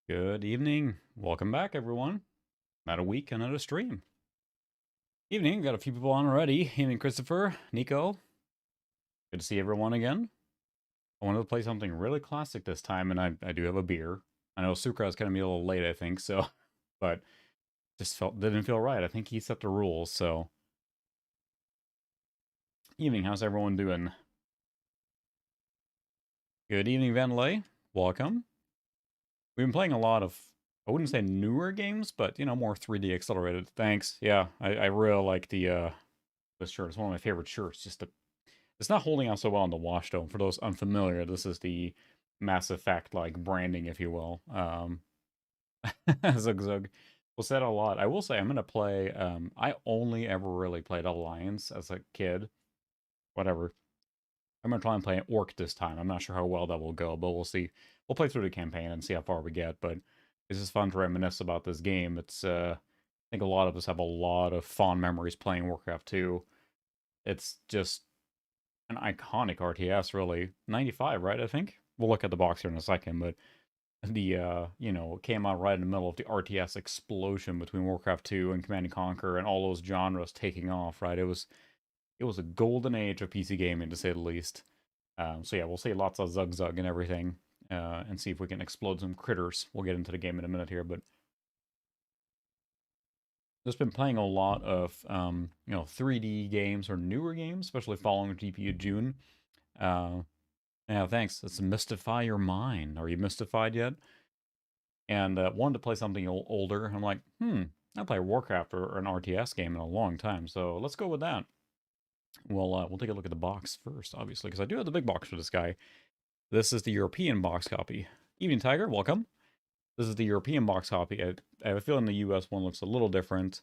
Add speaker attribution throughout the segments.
Speaker 1: Good evening. Welcome back, everyone. Not a week, another stream. Evening, got a few people on already. Evening, Christopher, Nico. Good to see everyone again. I wanted to play something really classic this time, and I do have a beer. I know Sucra is going to be a little late, I think, so, but just didn't feel right. I think he set the rules, so. Evening, how's everyone doing? Good evening, Vandelay. Welcome. We've been playing a lot of, I wouldn't say newer games, but, more 3D accelerated. Thanks. Yeah, I really like this shirt. It's one of my favorite shirts. It's not holding out so well in the wash though. For those unfamiliar, this is the Mass Effect like branding, if you will. Zug Zug. We'll say it a lot. I will say I'm gonna play. I only ever really played Alliance as a kid. Whatever. I'm gonna try and play Orc this time. I'm not sure how well that will go, but we'll see. We'll play through the campaign and see how far we get. But it's just fun to reminisce about this game. I think a lot of us have a lot of fond memories playing Warcraft 2. It's just an iconic RTS, really. 95, right? I think we'll look at the box here in a second, but it came out right in the middle of the RTS explosion between Warcraft 2 and Command and Conquer and all those genres taking off, right? It was a golden age of PC gaming, to say the least. So yeah, we'll see lots of Zug Zug and everything, and see if we can explode some critters. We'll get into the game in a minute here, but just been playing a lot of 3D games or newer games, especially following GPU June. Uh, Yeah, thanks. Let's mystify your mind. Are you mystified yet? And wanted to play something older. I'm like, I play Warcraft or an RTS game in a long time, so let's go with that. We'll take a look at the box first, obviously, because I do have the big box for this guy. This is the European box copy. Evening Tiger, welcome. This is the European box copy. I have a feeling the US one looks a little different.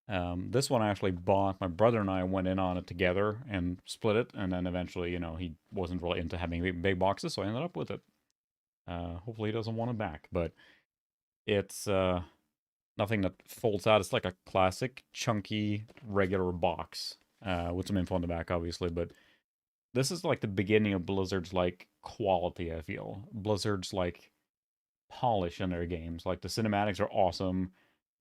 Speaker 1: This one I actually bought. My brother and I went in on it together and split it, and then eventually, he wasn't really into having big boxes, so I ended up with it. Hopefully he doesn't want it back, but it's nothing that folds out. It's like a classic, chunky, regular box with some info on the back, obviously, but this is like the beginning of Blizzard's like quality, I feel. Blizzard's like polish in their games. Like the cinematics are awesome.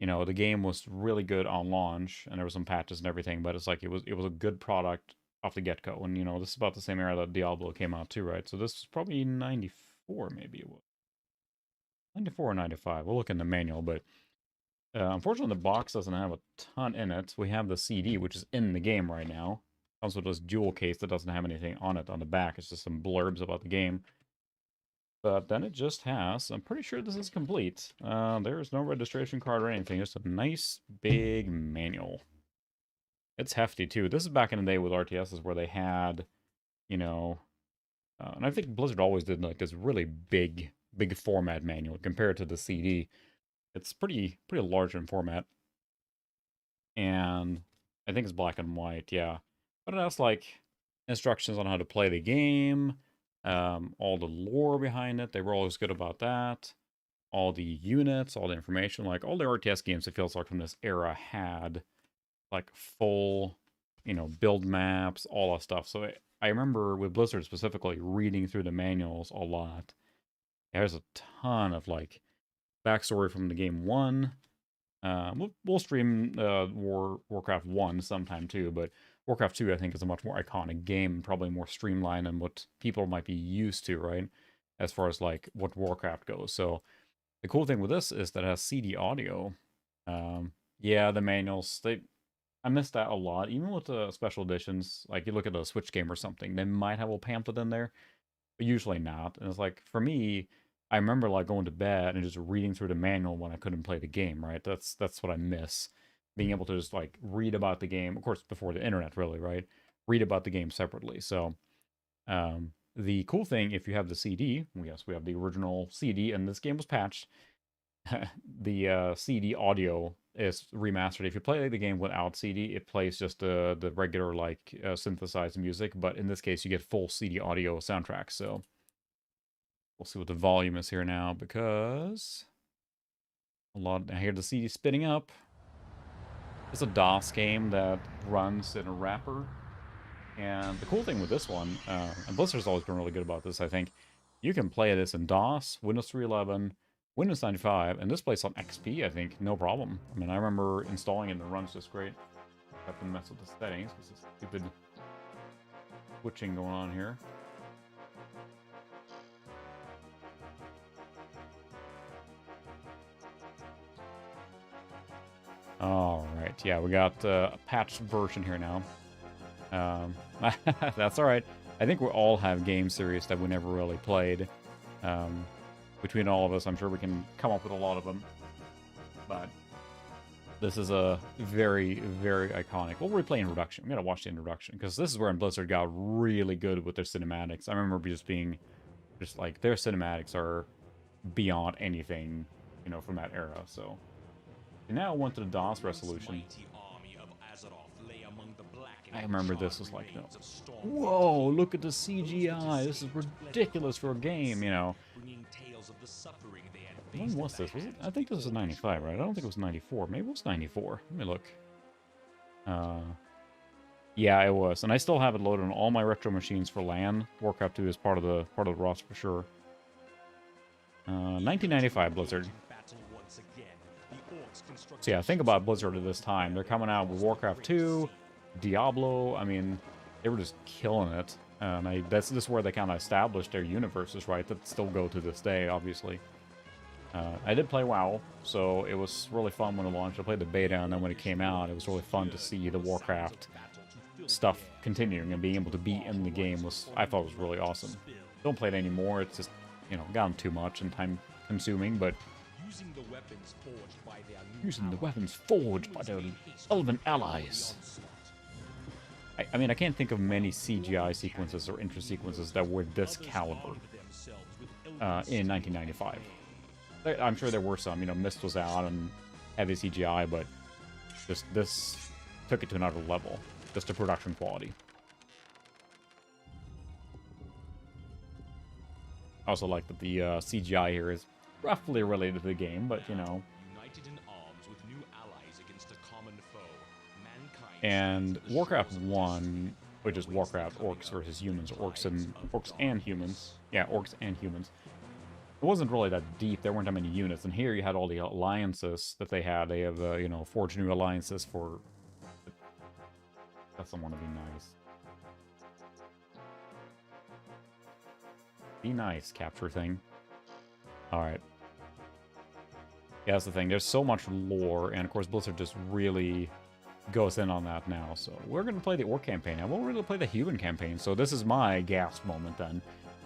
Speaker 1: The game was really good on launch and there were some patches and everything, but it's like it was a good product off the get-go. And this is about the same era that Diablo came out too, right? So this is probably 94 maybe it was. 94 or 95. We'll look in the manual, but unfortunately the box doesn't have a ton in it. We have the CD, which is in the game right now. Comes with this jewel case that doesn't have anything on it on the back. It's just some blurbs about the game. But then it just has, I'm pretty sure this is complete. There's no registration card or anything, just a nice big manual. It's hefty too. This is back in the day with RTSs where they had, you know, and I think Blizzard always did like this really big format manual compared to the CD. It's pretty large in format, and I think it's black and white, yeah. But it has like instructions on how to play the game, all the lore behind it. They were always good about that. All the units, all the information, like all the RTS games it feels like from this era had like full, build maps, all that stuff. So I remember with Blizzard specifically reading through the manuals a lot. There's a ton of like backstory from the game one. We'll stream Warcraft 1 sometime too, but Warcraft 2 I think is a much more iconic game, probably more streamlined than what people might be used to, right? As far as like what Warcraft goes. So the cool thing with this is that it has CD audio. Yeah, the manuals, I miss that a lot. Even with the special editions, like you look at a Switch game or something, they might have a pamphlet in there, but usually not. And it's like, for me, I remember like going to bed and just reading through the manual when I couldn't play the game, right? That's what I miss. Being able to just like read about the game, of course, before the internet, really, right? Read about the game separately. So, the cool thing, if you have the CD, yes, we have the original CD, and this game was patched. The CD audio is remastered. If you play the game without CD, it plays just the regular like synthesized music, but in this case, you get full CD audio soundtrack. So we'll see what the volume is here now because I hear the CD spinning up. It's a DOS game that runs in a wrapper. And the cool thing with this one, and Blizzard's always been really good about this, I think, you can play this in DOS, Windows 3.11, Windows 95, and this plays on XP, I think, no problem. I mean, I remember installing it and it runs just great. Have to mess with the settings, because there's stupid switching going on here. Alright, yeah, we got a patched version here now. That's alright. I think we all have game series that we never really played. Between all of us, I'm sure we can come up with a lot of them. But this is a very, very iconic. We'll replay introduction. We gotta watch the introduction, because this is where Blizzard got really good with their cinematics. I remember just being, just like, their cinematics are beyond anything, you know, from that era, so. And now I went to the DOS resolution. I remember this was like, no. Whoa, look at the CGI. This is ridiculous for a game, you know. When was this? Was it? I think this was 95, right? I don't think it was 94. Maybe it was 94. Let me look. Yeah, it was. And I still have it loaded on all my retro machines for LAN. Warcraft 2 is part of the roster for sure. 1995 Blizzard. So yeah, think about Blizzard at this time. They're coming out with Warcraft 2, Diablo. I mean, they were just killing it. And this is where they kind of established their universes, right? That still go to this day, obviously. I did play WoW, so it was really fun when it launched. I played the beta, and then when it came out, it was really fun to see the Warcraft stuff continuing and being able to be in the game I thought was really awesome. Don't play it anymore. It's just, you know, gotten too much and time consuming, but using the weapons forged by their elven allies. I mean, I can't think of many CGI sequences or intro sequences that were this caliber in 1995. I'm sure there were some, you know, Myst was out and heavy CGI, but this took it to another level, just the production quality. I also like that the CGI here is roughly related to the game, but, you know. And Warcraft 1, which is Warcraft Orcs versus Humans, Orcs and Humans. Yeah, Orcs and Humans. It wasn't really that deep. There weren't that many units. And here you had all the alliances that they had. They have, you know, forged new alliances for... Doesn't want to be nice. Be nice, capture thing. Alright. Yeah, that's the thing. There's so much lore, and of course Blizzard just really goes in on that now. So we're going to play the Orc campaign now. We'll really play the Human campaign. So this is my gasp moment then.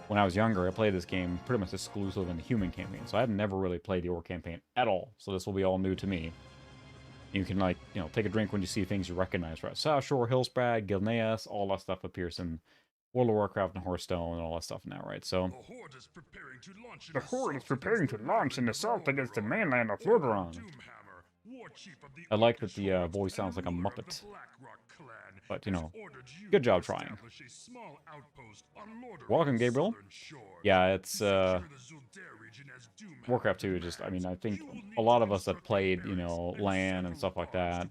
Speaker 1: When I was younger, I played this game pretty much exclusive in the Human campaign. So I've never really played the Orc campaign at all. So this will be all new to me. You can, like, you know, take a drink when you see things you recognize, right? South Shore, Hillsbrad, Gilneas, all that stuff appears in World of Warcraft and Hearthstone and all that stuff now, right? So the Horde is preparing to launch an assault against the mainland of Lordaeron. I like that the voice sounds like a Muppet. But, you know, good job trying. Welcome, Gabriel. Yeah, it's, Warcraft 2 just, I mean, I think a lot of us that played, you know, LAN and stuff like that,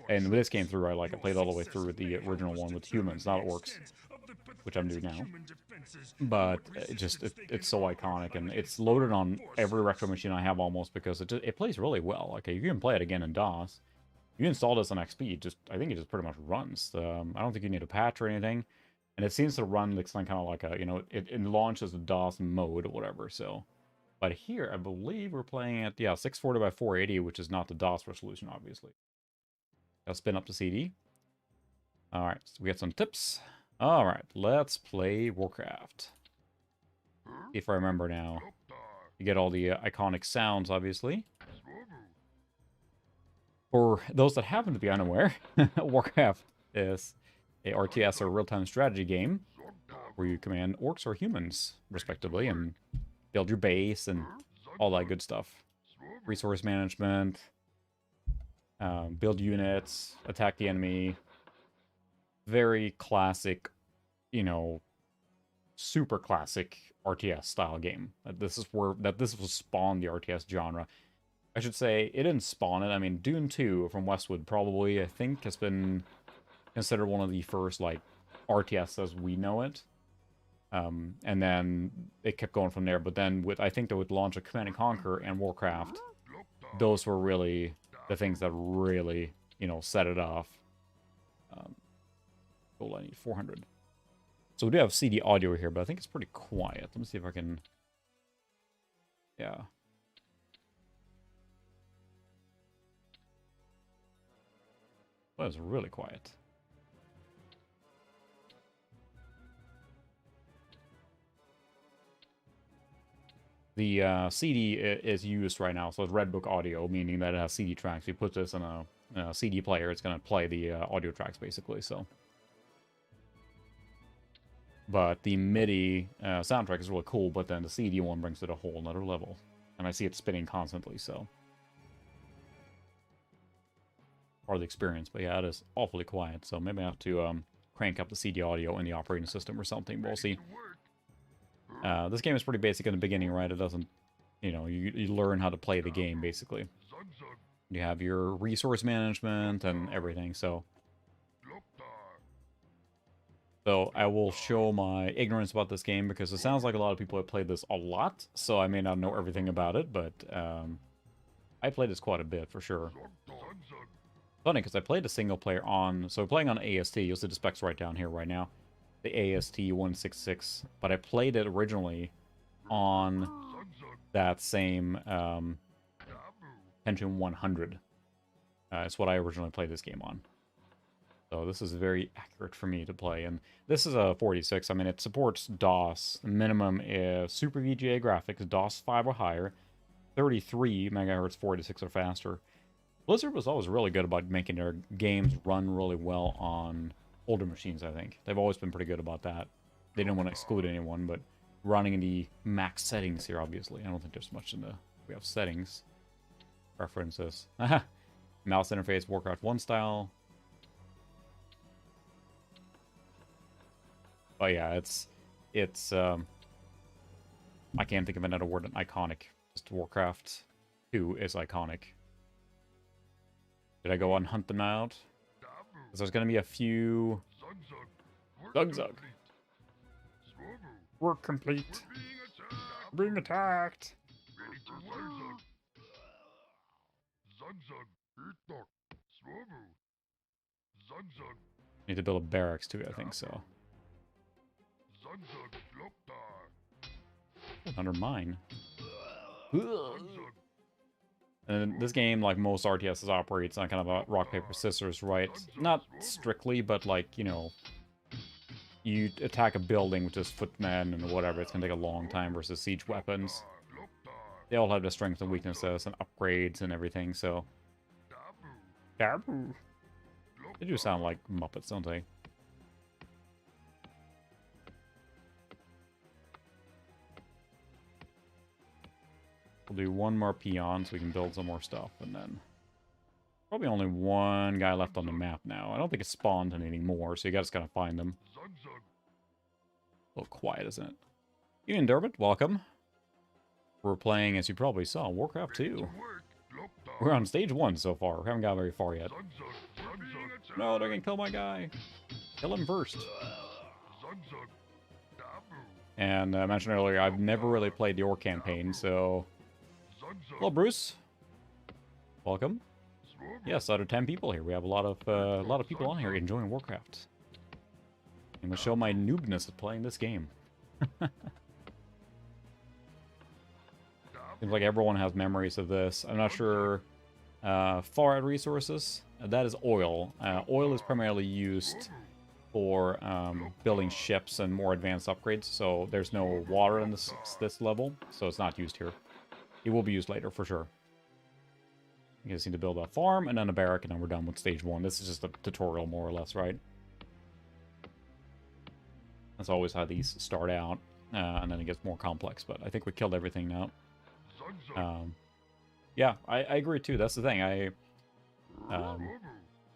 Speaker 1: and when this came through, I played all the way through the original one with humans, not orcs, which I'm doing now. But it's so iconic, and it's loaded on every retro machine I have almost, because it plays really well. Okay, you can play it again in DOS. You install this on XP, I think it just pretty much runs. I don't think you need a patch or anything. And it seems to run like kind of like a, you know, it launches the DOS mode or whatever, so. But here, I believe we're playing at, yeah, 640 by 480, which is not the DOS resolution, obviously. I'll spin up the CD. Alright, so we got some tips. Alright, let's play Warcraft. See if I remember now. You get all the iconic sounds, obviously. For those that happen to be unaware, Warcraft is a RTS or real-time strategy game where you command orcs or humans, respectively, and build your base and all that good stuff. Resource management, build units, attack the enemy. Very classic, you know, super classic RTS style game. This was spawned the RTS genre. I should say, it didn't spawn it. I mean, Dune 2 from Westwood probably, I think, has been considered one of the first, like, RTS as we know it. And then it kept going from there. But then I think that with launch of Command and Conquer and Warcraft, those were really the things that really, set it off. Gold, I need 400. So we do have CD audio here, but I think it's pretty quiet. Let me see if I can... Yeah. Well, it's really quiet. The CD is used right now, so it's Redbook audio, meaning that it has CD tracks. You put this in a CD player, it's going to play the audio tracks, basically, so... But the MIDI soundtrack is really cool, but then the CD one brings it a whole nother level. And I see it spinning constantly, so... Part of the experience, but yeah, it is awfully quiet, so maybe I have to crank up the CD audio in the operating system or something, we'll see. This game is pretty basic in the beginning, right? It doesn't, you learn how to play the game, basically. You have your resource management and everything, so... So I will show my ignorance about this game, because it sounds like a lot of people have played this a lot, so I may not know everything about it, but I played this quite a bit, for sure. Funny, because I played a single player on... So playing on AST, you'll see the specs right down here right now. The AST 166, but I played it originally on that same Pentium 100. It's what I originally played this game on. So this is very accurate for me to play. And this is a 46. I mean, it supports DOS. The minimum is Super VGA graphics, DOS 5 or higher, 33 megahertz, 46 or faster. Blizzard was always really good about making their games run really well on older machines, I think. They've always been pretty good about that. They didn't want to exclude anyone, but running in the max settings here, obviously. I don't think there's much in the... We have settings. Preferences. Mouse interface, Warcraft 1 style. But yeah, it's I can't think of another word than iconic. Just Warcraft 2 is iconic. Did I go and hunt them out? Because there's going to be a few... Zug. Work complete. Being attacked. Need to build a barracks too, I think so. Under mine. And this game, like most RTSs, operates on kind of a rock, paper, scissors, right? Not strictly, but like, you attack a building with just footmen and whatever, it's gonna take a long time versus siege weapons. They all have their strengths and weaknesses and upgrades and everything, so... Dabu. They do sound like Muppets, don't they? We'll do one more peon so we can build some more stuff, and then... Probably only one guy left on the map now. I don't think it's spawned anything more, so you just gotta find them. A little quiet, isn't it? Ian Durbin, welcome. We're playing, as you probably saw, Warcraft 2. We're on stage 1 so far. We haven't got very far yet. No, they're gonna kill my guy. Kill him first. And I mentioned earlier, I've never really played the Orc campaign, so... Hello, Bruce. Welcome. Yes, out of 10 people here. We have a lot of people on here enjoying Warcraft. I'm gonna show my noobness of playing this game. Seems like everyone has memories of this. I'm not sure. Far out resources. That is oil. Oil is primarily used for building ships and more advanced upgrades. So there's no water in this level, so it's not used here. It will be used later for sure. You just need to build a farm and then a barrack, and then we're done with stage 1. This is just a tutorial, more or less, right? That's always how these start out, and then it gets more complex. But I think we killed everything now. Yeah, I agree too. That's the thing. I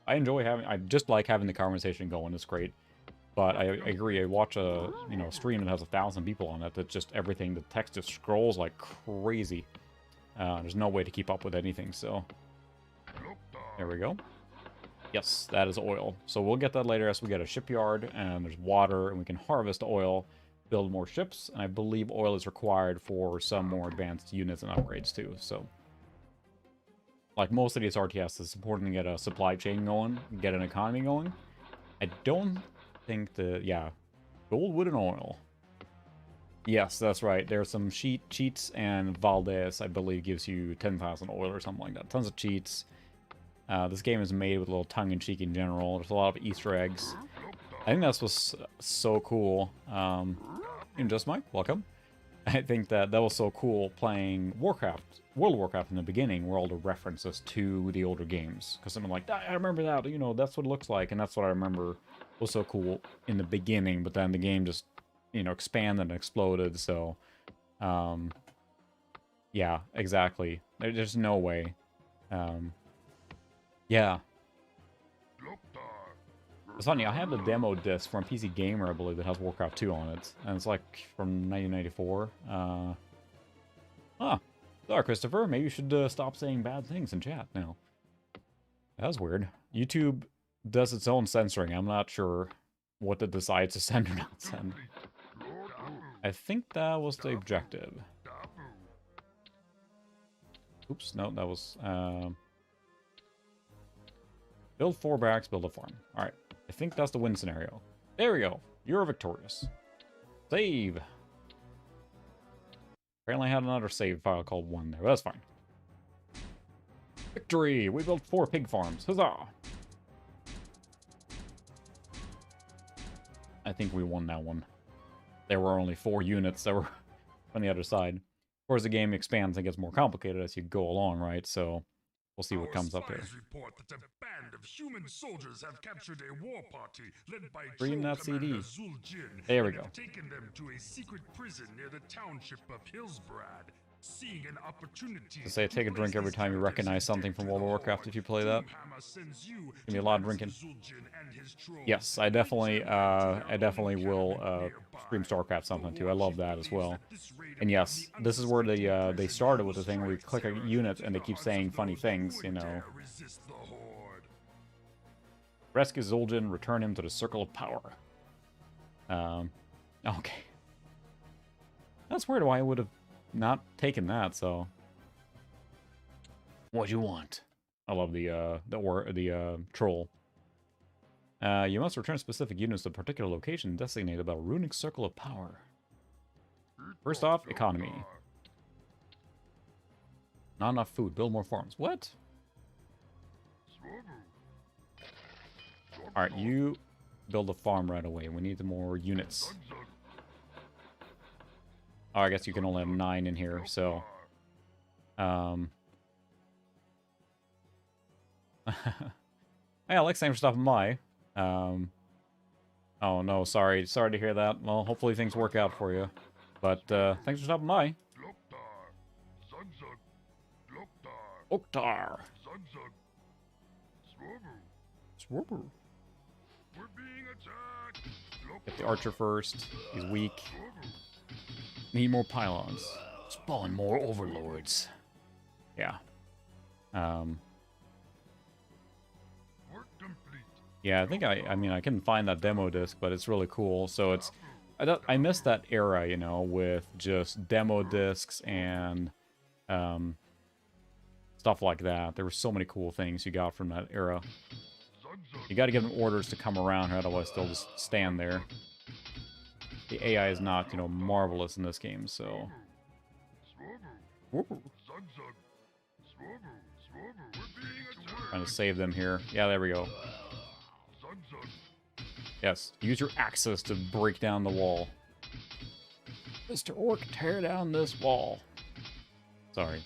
Speaker 1: enjoy having. I just like having the conversation going. It's great. But I agree. I watch a stream that has 1,000 people on it. That just everything. The text just scrolls like crazy. There's no way to keep up with anything. So there we go. Yes, that is oil. So we'll get that later as we get a shipyard and there's water and we can harvest oil. build more ships, and I believe oil is required for some more advanced units and upgrades too, so... Like most of these RTS is supporting to get a supply chain going, get an economy going. I don't think yeah. Gold, wood, and oil. Yes, that's right. There's some cheats, and Valdez, I believe, gives you 10,000 oil or something like that. Tons of cheats. This game is made with a little tongue-in-cheek in general. There's a lot of Easter eggs. I think that's what's so cool. Just Mike, welcome. I think that was so cool playing Warcraft, World of Warcraft in the beginning, where all the references to the older games. Because I'm like, I remember that, you know, that's what it looks like, and that's what I remember was so cool in the beginning, but then the game just, you know, expanded and exploded, so, yeah, exactly. There's no way. Yeah. It's funny, I have the demo disc from PC Gamer, I believe, that has Warcraft 2 on it. And it's like from 1994. Sorry, Christopher. Maybe you should stop saying bad things in chat now. That was weird. YouTube does its own censoring. I'm not sure what it decides to send or not send. I think that was the objective. Oops, no, that was... build 4 barracks, build a farm. Alright. I think that's the win scenario. There we go. You're victorious. Save. Apparently I had another save file called 1 there, but that's fine. Victory! We built 4 pig farms. Huzzah! I think we won that one. There were only 4 units that were on the other side. Of course, the game expands and gets more complicated as you go along, right? So... we'll see what comes up here.
Speaker 2: Report that a band of human soldiers have captured a war party led by
Speaker 1: Stream that CD.
Speaker 2: Zul'jin,
Speaker 1: there we
Speaker 2: and
Speaker 1: go.
Speaker 2: have taken them to a secret prison near the township of Hillsbrad. Seeing an opportunity
Speaker 1: to say take a drink every time you recognize something from World of Warcraft if you play that. Give me a lot of drinking. Yes, I definitely will stream StarCraft something too. I love that as well. And yes, this is where they started with the thing where you click a unit and they keep saying funny things, you know. Rescue Zul'jin, return him to the Circle of Power. Okay. That's weird why I would have not taken that, so... what you want? I love the troll. You must return specific units to a particular location designated by a runic circle of power. First off, economy. Not enough food. Build more farms. What? Alright, you build a farm right away. We need more units. Oh, I guess you can only have 9 in here, so... Hey, Alex, thanks for stopping by. Oh, no, sorry. Sorry to hear that. Well, hopefully things work out for you. But, thanks for stopping by. Oktar. Swoopoo. Get the archer first. He's weak. Need more pylons. Spawn more overlords. Yeah. Yeah, I think I mean, I couldn't find that demo disc, but it's really cool. So it's... I miss that era, you know, with just demo discs and stuff like that. There were so many cool things you got from that era. You got to give them orders to come around, or otherwise they'll just stand there. The AI is not, you know, marvelous in this game, so... Whoop. Trying to save them here. Yeah, there we go. Yes, use your axes to break down the wall. Mr. Orc, tear down this wall. Sorry.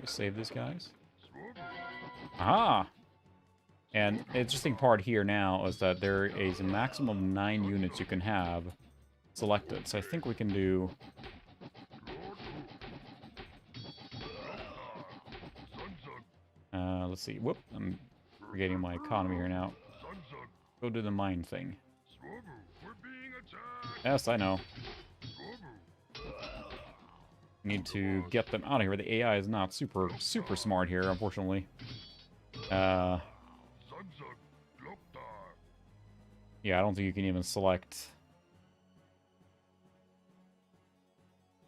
Speaker 1: Save these guys. Aha! And the interesting part here now is that there is a maximum of 9 units you can have selected. So I think we can do... let's see. Whoop, I'm forgetting my economy here now. Go do the mine thing. Yes, I know. Need to get them out of here. The AI is not super smart here, unfortunately. Yeah, I don't think you can even select...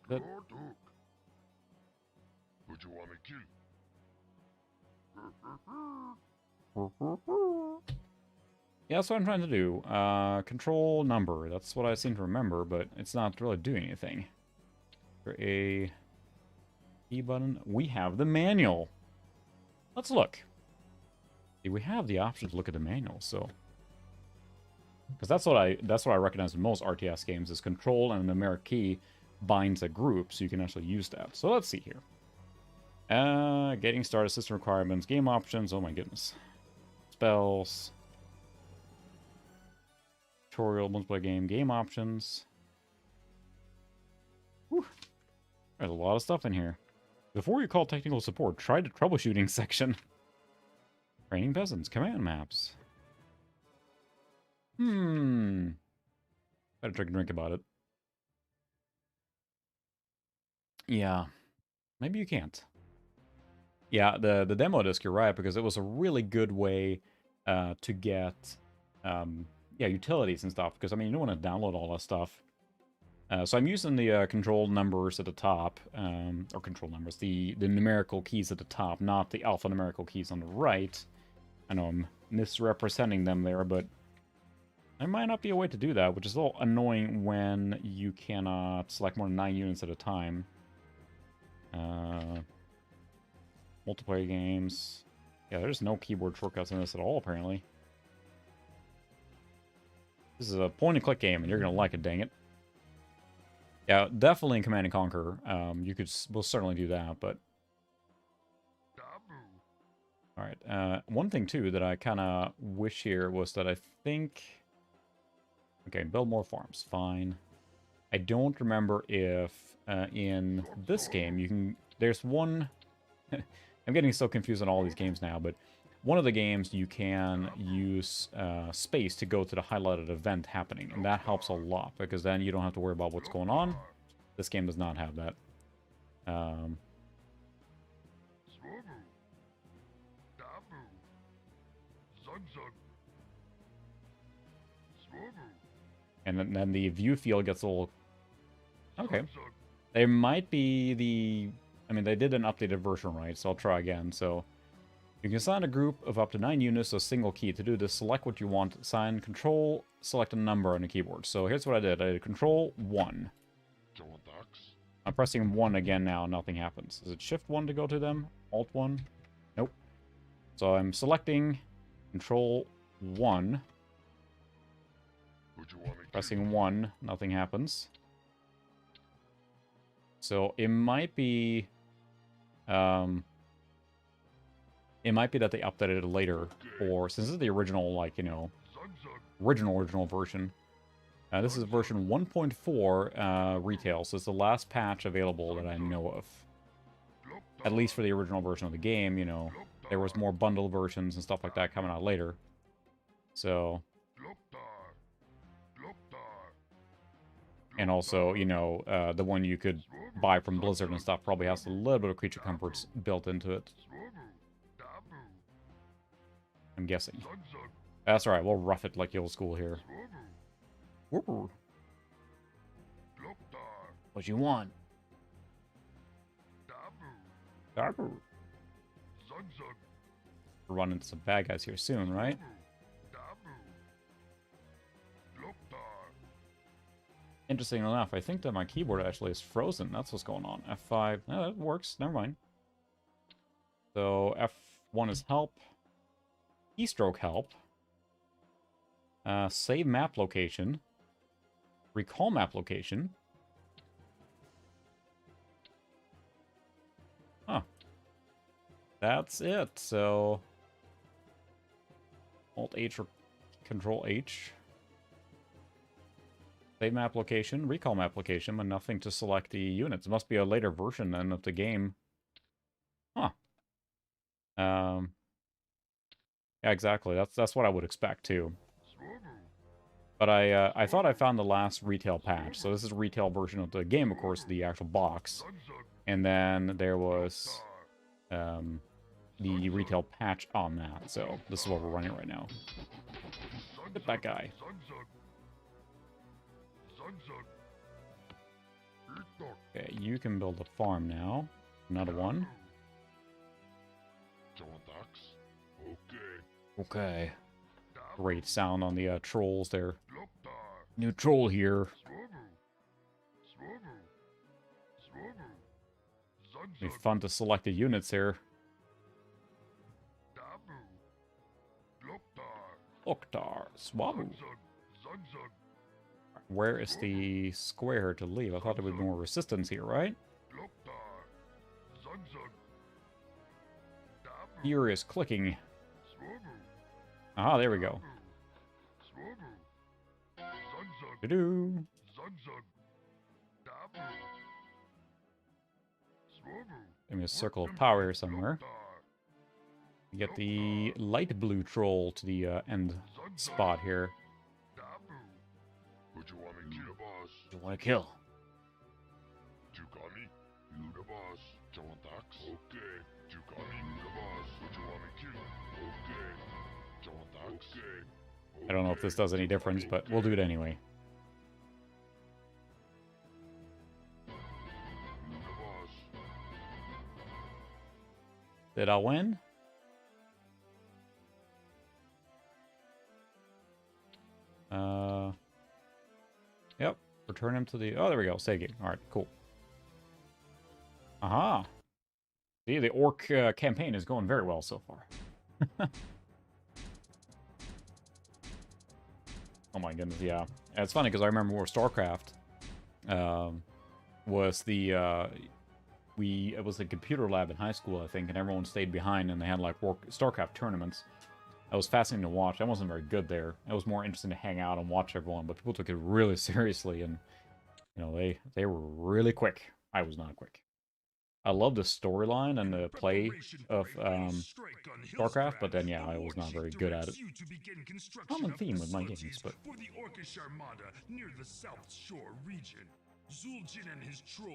Speaker 1: That...
Speaker 2: Good dog. Who do you want me to kill?
Speaker 1: Yeah, that's what I'm trying to do. Control number. That's what I seem to remember, but it's not really doing anything. For a E button, we have the manual. Let's look. See, we have the option to look at the manual, so... Because that's what I recognize in most RTS games is control and a numeric key binds a group, so you can actually use that. So let's see here. Getting started, system requirements, game options. Oh my goodness. Spells. Tutorial, multiplayer game, game options. Whew. There's a lot of stuff in here. Before you call technical support, try the troubleshooting section. Training peasants, command maps. Better take a drink about it. Yeah. Maybe you can't. Yeah, the demo disc, you're right, because it was a really good way to get yeah, utilities and stuff, because, I mean, you don't want to download all that stuff. So I'm using the control numbers at the top, or control numbers, the numerical keys at the top, not the alphanumerical keys on the right. I know I'm misrepresenting them there, but there might not be a way to do that, which is a little annoying when you cannot select more than 9 units at a time. Multiplayer games. Yeah, there's no keyboard shortcuts in this at all, apparently. This is a point-and-click game, and you're going to like it, dang it. Yeah, definitely in Command & Conquer. You could most certainly do that, but... Alright, one thing, too, that I kind of wish here was that I think... Okay, build more farms, fine. I don't remember if in this game you can... There's one... I'm getting so confused on all these games now, but one of the games you can use space to go to the highlighted event happening, and that helps a lot, because then you don't have to worry about what's going on. This game does not have that. And then the view field gets a little... Okay. There might be the... I mean, they did an updated version, right? So I'll try again. So you can assign a group of up to 9 units to a single key. To do this, select what you want. Assign control, select a number on the keyboard. So here's what I did. I did control 1. I'm pressing 1 again now. Nothing happens. Is it shift 1 to go to them? Alt 1? Nope. So I'm selecting control 1. Pressing 1. Nothing happens. So it might be... it might be that they updated it later, or since this is the original, like, you know, original version. This is version 1.4 retail, so it's the last patch available that I know of. At least for the original version of the game, you know. There was more bundled versions and stuff like that coming out later. So... And also, you know, the one you could buy from Blizzard and stuff probably has a little bit of creature comforts built into it. I'm guessing. That's alright, we'll rough it like the old school here. What you want? We're running into some bad guys here soon, right? Interesting enough, I think that my keyboard actually is frozen. That's what's going on. F5. No, that works. Never mind. So F1 is help. Keystroke help. Save map location. Recall map location. Huh. That's it. So Alt H or Control H. Save map location, recall map location, but nothing to select the units. It must be a later version then of the game. Huh. Yeah, exactly. That's what I would expect too. But I thought I found the last retail patch. So this is a retail version of the game, of course, the actual box. And then there was the retail patch on that. So this is what we're running right now. Hit that guy. Okay, you can build a farm now. Another one. Okay. Great sound on the trolls there. New troll here. Be fun to select the units here. Oktar, Swabu. Where is the square to leave? I thought there would be more resistance here, right? Furious clicking. Ah, there we go. Doo-doo. Give me a circle of power here somewhere. Get the light blue troll to the end spot here.
Speaker 3: What you want me to kill, boss?
Speaker 1: You want to kill?
Speaker 3: Tukami, you the boss. John Dax. Okay. Tukami, you the boss. What you want me to kill? Okay. John Dax. Okay.
Speaker 1: I don't know if this does any difference, but we'll do it anyway.
Speaker 3: You the boss.
Speaker 1: Did I win? Yep. Return him to the... Oh, there we go. Segi. Alright, cool. Aha. See, the orc campaign is going very well so far. Oh my goodness, yeah. And it's funny because I remember War of StarCraft was the... it was a computer lab in high school, I think, and everyone stayed behind and they had like StarCraft tournaments. That was fascinating to watch. I wasn't very good there. It was more interesting to hang out and watch everyone, but people took it really seriously, and you know they were really quick. I was not quick. I love the storyline and the play of StarCraft, but then yeah, I was not very good at it. Common theme with my games, but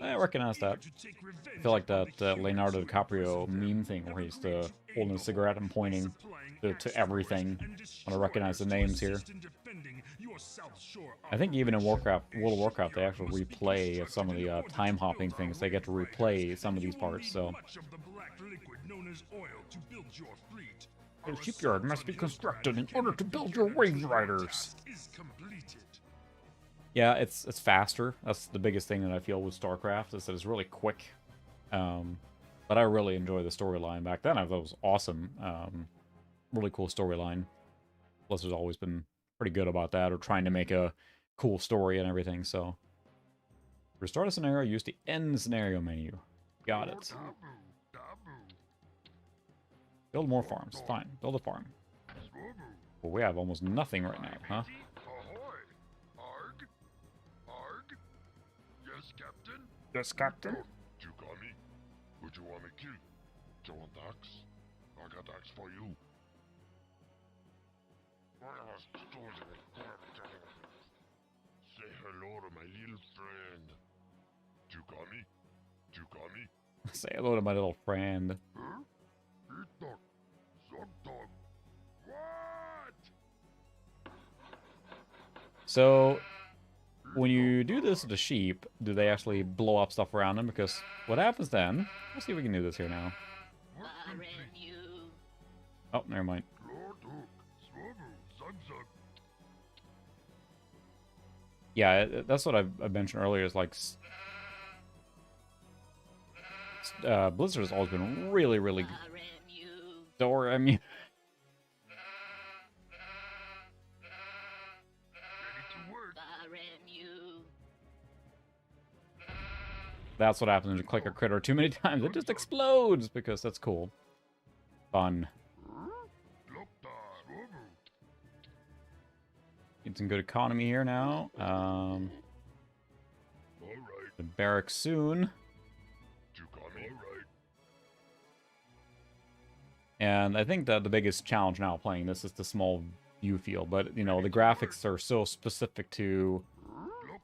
Speaker 1: I recognize that. I feel like that Leonardo DiCaprio meme thing where he's holding a cigarette and pointing to everything. I recognize the names here. I think even in World of Warcraft, they actually replay some of the time hopping things. They get to replay some of these parts, so. A shipyard must be constructed in order to build your wave riders. Yeah, it's faster. That's the biggest thing that I feel with StarCraft, is that it's really quick. But I really enjoy the storyline. Back then, I thought it was awesome. Really cool storyline. Blizzard's always been pretty good about that, or trying to make a cool story and everything, so. Restart a scenario, use the end scenario menu. Got it. Build more farms. Fine, build a farm. Well, we have almost nothing right now, huh?
Speaker 3: Captain?
Speaker 1: Yes, Captain.
Speaker 3: Tukami, would you want me to kill? John Dax? I got Dax for you. Say hello to my little friend. Tukami? Tukami?
Speaker 1: Say hello to my little friend.
Speaker 3: Huh? Itok. Zogdog. What?
Speaker 1: So, when you do this to the sheep, do they actually blow up stuff around them? Because what happens then... Let's see if we can do this here now. Oh, never mind. Yeah, that's what I mentioned earlier, is like... Blizzard has always been really, really... Doraemon. That's what happens when you click a critter too many times. It just explodes, because that's cool. Fun. Get some good economy here now. The barracks soon. And I think that the biggest challenge now playing this is the small view field. But, you know, the graphics are so specific to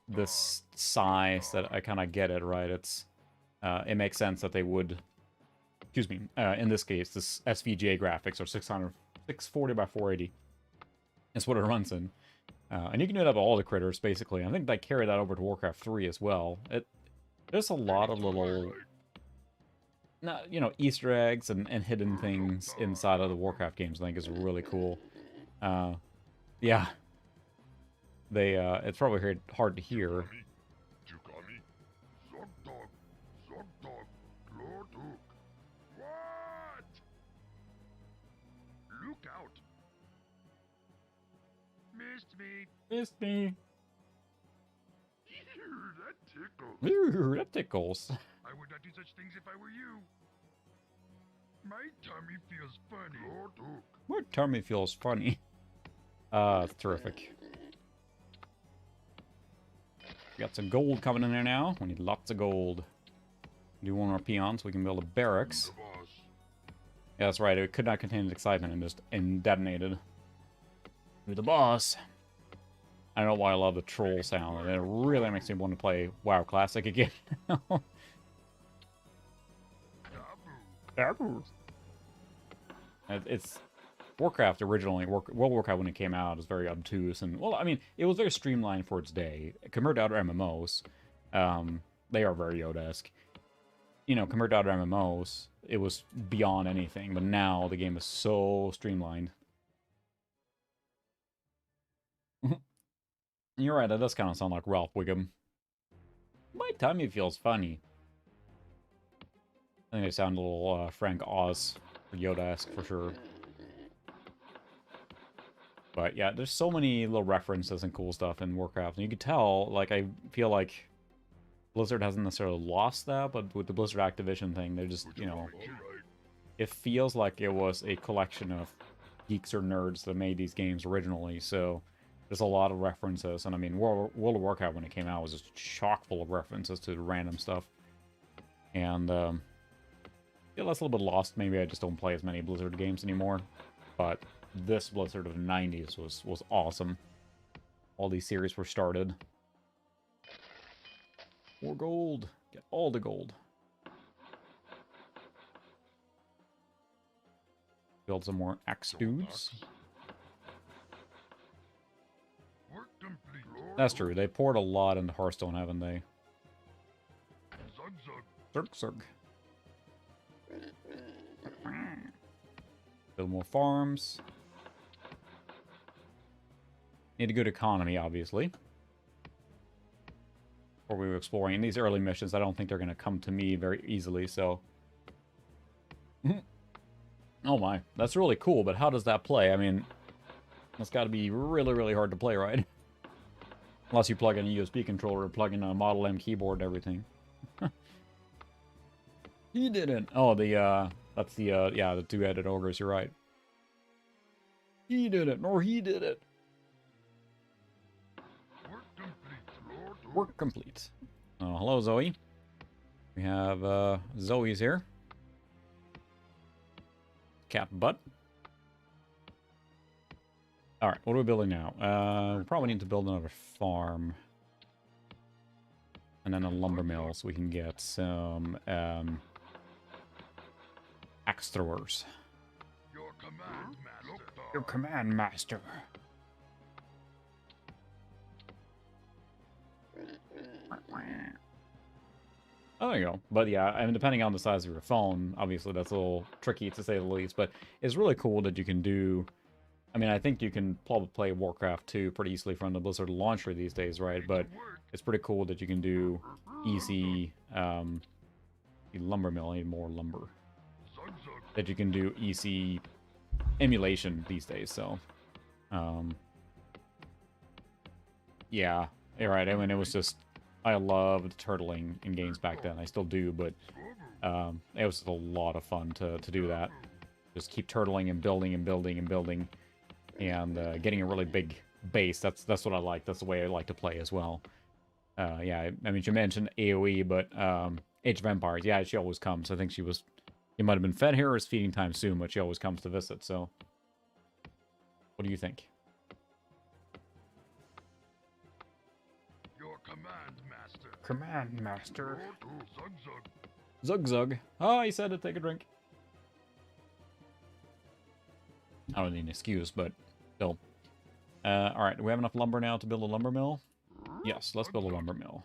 Speaker 1: this size that I kind of get it, right? It makes sense that they would, excuse me, in this case, this SVGA graphics are 640 by 480. It's what it runs in. And you can do it up all the critters, basically. I think they carry that over to Warcraft 3 as well. There's a lot of little, Easter eggs and hidden things inside of the Warcraft games. I think is really cool. Yeah. It's probably hard to hear.
Speaker 3: Jukami, Zogdog, Zogdog, Lorduk. What? Look out. Missed me.
Speaker 1: Missed me.
Speaker 3: That tickles.
Speaker 1: Ooh, that tickles.
Speaker 2: I would not do such things if I were you. My tummy feels funny.
Speaker 3: Lorduk.
Speaker 1: My tummy feels funny. It's terrific. We got some gold coming in there now. We need lots of gold. Do one more peon so we can build a barracks.
Speaker 3: The boss.
Speaker 1: Yeah, that's right. It could not contain its excitement and detonated. You're the boss. I don't know why I love the troll sound. It really makes me want to play WoW Classic again.
Speaker 2: Dabu.
Speaker 1: It's Warcraft originally, World of Warcraft when it came out, was very obtuse and, well, I mean, it was very streamlined for its day. Compared to other MMOs, they are very Yoda-esque. Compared to other MMOs, it was beyond anything, but now the game is so streamlined. You're right, that does kind of sound like Ralph Wiggum. My tummy feels funny. I think they sound a little Frank Oz, or Yoda-esque for sure. But yeah, there's so many little references and cool stuff in Warcraft. And you could tell, like, I feel like Blizzard hasn't necessarily lost that, but with the Blizzard Activision thing, they're just, it feels like it was a collection of geeks or nerds that made these games originally. So there's a lot of references. And I mean, World of Warcraft, when it came out, was just chock full of references to random stuff. And, yeah, that's a little bit lost. Maybe I just don't play as many Blizzard games anymore. But this Blizzard of the 90s was awesome. All these series were started. More gold. Get all the gold. Build some more axe dudes.
Speaker 2: Work complete.
Speaker 1: That's true. They poured a lot into Hearthstone, haven't they?
Speaker 2: Zug zug.
Speaker 1: Zerg, zerg. Build more farms. Need a good economy, obviously. Or we were exploring. In these early missions, I don't think they're going to come to me very easily, so... Oh my, that's really cool, but how does that play? I mean, that's got to be really, really hard to play, right? Unless you plug in a USB controller, plug in a Model M keyboard and everything. He didn't. Oh, that's the, yeah, the two-headed ogres, you're right. He did it, or he did it.
Speaker 2: Work complete.
Speaker 1: Work complete. Oh, hello, Zoe. We have, Zoe's here. Cat butt. Alright, what are we building now? We probably need to build another farm. And then a lumber mill so we can get some, axe throwers.
Speaker 2: Your command, master.
Speaker 1: Your command, master. Oh, there you go. But yeah, I mean, depending on the size of your phone, obviously that's a little tricky to say the least. But it's really cool that you can do... I mean, I think you can probably play Warcraft 2 pretty easily from the Blizzard launcher these days, right? But it's pretty cool that you can do easy... lumber mill, I need more lumber.
Speaker 2: Zug zug.
Speaker 1: That you can do easy emulation these days, so... yeah, you're right. I mean, it was just... I loved turtling in games back then. I still do, but it was just a lot of fun to do that. Just keep turtling and building and building and building, and getting a really big base. That's what I like. That's the way I like to play as well. Yeah, I mean, you mentioned AoE, but Age of Empires, yeah, she always comes. I think she might have been fed here or is feeding time soon, but she always comes to visit, so... What do you think?
Speaker 2: Your command, master.
Speaker 1: Command Master.
Speaker 2: Zug zug.
Speaker 1: Zug Zug. Oh, he said to take a drink. I don't need an excuse, but still. All right, do we have enough lumber now to build a lumber mill? Yes, let's build a lumber mill.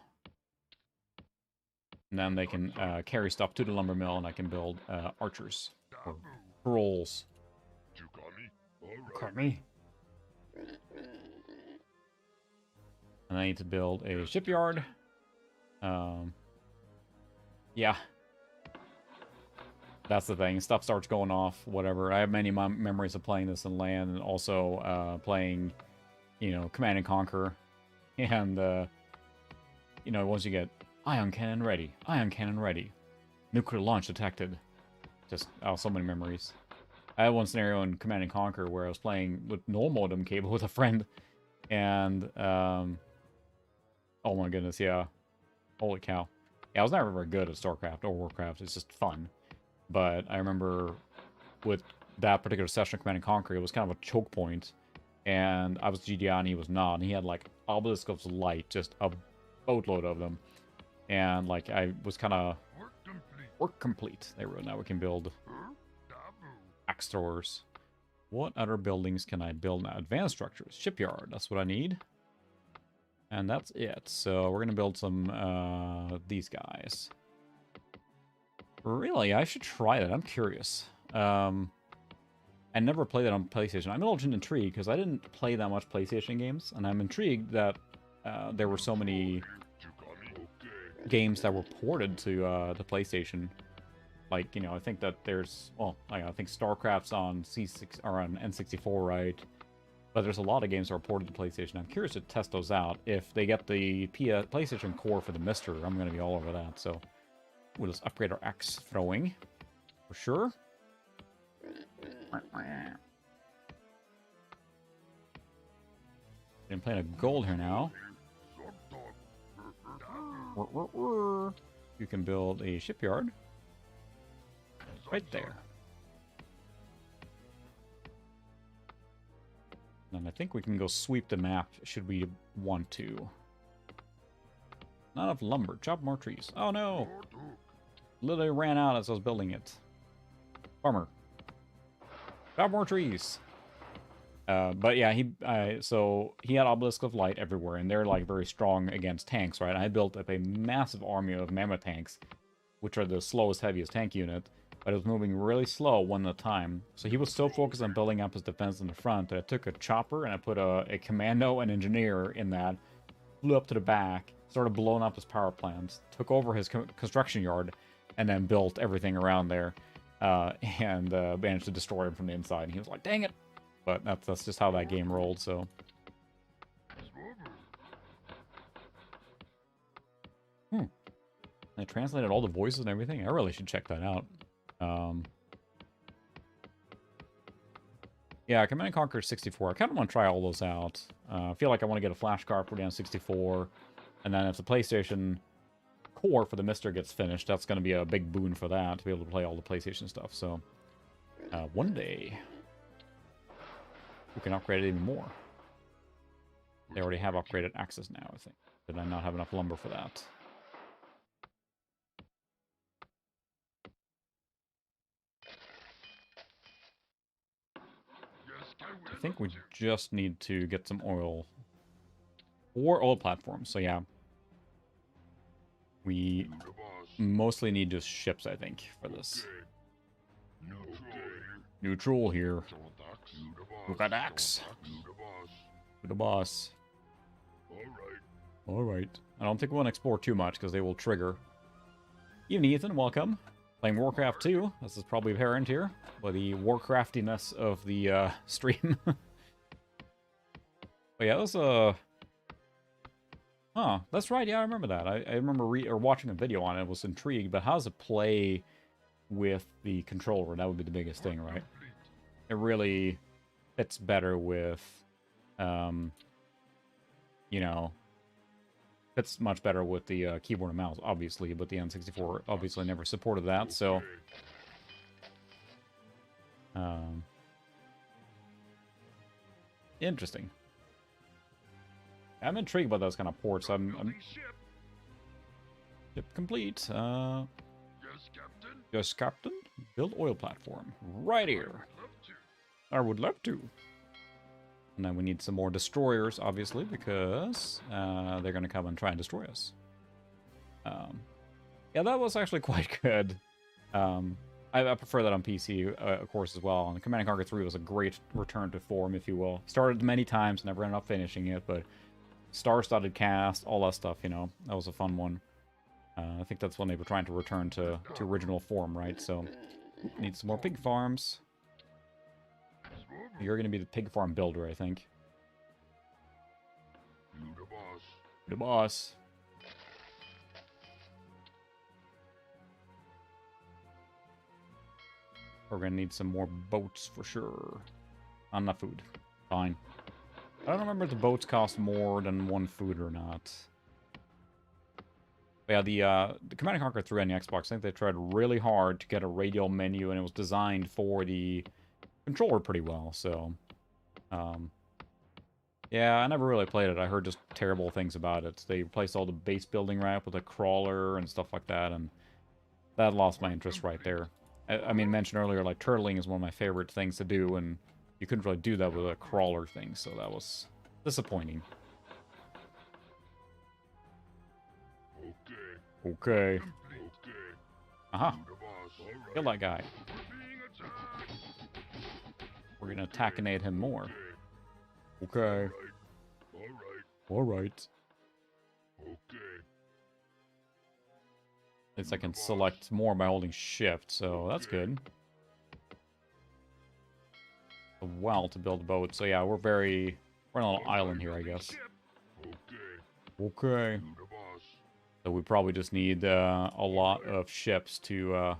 Speaker 1: And then they can carry stuff to the lumber mill, and I can build archers or trolls.
Speaker 3: You got me?
Speaker 1: Caught me. And I need to build a shipyard. Yeah. That's the thing. Stuff starts going off, whatever. I have many memories of playing this in LAN and also playing, Command and Conquer. And, once you get ion cannon ready, nuclear launch detected. Just, so many memories. I had one scenario in Command and Conquer where I was playing with null modem cable with a friend. And, oh my goodness, yeah. Holy cow. Yeah, I was never very good at StarCraft or Warcraft. It's just fun. But I remember with that particular session of Command & Conquer, it was kind of a choke point. And I was GDI and he was not. And he had, like, Obelisk of Light, just a boatload of them. And, like, I was kind of... Work complete. There we go. Now we can build axe throwers. What other buildings can I build now? Advanced structures. Shipyard. That's what I need. And that's it. So we're going to build some, these guys. Really? I should try that. I'm curious. I never played that on PlayStation. I'm a little intrigued because I didn't play that much PlayStation games. And I'm intrigued that there were so many games that were ported to the PlayStation. Like, I think that there's... Well, I think StarCraft's on C6 or on N64, right? But there's a lot of games that are ported to PlayStation. I'm curious to test those out. If they get the PlayStation core for the Mister, I'm going to be all over that. So we'll just upgrade our axe throwing. For sure. I'm playing a gold here now. You can build a shipyard. Right there. And I think we can go sweep the map, should we want to. Not enough lumber. Chop more trees. Oh no! Literally ran out as I was building it. Farmer. Chop more trees! But yeah, so he had Obelisk of Light everywhere, and they're like very strong against tanks, right? I built up a massive army of mammoth tanks, which are the slowest, heaviest tank unit. But it was moving really slow one at a time. So he was so focused on building up his defense in the front that I took a chopper and I put a commando and engineer in that, flew up to the back, started blowing up his power plants, took over his construction yard, and then built everything around there, and managed to destroy him from the inside. And he was like, dang it! But that's just how that game rolled, so... I translated all the voices and everything. I really should check that out. Yeah, Command & Conquer 64. I kind of want to try all those out. I feel like I want to get a flash card for the N64. And then if the PlayStation core for the Mister gets finished, that's going to be a big boon for that, to be able to play all the PlayStation stuff. So, one day, we can upgrade it even more. They already have upgraded access now, I think. Did I not have enough lumber for that? I think we just need to get some oil. Or oil platforms, so yeah. We mostly need just ships, I think, for this. Neutral here. Look at axe. To the boss. Alright. I don't think we want to explore too much, because they will trigger. Even Ethan, welcome. Playing Warcraft 2. This is probably apparent here by the Warcraftiness of the stream. But yeah, that was Huh, that's right. Yeah, I remember that. I remember watching a video on it. I was intrigued, but how does it play with the controller? That would be the biggest thing, right? It really fits better with, fits much better with the keyboard and mouse, obviously, but the N64 obviously never supported that, so... Interesting. I'm intrigued by those kind of ports. Ship complete.
Speaker 2: Yes, Captain.
Speaker 1: Yes, Captain. Build oil platform. Right here.
Speaker 2: I would love to.
Speaker 1: I would love to. And then we need some more destroyers, obviously, because they're going to come and try and destroy us. Yeah, that was actually quite good. I prefer that on PC, of course, as well. And Command & Conquer 3 was a great return to form, if you will. Started many times, never ended up finishing it, but star-studded cast, all that stuff, you know. That was a fun one. I think that's when they were trying to return to original form, right? So, need some more pig farms. You're going to be the pig farm builder, I think.
Speaker 3: You the boss.
Speaker 1: The boss. We're going to need some more boats for sure. Not enough food. Fine. I don't remember if the boats cost more than 1 food or not. But yeah, the Command & Conquer 3 on the Xbox, I think they tried really hard to get a radial menu, and it was designed for the controller pretty well, so... yeah, I never really played it. I heard just terrible things about it. They replaced all the base building ramp with a crawler and stuff like that, and that lost my interest right there. I mean, mentioned earlier, like, turtling is one of my favorite things to do, and you couldn't really do that with a crawler thing, so that was disappointing.
Speaker 3: Okay.
Speaker 1: Okay.
Speaker 3: Okay.
Speaker 1: Aha.
Speaker 3: You the boss. Alright.
Speaker 1: Kill that guy.
Speaker 2: We're being attacked.
Speaker 1: We're gonna attack-inate him more. Okay.
Speaker 3: Alright.
Speaker 1: Alright.
Speaker 3: Okay.
Speaker 1: At least I can select more by holding shift, so that's good. A well to build a boat. So yeah, we're on a little island here, I guess.
Speaker 3: Okay.
Speaker 1: Okay.
Speaker 3: You the boss.
Speaker 1: So we probably just need a lot of ships to,
Speaker 3: You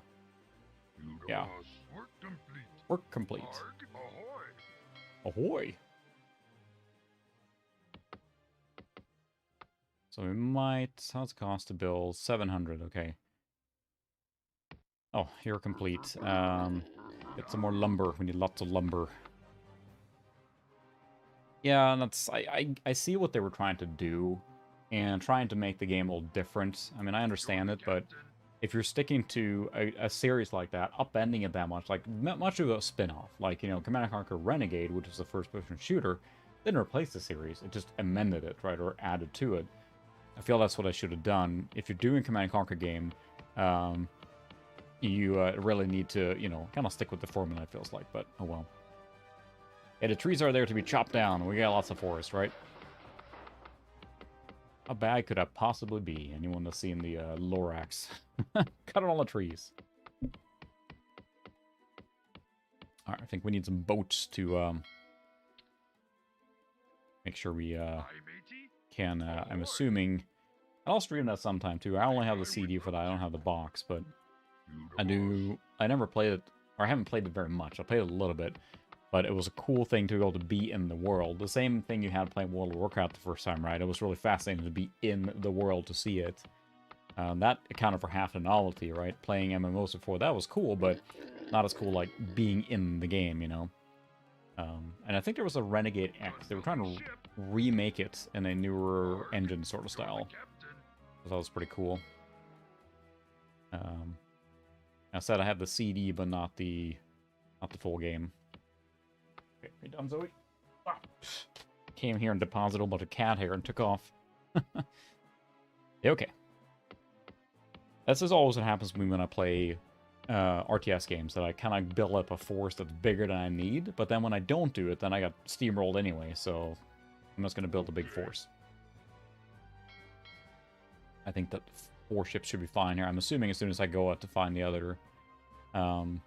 Speaker 3: the
Speaker 1: yeah.
Speaker 3: boss.
Speaker 2: Work complete.
Speaker 1: Work complete.
Speaker 2: Arg, ahoy.
Speaker 1: Ahoy! So we might... How's it cost to build? 700, okay. Oh, you're complete. Get some more lumber. We need lots of lumber. Yeah, and that's... I see what they were trying to do, and trying to make the game a little different. I mean, I understand it, but if you're sticking to a series like that, upending it that much, like, much of a spin-off, like, you know, Command & Conquer Renegade, which is the first-person shooter, didn't replace the series, it just amended it, right, or added to it. I feel that's what I should have done. If you're doing Command & Conquer game, you really need to, you know, kind of stick with the formula, it feels like, but oh well. Yeah, the trees are there to be chopped down. We got lots of forest, right? How bad could I possibly be? Anyone that's seen the Lorax? Cut all the trees. Alright, I think we need some boats to make sure we
Speaker 2: Aye, matey.
Speaker 1: can, I'm assuming... I'll stream that sometime too. I only have the CD for that, I don't have the box, but I never played it, or I haven't played it very much. I played it a little bit, but it was a cool thing to be able to be in the world. The same thing you had playing World of Warcraft the first time, right? It was really fascinating to be in the world to see it. That accounted for half the novelty, right? Playing MMOs before, that was cool, but not as cool like being in the game, you know? And I think there was a Renegade X. They were trying to remake it in a newer engine sort of style. So that was pretty cool. I said I have the CD, but not the full game. Okay, are you done, Zoe? Ah. Came here and deposited a bunch of cat hair and took off. Okay. This is always what happens to me when I play RTS games, that I kind of build up a force that's bigger than I need, but then when I don't do it, then I got steamrolled anyway, so I'm just going to build a big force. I think that 4 ships should be fine here. I'm assuming as soon as I go out to find the other...
Speaker 2: Done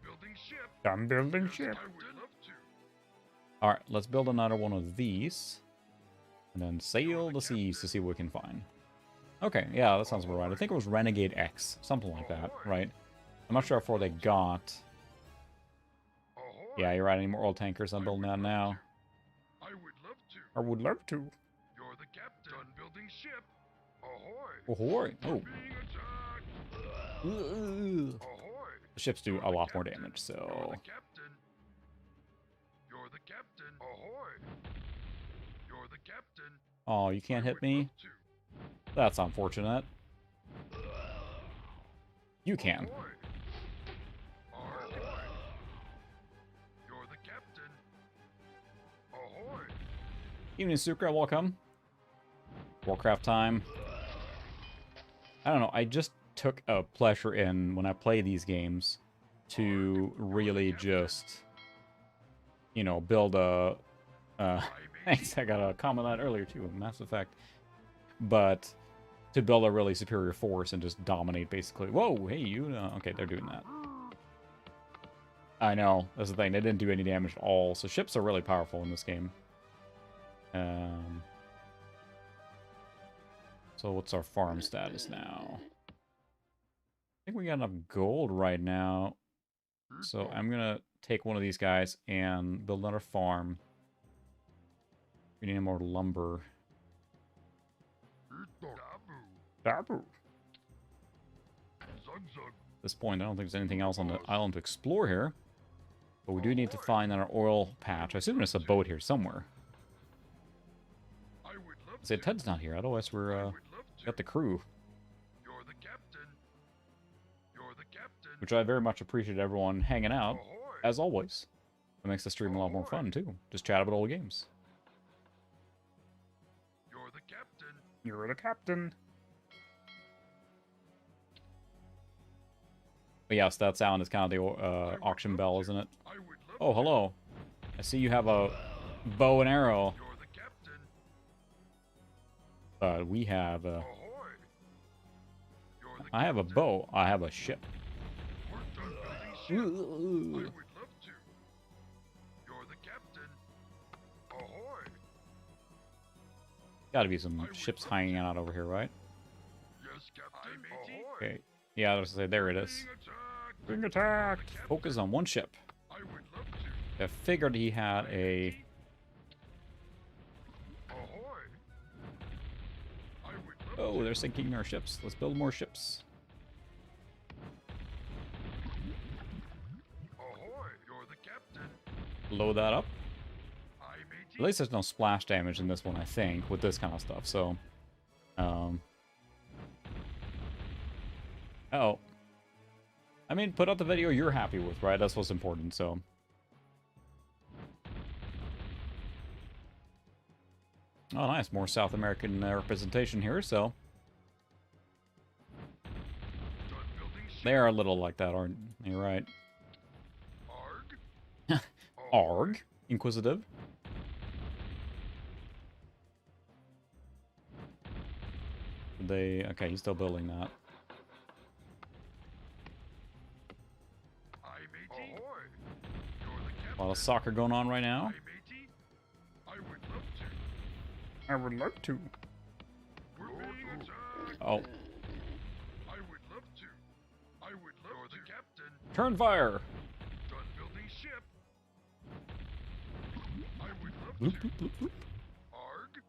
Speaker 2: building ship.
Speaker 1: I'm building ship.
Speaker 2: I would love to.
Speaker 1: Alright, let's build another one of these. And then sail the seas to see what we can find. Okay, yeah, that sounds about right. I think it was Renegade X. Something like that, right? I'm not sure how far they got.
Speaker 2: Ahoy.
Speaker 1: Yeah, you're right. Any more oil tankers? I'm building that now.
Speaker 2: I would love to.
Speaker 1: I would love to.
Speaker 2: You're the captain. Done building ship. Ahoy.
Speaker 1: Ahoy. Oh.
Speaker 2: Being attacked.
Speaker 1: The
Speaker 2: Ahoy.
Speaker 1: ships do a lot more damage, so...
Speaker 2: You're the captain. You're the captain. Ahoy. You're the captain.
Speaker 1: Oh, you can't
Speaker 2: I
Speaker 1: hit
Speaker 2: would
Speaker 1: me?
Speaker 2: love to.
Speaker 1: That's unfortunate. You can.
Speaker 2: Ahoy. Ahoy. You're the captain.
Speaker 1: Evening, Sucra, welcome. Warcraft time. I don't know, I just took a pleasure in, when I play these games, to really just, you know, build a... thanks, I got a comment on that earlier too, Mass Effect. But to build a really superior force and just dominate, basically. Whoa, hey, you... okay, they're doing that. I know, that's the thing, they didn't do any damage at all, so ships are really powerful in this game. So what's our farm status now? I think we got enough gold right now. So I'm gonna take one of these guys and build another farm. We need more lumber. Dabu. At this point, I don't think there's anything else on the island to explore here. But we do need to find our oil patch. I assume there's a boat here somewhere. Say Ted's not here, otherwise we're got the crew.
Speaker 2: You're the captain. You're the captain.
Speaker 1: Which I very much appreciate everyone hanging out,
Speaker 2: Ahoy.
Speaker 1: as always. It makes the stream a lot more fun too. Just chat about old games.
Speaker 2: You're the captain.
Speaker 1: You're the captain. But yes, that sound is kind of the auction bell, isn't it?
Speaker 2: I would love
Speaker 1: Oh, hello. I see you have a bow and arrow.
Speaker 2: You're the captain.
Speaker 1: But we have a...
Speaker 2: Ahoy. You're the
Speaker 1: I have a
Speaker 2: captain.
Speaker 1: bow. I have a ship.
Speaker 2: We're done building ship. I
Speaker 1: Ooh.
Speaker 2: would love to. You're the captain. Ahoy.
Speaker 1: Gotta be some ships hanging out over here, right?
Speaker 2: Yes, captain. Ahoy.
Speaker 1: Okay. Yeah, I was gonna say, there it is.
Speaker 2: Being attacked.
Speaker 1: Being attacked! Focus on one ship.
Speaker 2: I would love to.
Speaker 1: I figured he had a...
Speaker 2: Ahoy. I would love
Speaker 1: Oh, they're sinking our ships. Let's build more ships.
Speaker 2: Ahoy. You're the captain.
Speaker 1: Load that up.
Speaker 2: I
Speaker 1: At least there's no splash damage in this one, I think, with this kind of stuff, so... Oh. I mean, put out the video you're happy with, right? That's what's important, so... Oh, nice. More South American representation here, so...
Speaker 2: done building ship.
Speaker 1: They are a little like that, aren't they? You're right.
Speaker 2: Arg.
Speaker 1: Arg. Inquisitive. They... Okay, he's still building that.
Speaker 2: I matey. Ahoy. You're the captain.
Speaker 1: A lot of soccer going on right now.
Speaker 2: I matey. I would love to.
Speaker 1: I would like to.
Speaker 2: We're being attacked.
Speaker 1: Oh.
Speaker 2: I would love to. I would love You're the captain.
Speaker 1: Turn fire!
Speaker 2: Done building ship. I would love
Speaker 1: Bloop,
Speaker 2: to.
Speaker 1: bloop, bloop, bloop.
Speaker 2: Arg.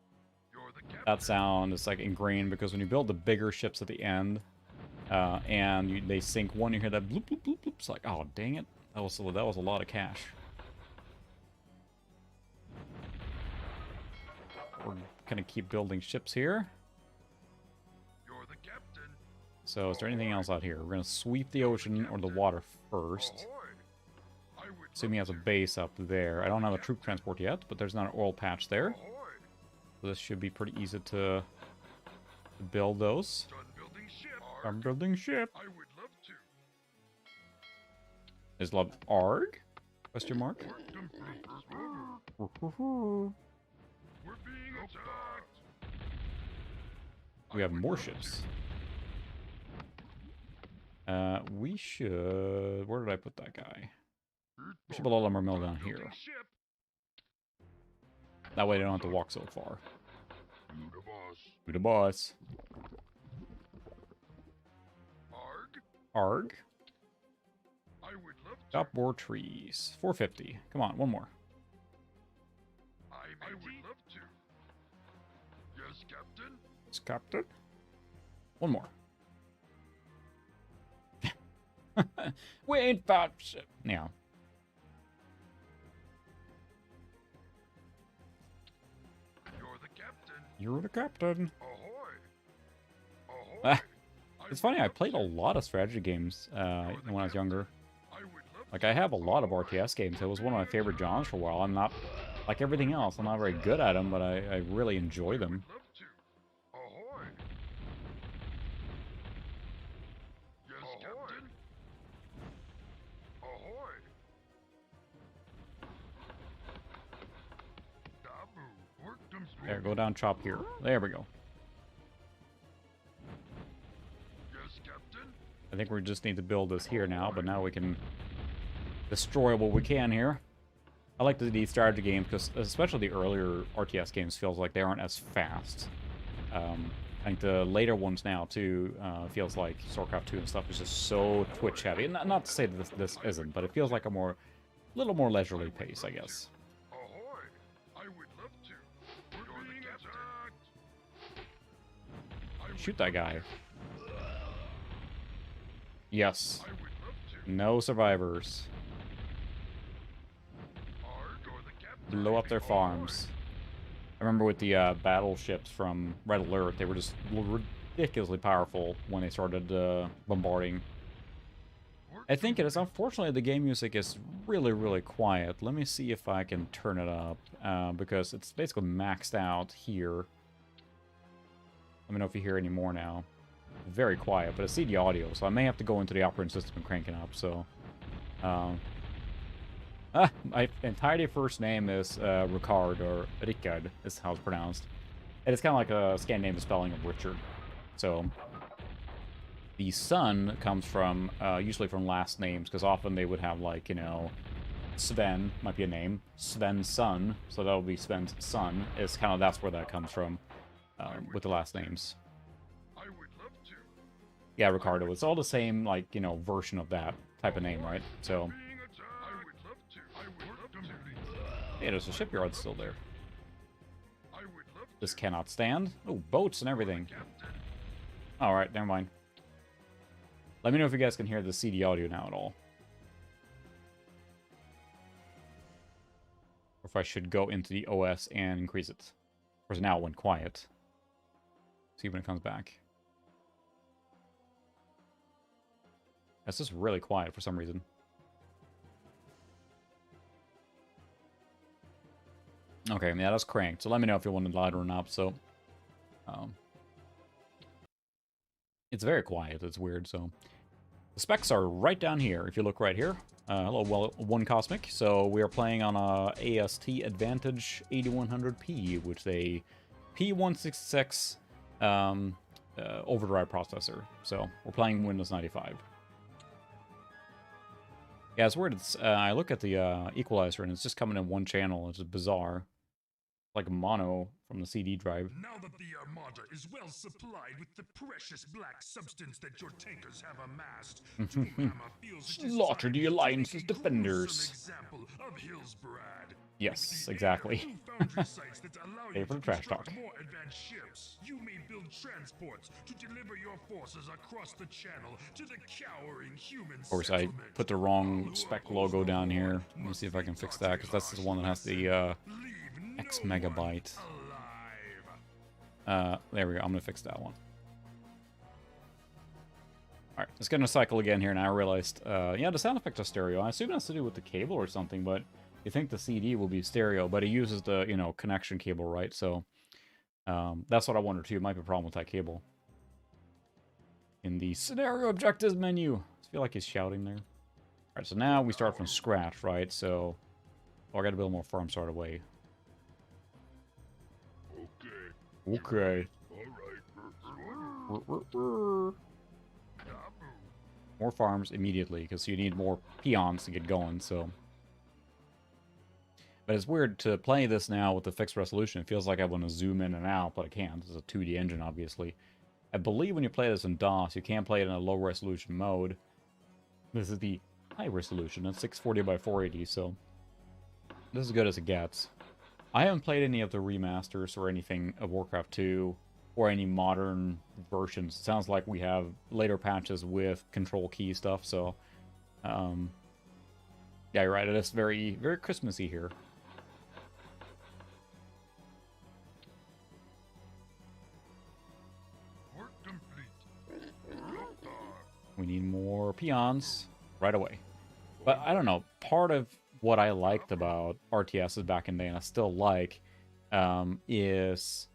Speaker 2: You're the captain.
Speaker 1: That sound is like ingrained because when you build the bigger ships at the end, and they sink one, you hear that bloop bloop bloop bloop. It's like, oh dang it, that was a lot of cash. We're gonna keep building ships here.
Speaker 2: You're the captain.
Speaker 1: So is there anything else out here? We're gonna sweep the ocean or the water first.
Speaker 2: Ahoy. I would
Speaker 1: Assume he has a base up there. I don't have a troop transport yet, but there's not an oil patch there.
Speaker 2: Ahoy.
Speaker 1: So this should be pretty easy to build those.
Speaker 2: Done building ship.
Speaker 1: I'm
Speaker 2: Arg.
Speaker 1: building ship.
Speaker 2: I would love to.
Speaker 1: Is love ARG? Question mark.
Speaker 2: Work completed. We're being attacked.
Speaker 1: We have more ships. We should... Where did I put that guy? We should build a lumber mill down here.
Speaker 2: Building ship.
Speaker 1: That way they don't have to walk so far.
Speaker 3: You the boss.
Speaker 1: To the boss.
Speaker 2: Arg.
Speaker 1: ARG.
Speaker 2: I would love to.
Speaker 1: Chop more trees. 450. Come on, one more.
Speaker 2: I would love to. Yes, captain.
Speaker 1: It's captain. One more. We ain't about ship. Yeah.
Speaker 2: You're the captain.
Speaker 1: You're the captain.
Speaker 2: Ahoy. Ahoy.
Speaker 1: Ah,
Speaker 2: I
Speaker 1: It's
Speaker 2: would
Speaker 1: funny, I
Speaker 2: love
Speaker 1: played
Speaker 2: to.
Speaker 1: a lot of strategy games when I was younger.
Speaker 2: I would love
Speaker 1: Like,
Speaker 2: to.
Speaker 1: I have a lot of RTS games. It was one of my favorite genres for a while. I'm not like everything else, I'm not very good at them, but I really enjoy them.
Speaker 2: Love to. Ahoy! Yes, Captain. Ahoy! Dabu, work complete.
Speaker 1: There, go down, chop here. There we go.
Speaker 2: Yes, Captain.
Speaker 1: I think we just need to build this here now, but now we can destroy what we can here. I like these strategy games because, especially the earlier RTS games, feels like they aren't as fast. I think the later ones now too feels like StarCraft 2 and stuff is just so twitch heavy. And not to say that this isn't, but it feels like a little more leisurely pace, I guess.
Speaker 2: Ahoy! I would love to. You're the captain. I would
Speaker 1: Shoot that guy. Yes.
Speaker 2: I would love to.
Speaker 1: No survivors.
Speaker 2: You're the captain.
Speaker 1: Blow up their farms. I remember with the battleships from Red Alert, they were just ridiculously powerful when they started bombarding. I think it is. Unfortunately, the game music is really, really quiet. Let me see if I can turn it up, because it's basically maxed out here. Let me know if you hear any more now. Very quiet, but it's CD audio, so I may have to go into the operating system and crank it up, so... my entirety first name is Ricard, or Rickard is how it's pronounced. And it's kind of like a Scandinavian spelling of Richard. So, the son comes from, usually from last names, because often they would have, like, you know, Sven, might be a name, Sven's son, so that would be Sven's son, is kind of, that's where that comes from, with the last names.
Speaker 2: I would love to.
Speaker 1: Yeah, Ricardo, it's all the same, like, you know, version of that type of name, right? So,
Speaker 2: Being attacked. I would love to. I would love to.
Speaker 1: yeah, there's a shipyard still there.
Speaker 2: I would love to.
Speaker 1: This cannot stand. Oh, boats and everything.
Speaker 2: Captain.
Speaker 1: Alright, never mind. Let me know if you guys can hear the CD audio now at all. Or if I should go into the OS and increase it. Of course, now it went quiet. See when it comes back. It's just really quiet for some reason. Okay, yeah, that's cranked. So let me know if you want it louder or up. So, it's very quiet. It's weird. So, the specs are right down here. If you look right here, hello, well, One Cosmic. So we are playing on a AST Advantage 8100P, which is a P166 overdrive processor. So we're playing Windows 95. Yeah, it's weird. It's, I look at the equalizer and it's just coming in one channel. It's just bizarre. Like a mono from the CD drive.
Speaker 4: Now that the Armada is well supplied with the precious black substance that your tankers have amassed, Doomhammer feels it is
Speaker 1: Slaughter
Speaker 4: time
Speaker 1: the
Speaker 4: to
Speaker 1: Alliance's
Speaker 4: make a gruesome
Speaker 1: defenders.
Speaker 4: example of Hillsbrad.
Speaker 1: Yes,
Speaker 4: With the
Speaker 1: exactly.
Speaker 4: air and foundry sites that allow
Speaker 1: Pay
Speaker 4: you
Speaker 1: for
Speaker 4: to
Speaker 1: the trash
Speaker 4: construct
Speaker 1: talk.
Speaker 4: more advanced ships, you may build transports to deliver your forces across the channel to the cowering human
Speaker 1: Of course, I put the wrong spec logo down here. Let me see if I can fix that, because that's the one that has the X megabyte. There we go. I'm gonna fix that one. Alright, let's get in a cycle again here. Now I realized, yeah, the sound effects are stereo. I assume it has to do with the cable or something, but you think the CD will be stereo, but it uses the, you know, connection cable, right? So, that's what I wonder too. Might be a problem with that cable. In the scenario objectives menu. I feel like he's shouting there. Alright, so now we start from scratch, right? So, oh, I gotta build more farms right away. Okay.
Speaker 2: Alright.
Speaker 1: More farms immediately, because you need more peons to get going, so... But it's weird to play this now with the fixed resolution. It feels like I want to zoom in and out, but I can't. It's a 2D engine, obviously. I believe when you play this in DOS, you can play it in a low resolution mode. This is the high resolution. It's 640 by 480, so... This is as good as it gets. I haven't played any of the remasters or anything of Warcraft 2 or any modern versions. It sounds like we have later patches with control key stuff, so yeah, you're right. It is very, very Christmassy here.
Speaker 2: Work complete.
Speaker 1: We need more peons right away. But I don't know. Part of what I liked about RTSs back in the day, and I still like, is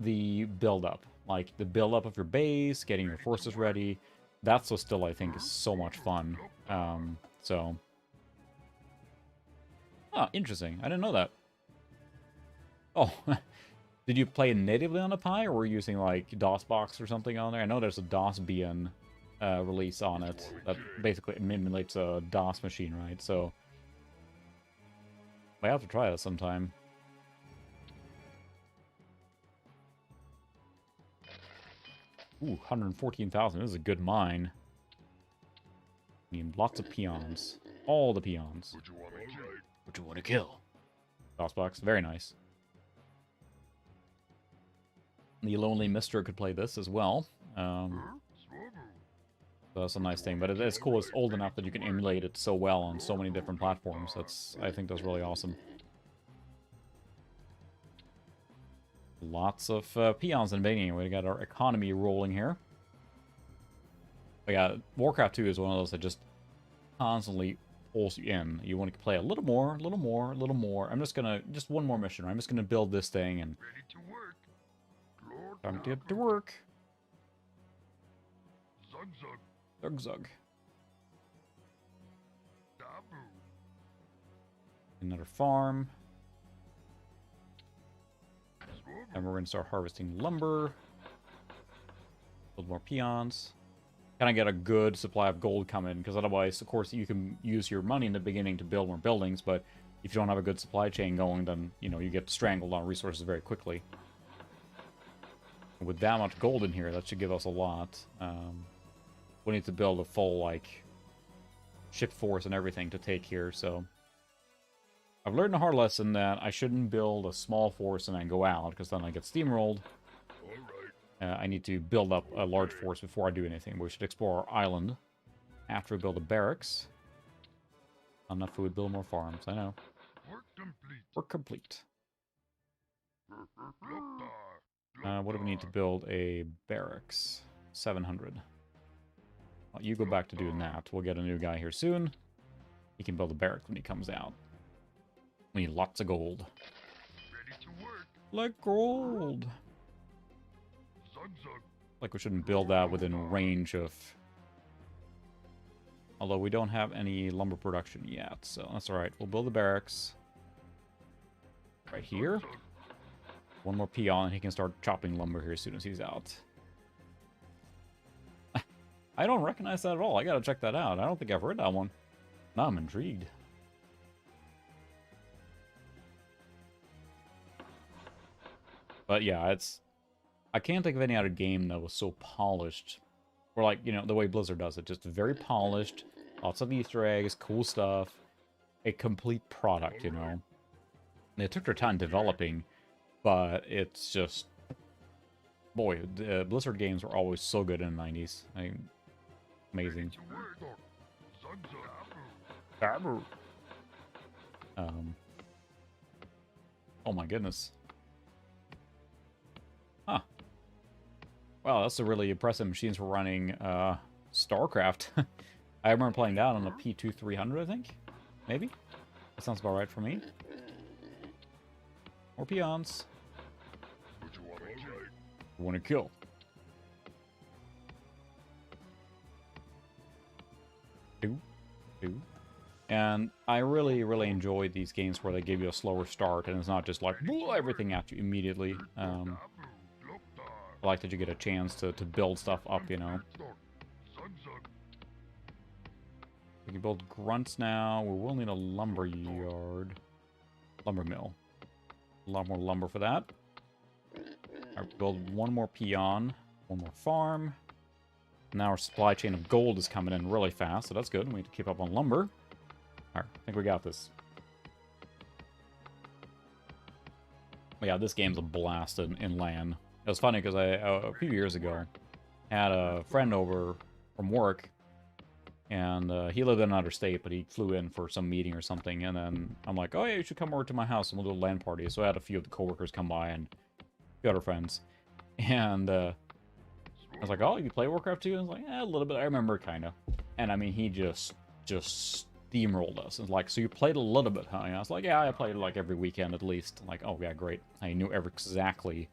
Speaker 1: the build-up. Like, the build-up of your base, getting your forces ready. That's what still, I think, is so much fun. So... Oh, interesting. I didn't know that. Oh, did you play natively on a Pi, or were you using, like, DOSBox or something on there? I know there's a DOSBN release on it that basically emulates a DOS machine, right? So, I have to try that sometime. Ooh, 114,000. This is a good mine. Need lots of peons. All the peons.
Speaker 3: Would you want to kill?
Speaker 1: What you want to kill? DOSBox, very nice. The Lonely Mister could play this as well. So that's a nice thing, but it is cool. It's old enough that you can emulate it so well on so many different platforms. I think that's really awesome. Lots of peons invading. We got our economy rolling here. We got Warcraft 2 is one of those that just constantly pulls you in. You want to play a little more, a little more, a little more. Just one more mission. Right? I'm just gonna build this thing and
Speaker 2: Ready to work. Lord
Speaker 1: time to get to work.
Speaker 2: Zug Zug.
Speaker 1: Zug zug.
Speaker 2: Dabu.
Speaker 1: Another farm.
Speaker 2: Swobu.
Speaker 1: And we're gonna start harvesting lumber. Build more peons. Kind of get a good supply of gold come in, because otherwise, of course, you can use your money in the beginning to build more buildings, but if you don't have a good supply chain going, then, you know, you get strangled on resources very quickly. With that much gold in here, that should give us a lot. We need to build a full, like, ship force and everything to take here, so... I've learned a hard lesson that I shouldn't build a small force and then go out, because then I get steamrolled. I need to build up a large force before I do anything. We should explore our island after we build a barracks. Enough food, build more farms, I know.
Speaker 2: Work complete.
Speaker 1: Work complete.
Speaker 2: Gloktar.
Speaker 1: What do we need to build? A barracks. 700. Well, you go back to doing that. We'll get a new guy here soon. He can build a barracks when he comes out. We need lots of gold.
Speaker 2: Ready to work.
Speaker 1: Like gold.
Speaker 2: Zug Zug.
Speaker 1: Like we shouldn't build that within range of... Although we don't have any lumber production yet, so that's alright. We'll build the barracks. Right here. One more peon and he can start chopping lumber here as soon as he's out. I don't recognize that at all. I gotta check that out. I don't think I've heard that one. Now I'm intrigued. But yeah, it's... I can't think of any other game that was so polished. Or like, you know, the way Blizzard does it. Just very polished. Lots of Easter eggs, cool stuff. A complete product, you know. They took their time developing, but it's just... Boy, the Blizzard games were always so good in the 90s. I mean, amazing.
Speaker 2: To work. Zug Zug.
Speaker 1: Oh my goodness. Huh. Wow, that's a really impressive machines for running StarCraft. I remember playing that on a P2-300, I think? Maybe? That sounds about right for me. More peons.
Speaker 3: Would you want to kill?
Speaker 1: We want to kill. Do. And I really, really enjoy these games where they give you a slower start and it's not just like, blow everything at you immediately. I like that you get a chance to build stuff up, you know.
Speaker 2: Zug Zug.
Speaker 1: We can build grunts now. We will need a lumber yard. Lumber mill. A lot more lumber for that. Alright, build one more peon. One more farm. Now our supply chain of gold is coming in really fast, so that's good. We need to keep up on lumber. Alright, I think we got this. But yeah, this game's a blast in LAN. It was funny because a few years ago, had a friend over from work, and he lived in another state, but he flew in for some meeting or something, and then I'm like, oh yeah, you should come over to my house and we'll do a LAN party. So I had a few of the coworkers come by and a few other friends. And I was like, oh, you play Warcraft 2? I was like, a little bit. I remember, kind of. And I mean, he just steamrolled us. It's like, so you played a little bit, huh? And I was like, yeah, I played like every weekend at least. Like, oh yeah, great. I knew exactly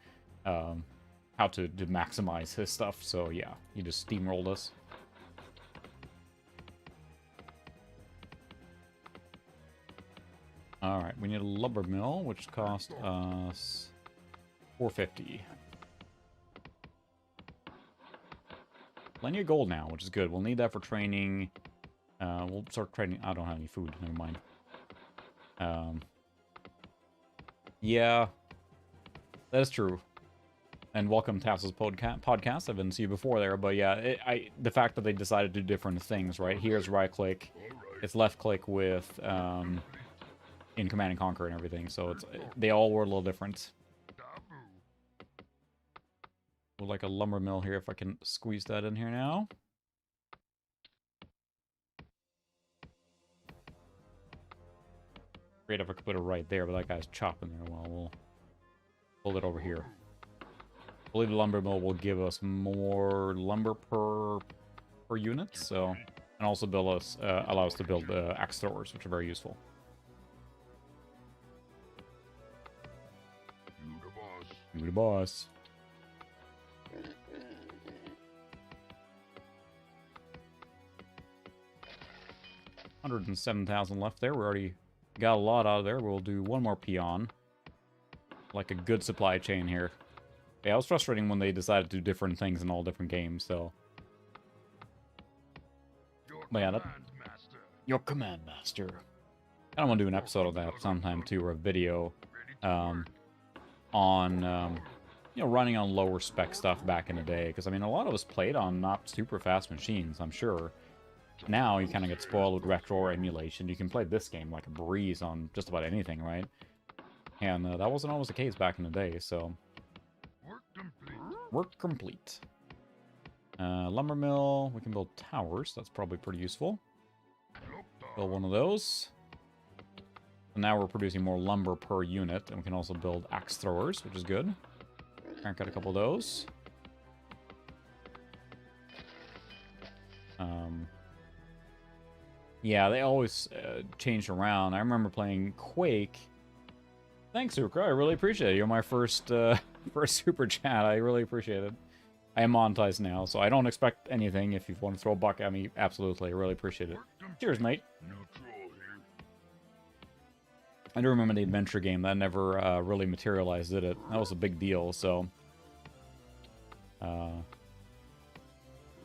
Speaker 1: how to maximize his stuff. So yeah, he just steamrolled us. All right, we need a lumber mill, which cost us $450. Plenty of gold now, which is good. We'll need that for training. We'll start trading. I don't have any food. Never mind. Yeah, that is true. And welcome to Tassel's podcast. I've been to you before there, but yeah, the fact that they decided to do different things, right? Here's right click. It's left click with in Command and Conquer and everything. So they all were a little different. Would like a lumber mill here if I can squeeze that in here now. Great if I could put it right there, but that guy's chopping there. Well, we'll pull it over here. I believe the lumber mill will give us more lumber per unit, so, and also allow us to build axe throwers, which are very useful. You the boss. $107,000 left there. We already got a lot out of there. We'll do one more peon. Like a good supply chain here. Yeah, it was frustrating when they decided to do different things in all different games, so. But yeah, your command master. I don't want to do an episode of that sometime too, or a video on you know, running on lower spec stuff back in the day. Because I mean, a lot of us played on not super fast machines, I'm sure. Now you kind of get spoiled with retro emulation. You can play this game like a breeze on just about anything, right? And that wasn't always the case back in the day, so. Work complete. Lumber mill. We can build towers. That's probably pretty useful. Build one of those. So now we're producing more lumber per unit, and we can also build axe throwers, which is good. Crank out a couple of those. Yeah, they always change around. I remember playing Quake. Thanks, Ukra. I really appreciate it. You're my first super chat. I really appreciate it. I am monetized now, so I don't expect anything. If you want to throw a buck at me, absolutely. I really appreciate it. Cheers, mate. I do remember the adventure game. That never really materialized, did it? That was a big deal, so.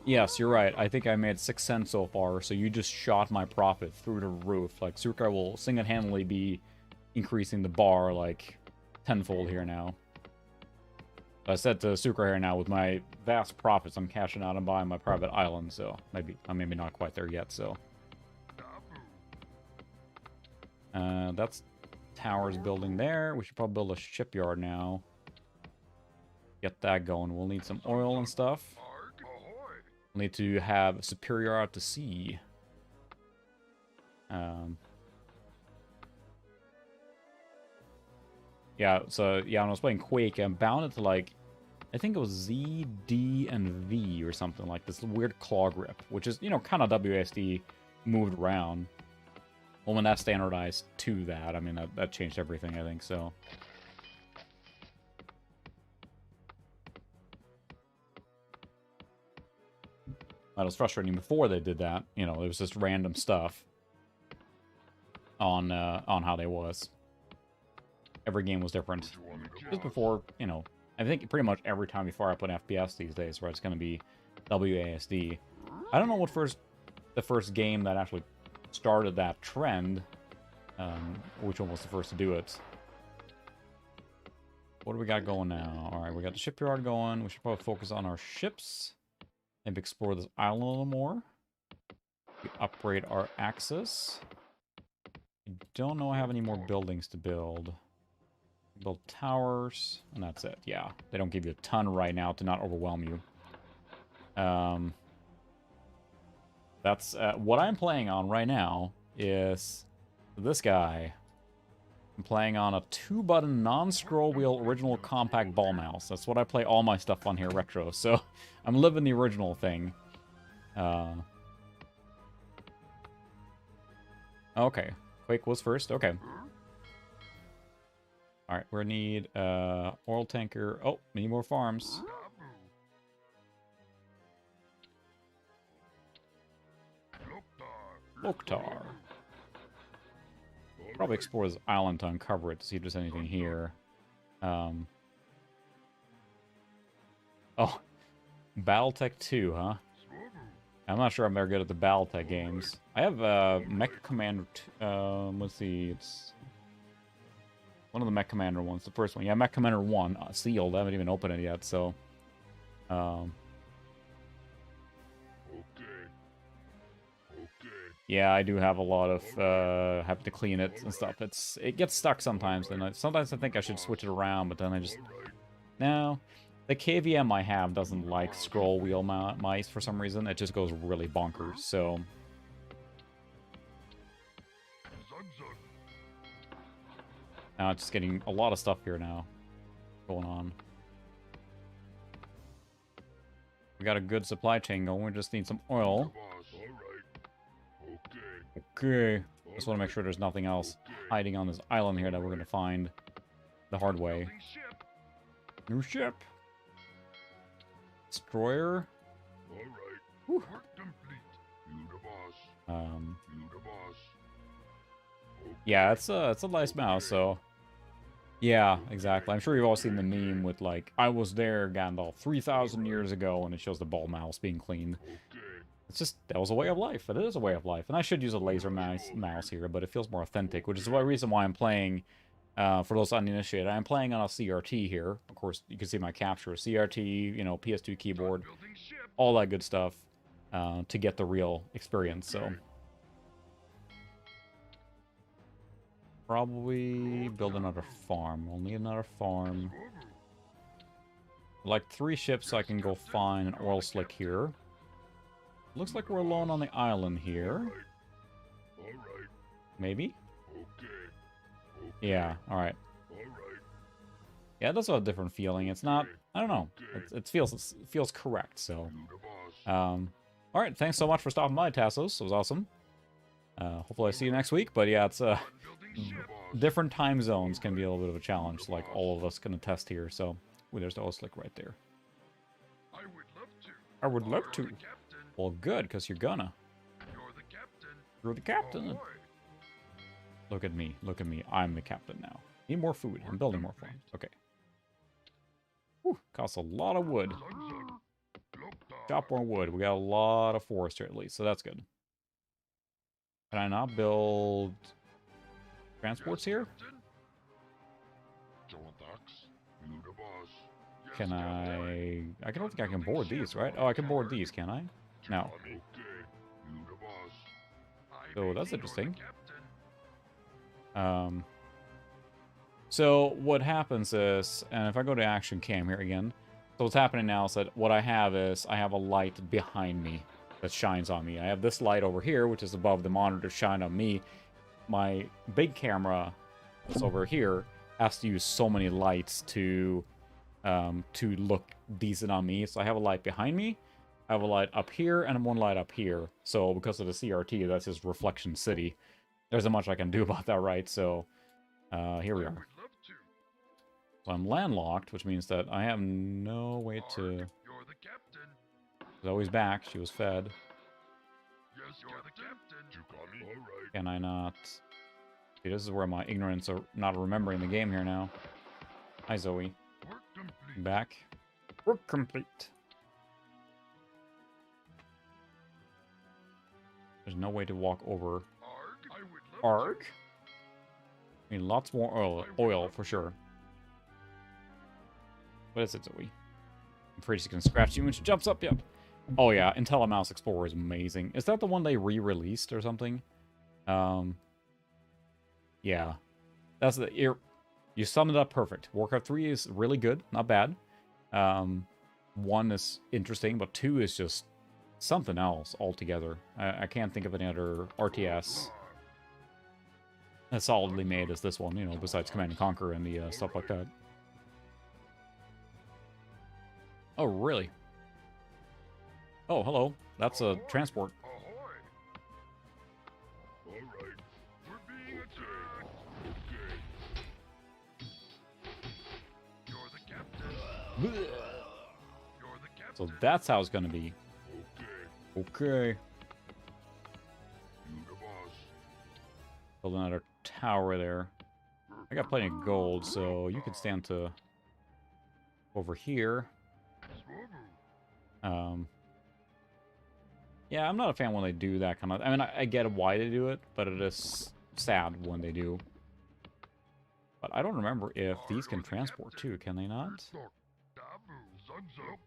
Speaker 1: Yes, you're right. I think I made 6 cents so far, so you just shot my profit through the roof. Like, Sukai will single-handedly be increasing the bar, like, tenfold here now. I said to Sukai here now, with my vast profits, I'm cashing out and buying my private island, so maybe I'm maybe not quite there yet, so. That's towers building there. We should probably build a shipyard now. Get that going. We'll need some oil and stuff. We'll need to have superior out to sea. Yeah, so yeah, when I was playing Quake, I'm bounded to like, I think it was Z, D, and V or something, like this weird claw grip, which is, you know, kind of WASD moved around. Well, when that standardized to that, I mean, that changed everything, I think, so. That was frustrating before they did that. You know, it was just random stuff on how they was. Every game was different. Just before, you know, I think pretty much every time you fire up an FPS these days, where it's going to be WASD. I don't know what the first game that actually started that trend, which one was the first to do it. What do we got going now? All right, we got the shipyard going. We should probably focus on our ships. Maybe explore this island a little more. We upgrade our axis. I don't know I have any more buildings to build. Build towers, and that's it. Yeah, they don't give you a ton right now to not overwhelm you. That's what I'm playing on right now is this guy. I'm playing on a 2-button non-scroll wheel original compact ball mouse. That's what I play all my stuff on here, retro. So I'm living the original thing. Okay. Quake was first. Okay. Alright, we need oil tanker. Oh, we need more farms. Loktar. Probably explore this island to uncover it to see if there's anything here. Oh. Battletech 2, huh? I'm not sure I'm very good at the Battletech games. I have Mech Commander... let's see, it's... one of the Mech Commander ones, the first one. Yeah, Mech Commander 1, sealed. I haven't even opened it yet, so... Yeah, I do have a lot of, have to clean it and stuff. It gets stuck sometimes, and sometimes I think I should switch it around, but then I just... No. The KVM I have doesn't like scroll wheel mice for some reason. It just goes really bonkers, so... Now it's just getting a lot of stuff here now going on. We got a good supply chain going. We just need some oil. Okay. Just want to make sure there's nothing else hiding on this island here that we're going to find the hard way. New ship. Destroyer. Whew. Yeah, it's a nice mouse, so... Yeah, exactly. I'm sure you've all seen the meme with, like, I was there, Gandalf, 3,000 years ago, and it shows the ball mouse being cleaned. It's just, that was a way of life. It is a way of life. And I should use a laser mouse here, but it feels more authentic, which is the reason why I'm playing, for those uninitiated, I'm playing on a CRT here. Of course, you can see my capture. CRT, you know, PS2 keyboard, all that good stuff, to get the real experience, so... Probably build another farm. We'll need another farm. Like 3 ships so I can go find an oil slick here. Looks like we're alone on the island here. Maybe? Yeah, alright. Yeah, that's a different feeling. It's not... I don't know. It feels correct, so... Alright, thanks so much for stopping by, Tassos. It was awesome. Hopefully I see you next week, but yeah, it's different time zones can be a little bit of a challenge, like all of us can attest here, so... Ooh, there's the oil slick right there. I would love to. Well, good, because you're gonna. You're the captain. Look at me, I'm the captain now. Need more food, I'm building more farms. Okay. Whew, costs a lot of wood. Chop more wood, we got a lot of forest here at least, so that's good. Can I not build transports here? Can I don't think I can board these, right? Oh, I can board these, can I? No. So that's interesting. So what happens is, and if I go to action cam here again, so what's happening now is that what I have is, I have a light behind me that shines on me. I have this light over here, which is above the monitor, shine on me. My big camera that's over here has to use so many lights to look decent on me. So I have a light behind me, I have a light up here, and one light up here. So because of the CRT, that's his reflection city. There isn't much I can do about that, right? So here we are. So I'm landlocked, which means that I have no way to... Zoe's back. She was fed. Can I not... See, this is where my ignorance of not remembering the game here now. Hi, Zoe. Back. Work complete. There's no way to walk over. Arg? I mean, lots more oil for sure. What is it, Zoe? I'm afraid she's gonna scratch you when she jumps up. Yep. Oh yeah, IntelliMouse Explorer is amazing. Is that the one they re-released or something? Yeah. That's the... You summed it up perfect. Warcraft 3 is really good, not bad. 1 is interesting, but 2 is just something else altogether. I can't think of any other RTS as solidly made as this one, you know, besides Command & Conquer and the stuff like that. Oh, really? Oh, hello. That's a transport.
Speaker 2: You're the
Speaker 1: So
Speaker 2: captain.
Speaker 1: that's how it's gonna be.
Speaker 3: Okay,
Speaker 1: Okay.
Speaker 3: you the boss.
Speaker 1: Build another tower there. I got plenty of gold, so you can stand to over here.
Speaker 2: Swobu.
Speaker 1: Yeah, I'm not a fan when they do that kind of... I mean, I get why they do it, but it is sad when they do. But I don't remember if these can transport too, can they not?
Speaker 2: Dabu. Zugzug.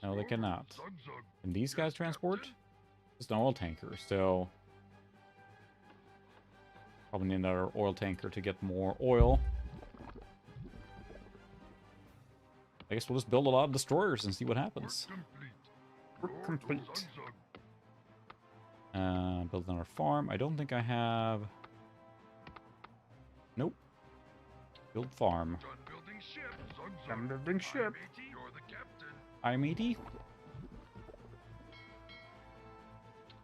Speaker 1: No, they cannot.
Speaker 2: Zugzug.
Speaker 1: Can these guys
Speaker 2: Yes,
Speaker 1: transport?
Speaker 2: Captain.
Speaker 1: Just an oil tanker, so... Probably need another oil tanker to get more oil. I guess we'll just build a lot of destroyers and see what happens.
Speaker 2: Work
Speaker 1: Work
Speaker 2: complete.
Speaker 1: complete.
Speaker 2: Zugzug.
Speaker 1: Build another farm. I don't think I have... Nope. Build farm.
Speaker 2: Done building ship. Zugzug.
Speaker 4: I'm building ship.
Speaker 2: Matey, you're the captain.
Speaker 1: I'm 80.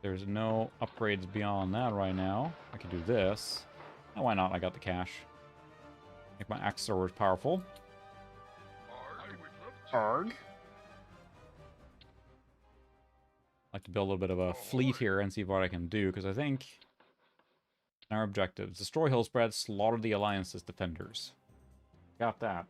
Speaker 1: There's no upgrades beyond that right now. I can do this. Oh, why not? I got the cash. Make my axe sword powerful.
Speaker 2: I would love to.
Speaker 4: Arg.
Speaker 1: I'd like to build a little bit of a fleet here and see what I can do, because I think our objectives: destroy Hillspread, slaughter the Alliance's defenders. Got that.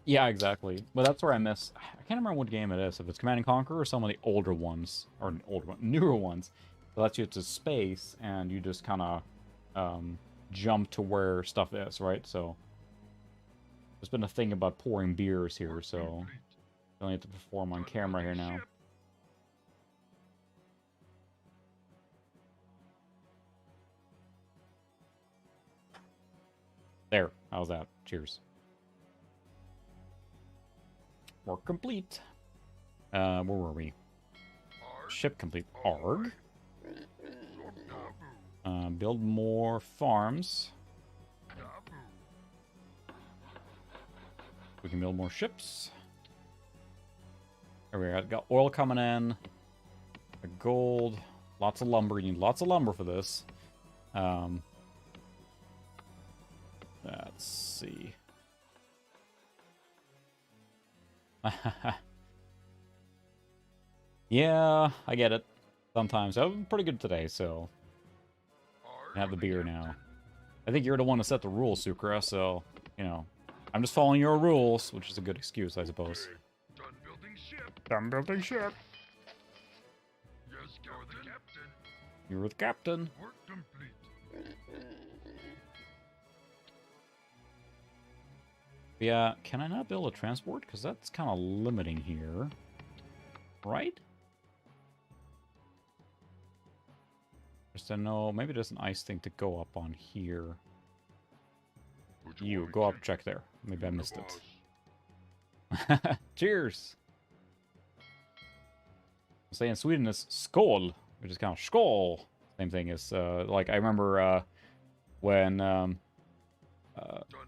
Speaker 1: Yeah, exactly. But that's where I miss... I can't remember what game it is. If it's Command and Conquer or some of the older ones. Or newer ones. It lets you to space, and you just kind of jump to where stuff is, right? So... There's been a thing about pouring beers here, so...
Speaker 2: Complete.
Speaker 1: I only have to perform on
Speaker 2: Done
Speaker 1: camera here
Speaker 2: building
Speaker 1: now.
Speaker 2: ship.
Speaker 1: There. How's that? Cheers. Work complete. Where were we?
Speaker 2: Arg.
Speaker 1: Ship complete. Arg.
Speaker 2: Dabu.
Speaker 1: Build more farms.
Speaker 2: Dabu.
Speaker 1: We can build more ships. There we go. Got oil coming in. Gold. Lots of lumber. You need lots of lumber for this. Let's see. Yeah, I get it. Sometimes. I'm pretty good today, so...
Speaker 2: Arg.
Speaker 1: I have the
Speaker 2: You're
Speaker 1: beer
Speaker 2: captain.
Speaker 1: now. I think you're the one to set the rules, Sukra, so, you know. I'm just following your rules, which is a good excuse, I suppose.
Speaker 2: Done building ship.
Speaker 4: I'm building ship.
Speaker 2: Yes, you're the captain.
Speaker 1: You're the captain.
Speaker 2: Work complete.
Speaker 1: Yeah, can I not build a transport? Because that's kind of limiting here. Right? Just to know, maybe there's an ice thing to go up on here.
Speaker 3: Would
Speaker 1: You,
Speaker 3: wanna
Speaker 1: go up,
Speaker 3: kick?
Speaker 1: check there. Maybe I
Speaker 3: You the
Speaker 1: missed
Speaker 3: boss.
Speaker 1: it. Cheers! Say in Sweden is skål, which is kind of skål. Same thing as, like, I remember,
Speaker 2: Done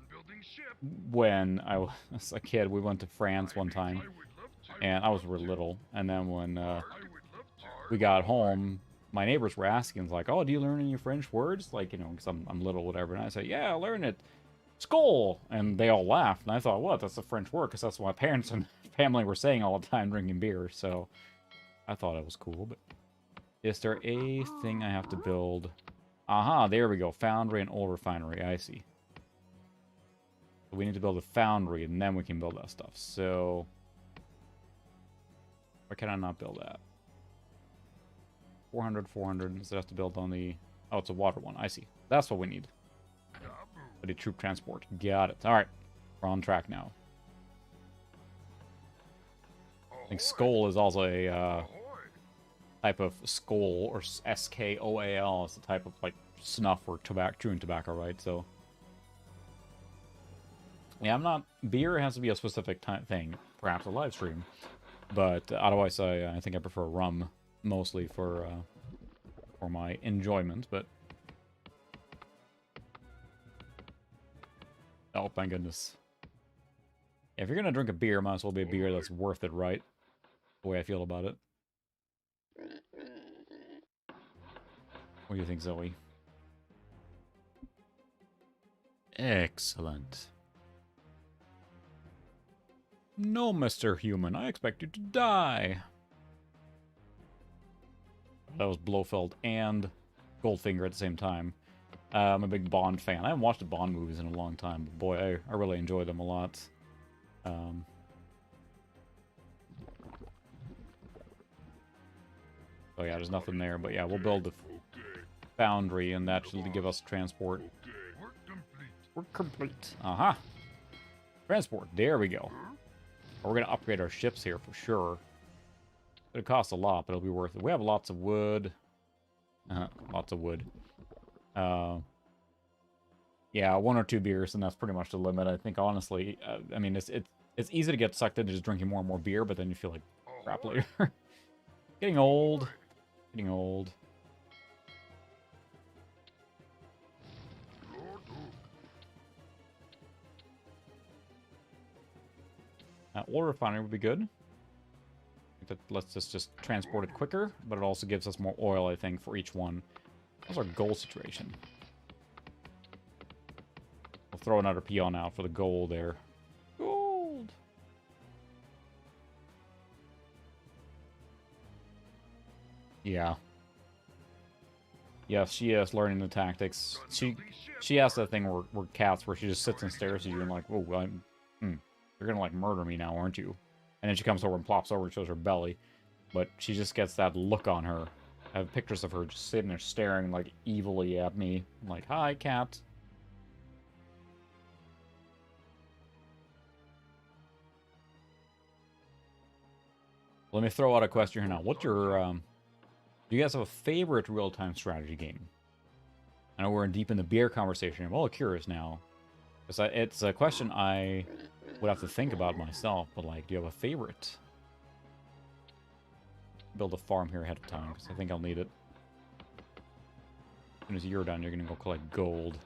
Speaker 2: building ship.
Speaker 1: when I was a kid, we went to France one time,
Speaker 2: I would love to.
Speaker 1: and I was really little, and then when,
Speaker 2: I would love to.
Speaker 1: we got home, my neighbors were asking, like, oh, do you learn any French words? Like, you know, because I'm little, whatever. And I said, yeah, I learned it. Skål! And they all laughed. And I thought, what? That's a French word, because that's what my parents and family were saying all the time drinking beer. So I thought it was cool. But is there a thing I have to build? Aha, there we go. Foundry and oil refinery. I see. We need to build a foundry, and then we can build that stuff. So why can I not build that? 400, 400. Does it have to build on the... Oh, it's a water one. I see. That's what we need.
Speaker 2: Dabu.
Speaker 1: For the troop transport. Got it. All right. We're on track now. I think Skål is also a
Speaker 2: Ahoy.
Speaker 1: type of Skål, or S-K-O-A-L. It's a type of, like, snuff or tobacco, chewing tobacco, right? So... Yeah, I'm not... Beer has to be a specific thing. Perhaps a live stream. But otherwise, I think I prefer rum. Mostly for my enjoyment, but... Oh, my goodness. Yeah, if you're gonna drink a beer, might as well be a beer that's worth it, right? The way I feel about it. What do you think, Zoe? Excellent. No, Mr. Human, I expect you to die. That was Blofeld and Goldfinger at the same time. I'm a big Bond fan. I haven't watched the Bond movies in a long time, but boy, I really enjoy them a lot. Oh yeah, there's nothing there, but yeah, we'll build the foundry, and that should give us transport.
Speaker 2: Work complete.
Speaker 1: We're complete. Aha. Transport. There we go. We're going to upgrade our ships here for sure. It'll cost a lot, but it'll be worth it. We have lots of wood. Lots of wood. Yeah, 1 or 2 beers, and that's pretty much the limit. I think, honestly, I mean, it's easy to get sucked into just drinking more and more beer, but then you feel like crap later. Getting old. Getting old. Oil refinery would be good. I think that lets us just transport it quicker, but it also gives us more oil, I think, for each one. How's our gold situation? We'll throw another peon out for the gold there. Gold! Yeah. Yes, she is learning the tactics. She has that thing where cats, where she just sits and stares at you and like, oh, you're gonna like murder me now, aren't you? And then she comes over and plops over and shows her belly. But she just gets that look on her. I have pictures of her just sitting there staring like evilly at me. I'm like, hi, cat. Let me throw out a question here now. What's your, do you guys have a favorite real-time strategy game? I know we're deep in the beer conversation. I'm all curious now. Because it's a question I would have to think about myself, but like, do you have a favorite? Build a farm here ahead of time, because I think I'll need it. As soon as you're done, you're going to go collect gold.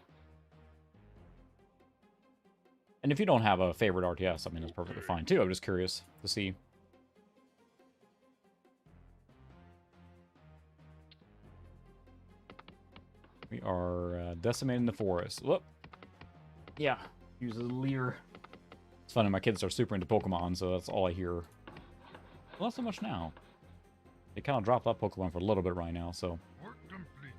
Speaker 1: And if you don't have a favorite RTS, I mean, that's perfectly fine too. I'm just curious to see. We are decimating the forest. Whoop. Yeah, use a leer. It's funny, my kids are super into Pokemon, so that's all I hear. Well, not so much now. They kind of dropped that Pokemon for a little bit right now, so...
Speaker 2: Work complete.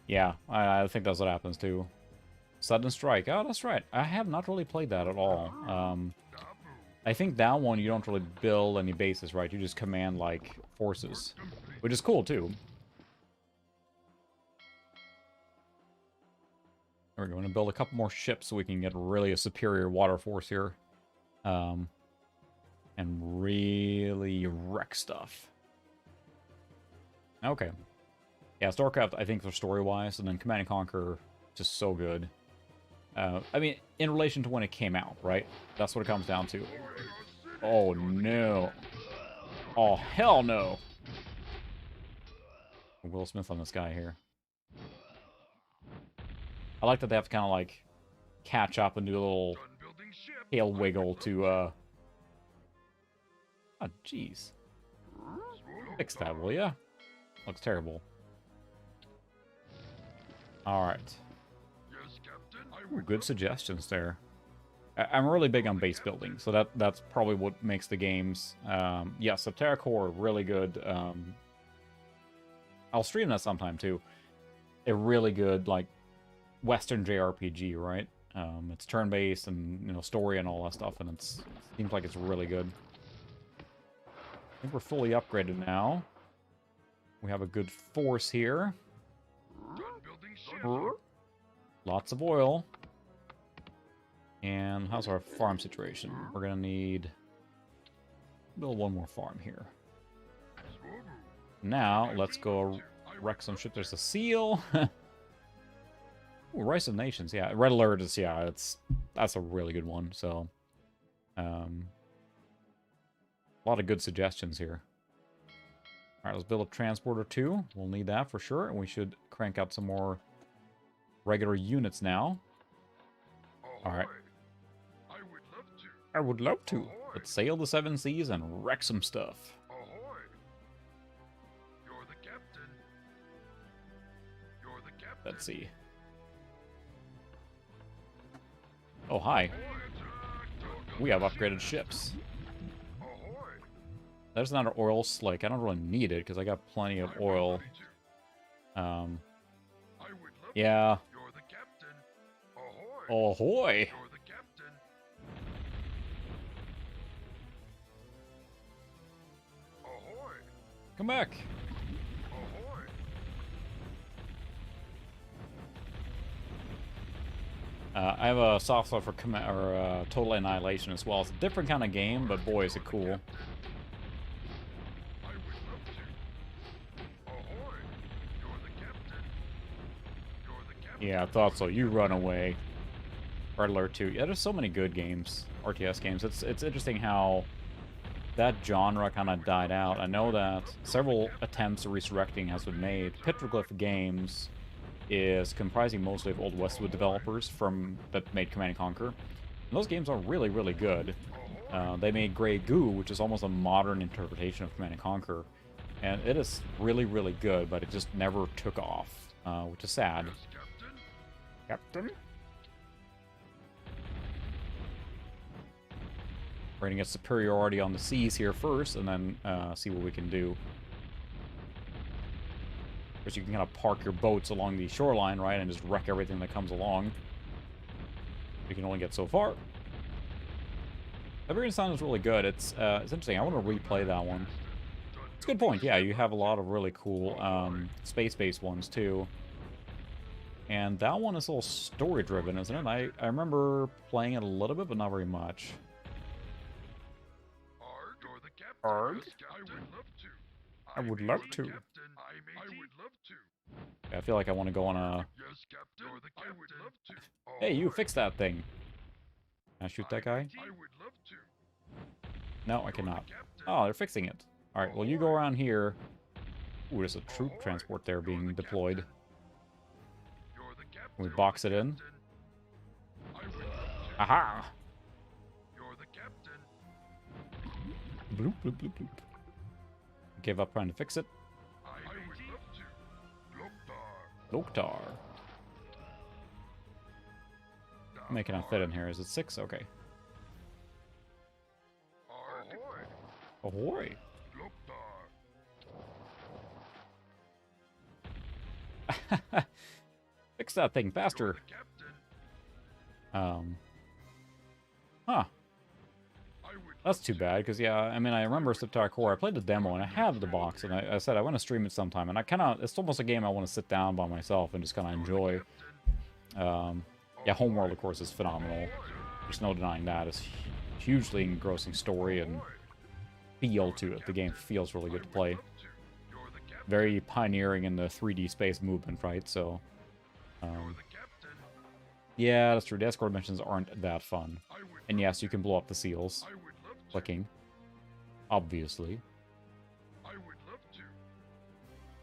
Speaker 1: Yeah, I think that's what happens, too. Sudden Strike. Oh, that's right. I have not really played that at all. I think that one, you don't really build any bases, right? You just command, like, forces. Which is cool, too. We're going to build a couple more ships so we can get really a superior water force here. And really wreck stuff. Okay. Yeah, StarCraft, I think, for story-wise, and then Command & Conquer, just so good. I mean, in relation to when it came out, right? That's what it comes down to. Oh, no. Oh, hell no. Will Smith on this guy here. I like that they have to kind of, like, catch up and do a little tail wiggle to, Oh, jeez. Fix that, will ya? Looks terrible. Alright.
Speaker 2: Yes, Captain.
Speaker 1: Ooh, good suggestions there. I'm really big on base building, so that's probably what makes the games. Yeah, Subterra Core, really good. I'll stream that sometime, too. A really good, like, Western JRPG, right? It's turn-based and, you know, story and all that stuff, and it seems like it's really good. I think we're fully upgraded now. We have a good force here. Lots of oil. And how's our farm situation? We're gonna need... build one more farm here. Now, let's go wreck some shit. There's a seal. Ooh, Rise of Nations, yeah. Red Alert is, yeah, that's a really good one, so... a lot of good suggestions here. Alright, let's build a transporter too. We'll need that for sure, and we should crank out some more regular units now. Alright. I would love to. Let's sail the 7 seas and wreck some stuff.
Speaker 2: Ahoy! You're the captain. You're the captain.
Speaker 1: Let's see. Oh, hi.
Speaker 2: Attack!
Speaker 1: We have upgraded ships.
Speaker 2: Ahoy!
Speaker 1: There's not an oil slick. I don't really need it because I got plenty of
Speaker 2: I'm
Speaker 1: oil.
Speaker 2: ready to. I would love
Speaker 1: Yeah.
Speaker 2: to. You're the captain. Ahoy!
Speaker 1: Ahoy!
Speaker 2: You're the captain. Ahoy!
Speaker 1: Come back.
Speaker 2: Ahoy!
Speaker 1: I have a soft spot for Total Annihilation as well. It's a different kind of game, but boy, is it cool.
Speaker 2: I would love to. Ahoy! You're the captain. You're the captain.
Speaker 1: Yeah, I thought so. You run away. Red Alert 2. Yeah, there's so many good games, RTS games. It's interesting how that genre kind of died out. I know that several attempts at resurrecting has been made. Petroglyph Games is comprising mostly of old Westwood developers that made Command & Conquer. And those games are really, really good. They made Grey Goo, which is almost a modern interpretation of Command & Conquer. And it is really, really good, but it just never took off, which is sad.
Speaker 2: Yes, captain.
Speaker 1: Captain? We're gonna get superiority on the seas here first, and then see what we can do. Because you can kind of park your boats along the shoreline, right, and just wreck everything that comes along. You can only get so far. Afghanistan is really good. It's interesting. I want to replay that one. It's a good point. Yeah, you have a lot of really cool space-based ones too. And that one is a little story-driven, isn't it? I remember playing it a little bit, but not very much.
Speaker 2: Arg, you're the captain.
Speaker 1: Arg?
Speaker 2: Yes, captain.
Speaker 1: I would love to.
Speaker 2: You're the captain. I would love to.
Speaker 1: I feel like I want to go on a...
Speaker 2: Yes, captain. You're the captain. I would love to.
Speaker 1: Hey, you
Speaker 2: Ahoy.
Speaker 1: fix that thing. Can I shoot that guy?
Speaker 2: I would love to.
Speaker 1: No, I
Speaker 2: You're the
Speaker 1: cannot.
Speaker 2: captain.
Speaker 1: Oh, they're fixing it. Alright, well, you go around here. Ooh, there's a troop
Speaker 2: Ahoy.
Speaker 1: transport there
Speaker 2: You're
Speaker 1: being
Speaker 2: the
Speaker 1: deployed.
Speaker 2: captain. You're the captain.
Speaker 1: We
Speaker 2: You're
Speaker 1: box
Speaker 2: the
Speaker 1: it in.
Speaker 2: captain. I would love to.
Speaker 1: Aha!
Speaker 2: You're the captain.
Speaker 1: Bloop, bloop, bloop, bloop. Give up trying to fix it.
Speaker 2: I would love to. Loktar.
Speaker 1: Loktar. Making a fit in here. Is it 6? Okay.
Speaker 2: Ahoy.
Speaker 1: Ahoy!
Speaker 2: Loktar.
Speaker 1: Fix that thing
Speaker 2: You're
Speaker 1: faster.
Speaker 2: the captain.
Speaker 1: Huh.
Speaker 2: I would
Speaker 1: That's too bad, because, yeah, I mean, I remember Septar Core. I played the demo, and I have the box, and I said I want to stream it sometime, and I kind of... It's almost a game I want to sit down by myself and just kind of enjoy. Yeah, Homeworld, of course, is phenomenal. There's no denying that. It's hugely engrossing story and feel to it. The game feels really good to play.
Speaker 2: You're the captain.
Speaker 1: Very pioneering in the 3D space movement, right? So,
Speaker 2: You're the captain.
Speaker 1: yeah, that's true. The escort missions aren't that fun.
Speaker 2: I would
Speaker 1: And
Speaker 2: love
Speaker 1: yes, you can blow up the seals.
Speaker 2: I would love to.
Speaker 1: Clicking. Obviously.
Speaker 2: I would love to.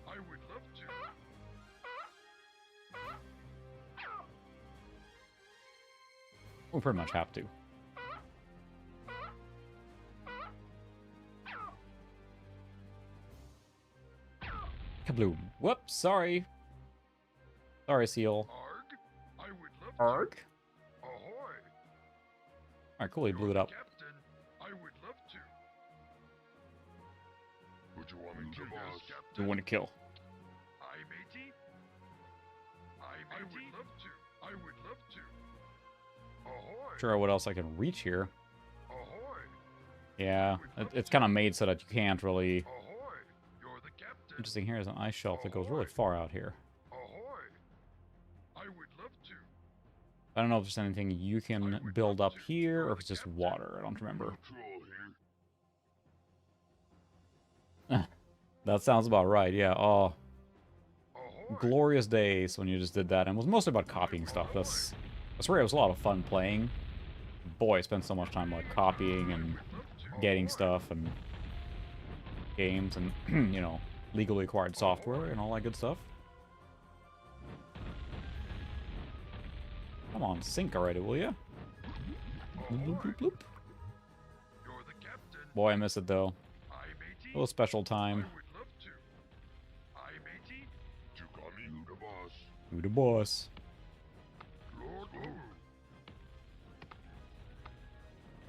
Speaker 2: I would love to.
Speaker 1: We pretty much have to. Kabloom. Whoops, sorry. Sorry, seal.
Speaker 2: Arg. I would love
Speaker 1: Arg?
Speaker 2: to. Ahoy.
Speaker 1: Alright, cool, he blew
Speaker 2: You're
Speaker 1: it
Speaker 2: the
Speaker 1: up.
Speaker 2: Captain. I would love to.
Speaker 3: Would you want to kill
Speaker 2: Yes,
Speaker 3: us?
Speaker 1: You
Speaker 2: Captain.
Speaker 1: want to kill.
Speaker 2: I matey. I would love to. I would love to. Ahoy.
Speaker 1: Sure, what else I can reach here?
Speaker 2: Ahoy.
Speaker 1: Yeah, it's kind of made so that you can't really...
Speaker 2: Ahoy. You're the captain.
Speaker 1: Interesting, here's an ice shelf that goes really far out here.
Speaker 2: Ahoy. I would love to.
Speaker 1: I don't know if there's anything you can build up here, or if it's just water. I don't remember.
Speaker 3: Troll here.
Speaker 1: That sounds about right, yeah. Oh,
Speaker 2: Ahoy.
Speaker 1: glorious days when you just did that. And it was mostly about copying stuff. That's where it was a lot of fun playing. Boy, I spent so much time like copying and getting stuff and games and, you know, legally acquired software and all that good stuff. Come on, sink already, will ya? Bloop, bloop, bloop, bloop.
Speaker 2: You're the captain.
Speaker 1: Boy, I miss it though.
Speaker 2: I matey.
Speaker 1: A little special
Speaker 2: I
Speaker 1: time.
Speaker 2: would love to. I matey.
Speaker 3: You got me, who the boss?
Speaker 1: Who the boss?
Speaker 2: Lord Lou.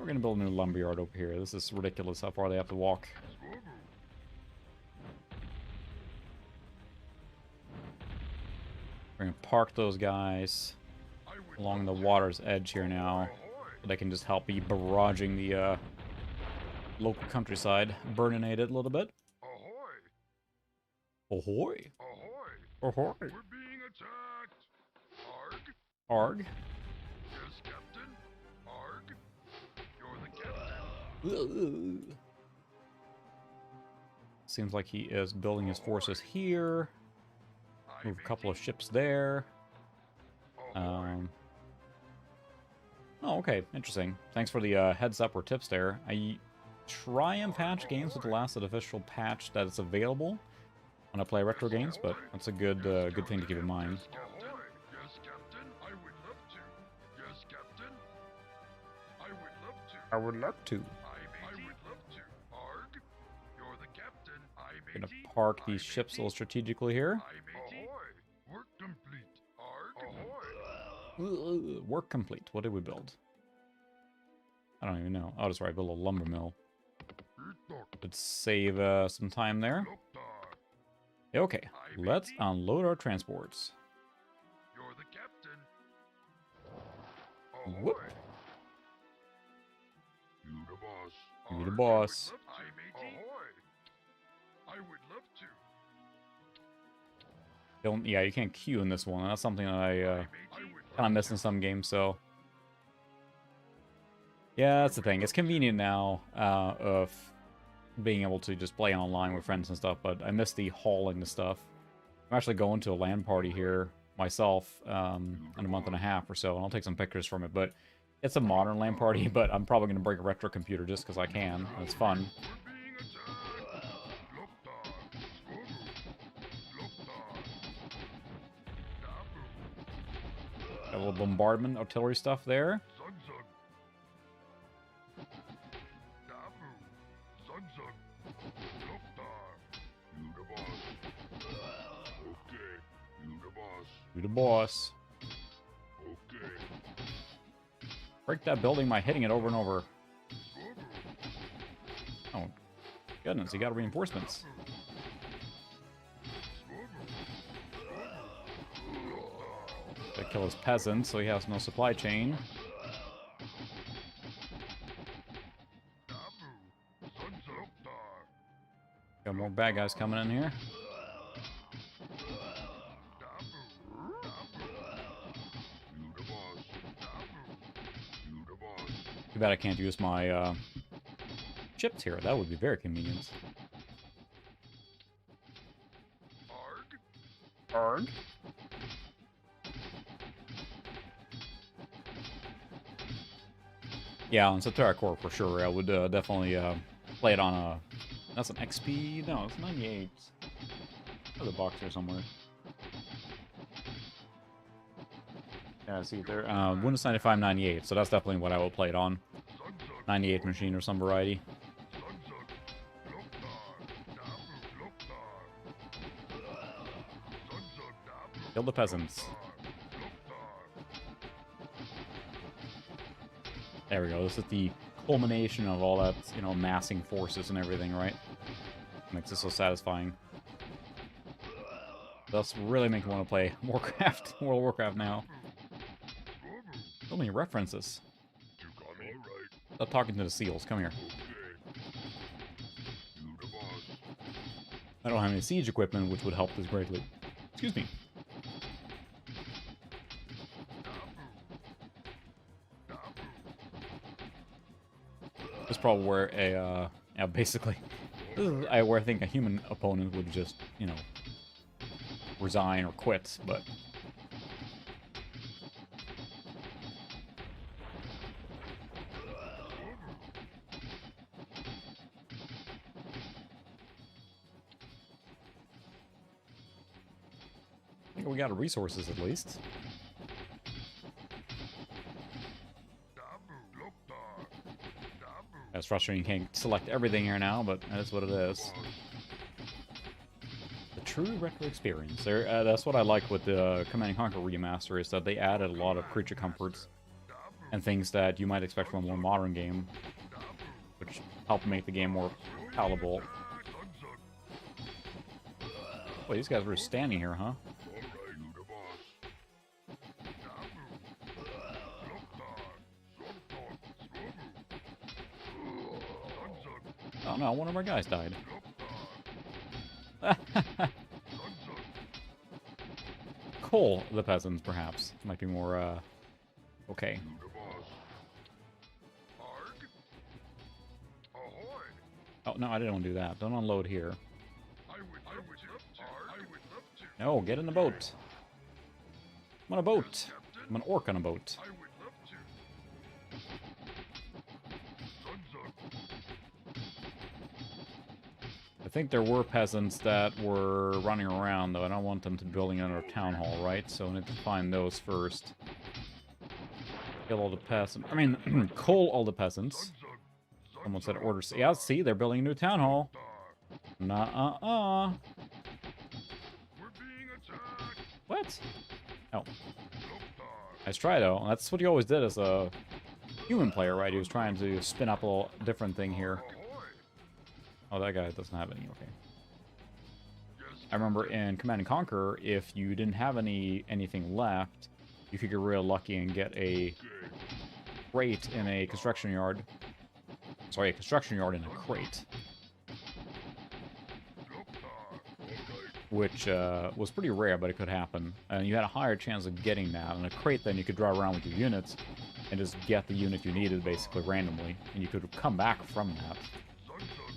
Speaker 1: We're gonna build a new lumberyard over here. This is ridiculous how far they have to walk. We're gonna park those guys along the water's edge here now. So they can just help be barraging the local countryside. Burninate it a little bit.
Speaker 2: Ahoy!
Speaker 1: Ahoy!
Speaker 2: Ahoy!
Speaker 1: Ahoy!
Speaker 2: We're being attacked! Arg!
Speaker 1: Arg!
Speaker 2: Yes, Captain? Arg! You're the captain!
Speaker 1: Seems like he is building his forces here.
Speaker 2: Aye,
Speaker 1: Move a couple of
Speaker 2: matey.
Speaker 1: ships there.
Speaker 2: Ahoy!
Speaker 1: Oh, okay. Interesting. Thanks for the heads up or tips there. I try and patch games with the last official patch that is available when I play retro games, but that's a good good thing to keep in mind.
Speaker 2: Yes, Captain. Yes, Captain. I would love to. Yes, Captain. I would love to.
Speaker 1: I would love to.
Speaker 2: I would love to. Arg! You're the captain. I
Speaker 1: Gonna
Speaker 2: matey.
Speaker 1: park
Speaker 2: Aye,
Speaker 1: these ships a
Speaker 2: matey.
Speaker 1: little strategically here.
Speaker 2: Aye, matey. Ahoy! Work complete. Arg! Ahoy!
Speaker 1: Work complete. What did we build? I don't even know. Oh, that's right. Build a lumber mill. Let's save some time there. Okay, let's unload our transports.
Speaker 2: You're the captain.
Speaker 1: Whoop.
Speaker 2: Ahoy!
Speaker 3: You the boss.
Speaker 1: You the
Speaker 2: Arg,
Speaker 1: boss.
Speaker 2: I would love to. Ahoy! I would love to.
Speaker 1: Don't. Yeah, you can't queue in this one. That's something that I
Speaker 2: Aye, matey.
Speaker 1: kind of miss in some games. So yeah, that's the thing. It's convenient now of being able to just play online with friends and stuff, but I miss the hauling the stuff. I'm actually going to a LAN party here myself in a month and a half or so, and I'll take some pictures from it. But it's a modern LAN party, but I'm probably going to bring a retro computer just because I can. And it's fun.
Speaker 2: We're being attacked. Loktar. Skoru. Loktar. Dabu.
Speaker 1: Got a little bombardment artillery stuff there.
Speaker 2: Zugzug. Dabu. Zugzug. Loktar.
Speaker 3: You the boss. Okay. You the boss.
Speaker 1: You the boss.
Speaker 3: Okay.
Speaker 1: Break that building by hitting it over and over.
Speaker 2: Skoru.
Speaker 1: Oh, goodness, you got reinforcements. Gotta kill his peasants, so he has no supply chain.
Speaker 2: Dabu. Zugzug. Loktar.
Speaker 1: Got more bad guys coming in here.
Speaker 2: Dabu.
Speaker 3: You the boss. You the boss.
Speaker 1: Too bad I can't use my chips here. That would be very convenient.
Speaker 2: Arg.
Speaker 1: Arg. Yeah, on Satara Core for sure. I would definitely play it on a. That's an XP. No, it's 98. There's a box here somewhere. Yeah, I see it there. Windows 95 98. So that's definitely what I will play it on.
Speaker 2: Zugzug.
Speaker 1: 98 machine or some variety.
Speaker 2: Zugzug. Loktar. Dabu. Loktar. Zugzug. Dabu.
Speaker 1: Kill the peasants. There we go. This is the culmination of all that, you know, massing forces and everything, right? Makes it so satisfying. That's really making me want to play Warcraft, World of Warcraft now. So many references.
Speaker 3: You got me. Alright.
Speaker 1: Stop talking to the seals. Come here.
Speaker 3: Okay. You the boss.
Speaker 1: I don't have any siege equipment, which would help this greatly. Excuse me. This is probably where a, yeah, basically, this is where I think a human opponent would just, you know, resign or quit, but... I think we got resources at least.
Speaker 2: Dabu. Loktar. Dabu.
Speaker 1: It's frustrating you can't select everything here now, but that's what it is. The true retro experience. There, that's what I like with the Command & Conquer remaster, is that they added a lot of creature comforts.
Speaker 2: Dabu.
Speaker 1: and things that you might expect from a more modern game, which help make the game more palatable. Wait, these guys were standing here, huh? Oh no, one of our guys died. Cole the peasants, perhaps. Might be more, okay. Oh, no, I didn't want to do that. Don't unload here. No, get in the boat. I'm on a boat. I'm an orc on a boat. I think there were peasants that were running around, though. I don't want them to be building another town hall, right? So I need to find those first. Kill all the peasants. I mean, coal all the peasants. Someone said order. Yeah, see, they're building a new town hall. Nuh-uh-uh. What? Oh. Nice try, though. That's what he always did as a human player, right? He was trying to spin up a little different thing here. Oh, that guy doesn't have any. Okay. I remember in Command & Conquer, if you didn't have anything left, you could get real lucky and get a crate in a construction yard. Sorry, a construction yard in a crate. Which was pretty rare, but it could happen. And you had a higher chance of getting that. In a crate, then you could drive around with your units and just get the unit you needed, basically, randomly. And you could come back from that.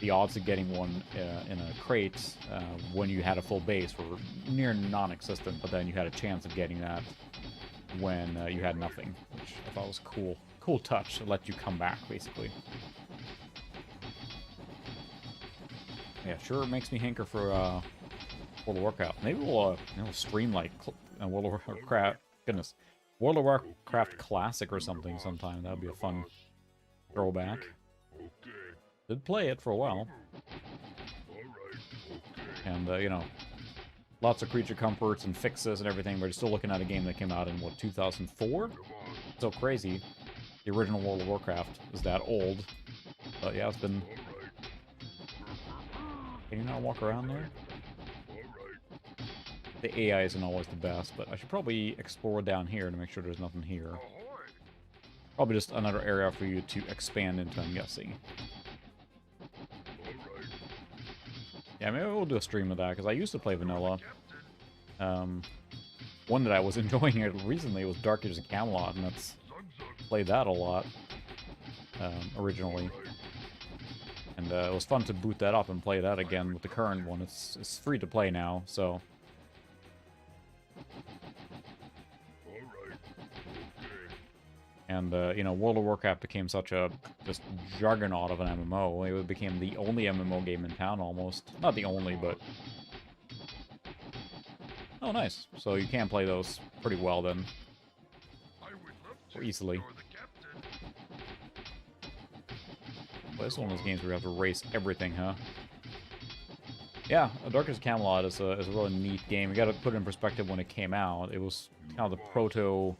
Speaker 1: The odds of getting one in a crate when you had a full base were near non-existent, but then you had a chance of getting that when you had nothing, which I thought was cool. Cool touch to let you come back, basically. Yeah, sure makes me hanker for World of Warcraft. Maybe we'll stream like World of Warcraft. Goodness, World of Warcraft Classic or something sometime. That would be a fun throwback. Did play it for a while. And, you know, lots of creature comforts and fixes and everything. We're still looking at a game that came out in, what, 2004? So crazy. The original World of Warcraft is that old. But yeah, it's been... Can you not walk around there? The AI isn't always the best, but I should probably explore down here to make sure there's nothing here. Probably just another area for you to expand into, I'm guessing. Yeah, maybe we'll do a stream of that, because I used to play vanilla. One that I was enjoying recently was Dark Ages of Camelot, and that's played that a lot originally. And it was fun to boot that up and play that again with the current one. It's free to play now, so... And, you know, World of Warcraft became such a just juggernaut of an MMO. It became the only MMO game in town, almost. Not the only, but... Oh, nice. So you can play those pretty well, then. Or easily. Well, this is one of those games where you have to race everything, huh? Yeah, Darkest Camelot is a really neat game. You gotta put it in perspective when it came out. It was kind of the proto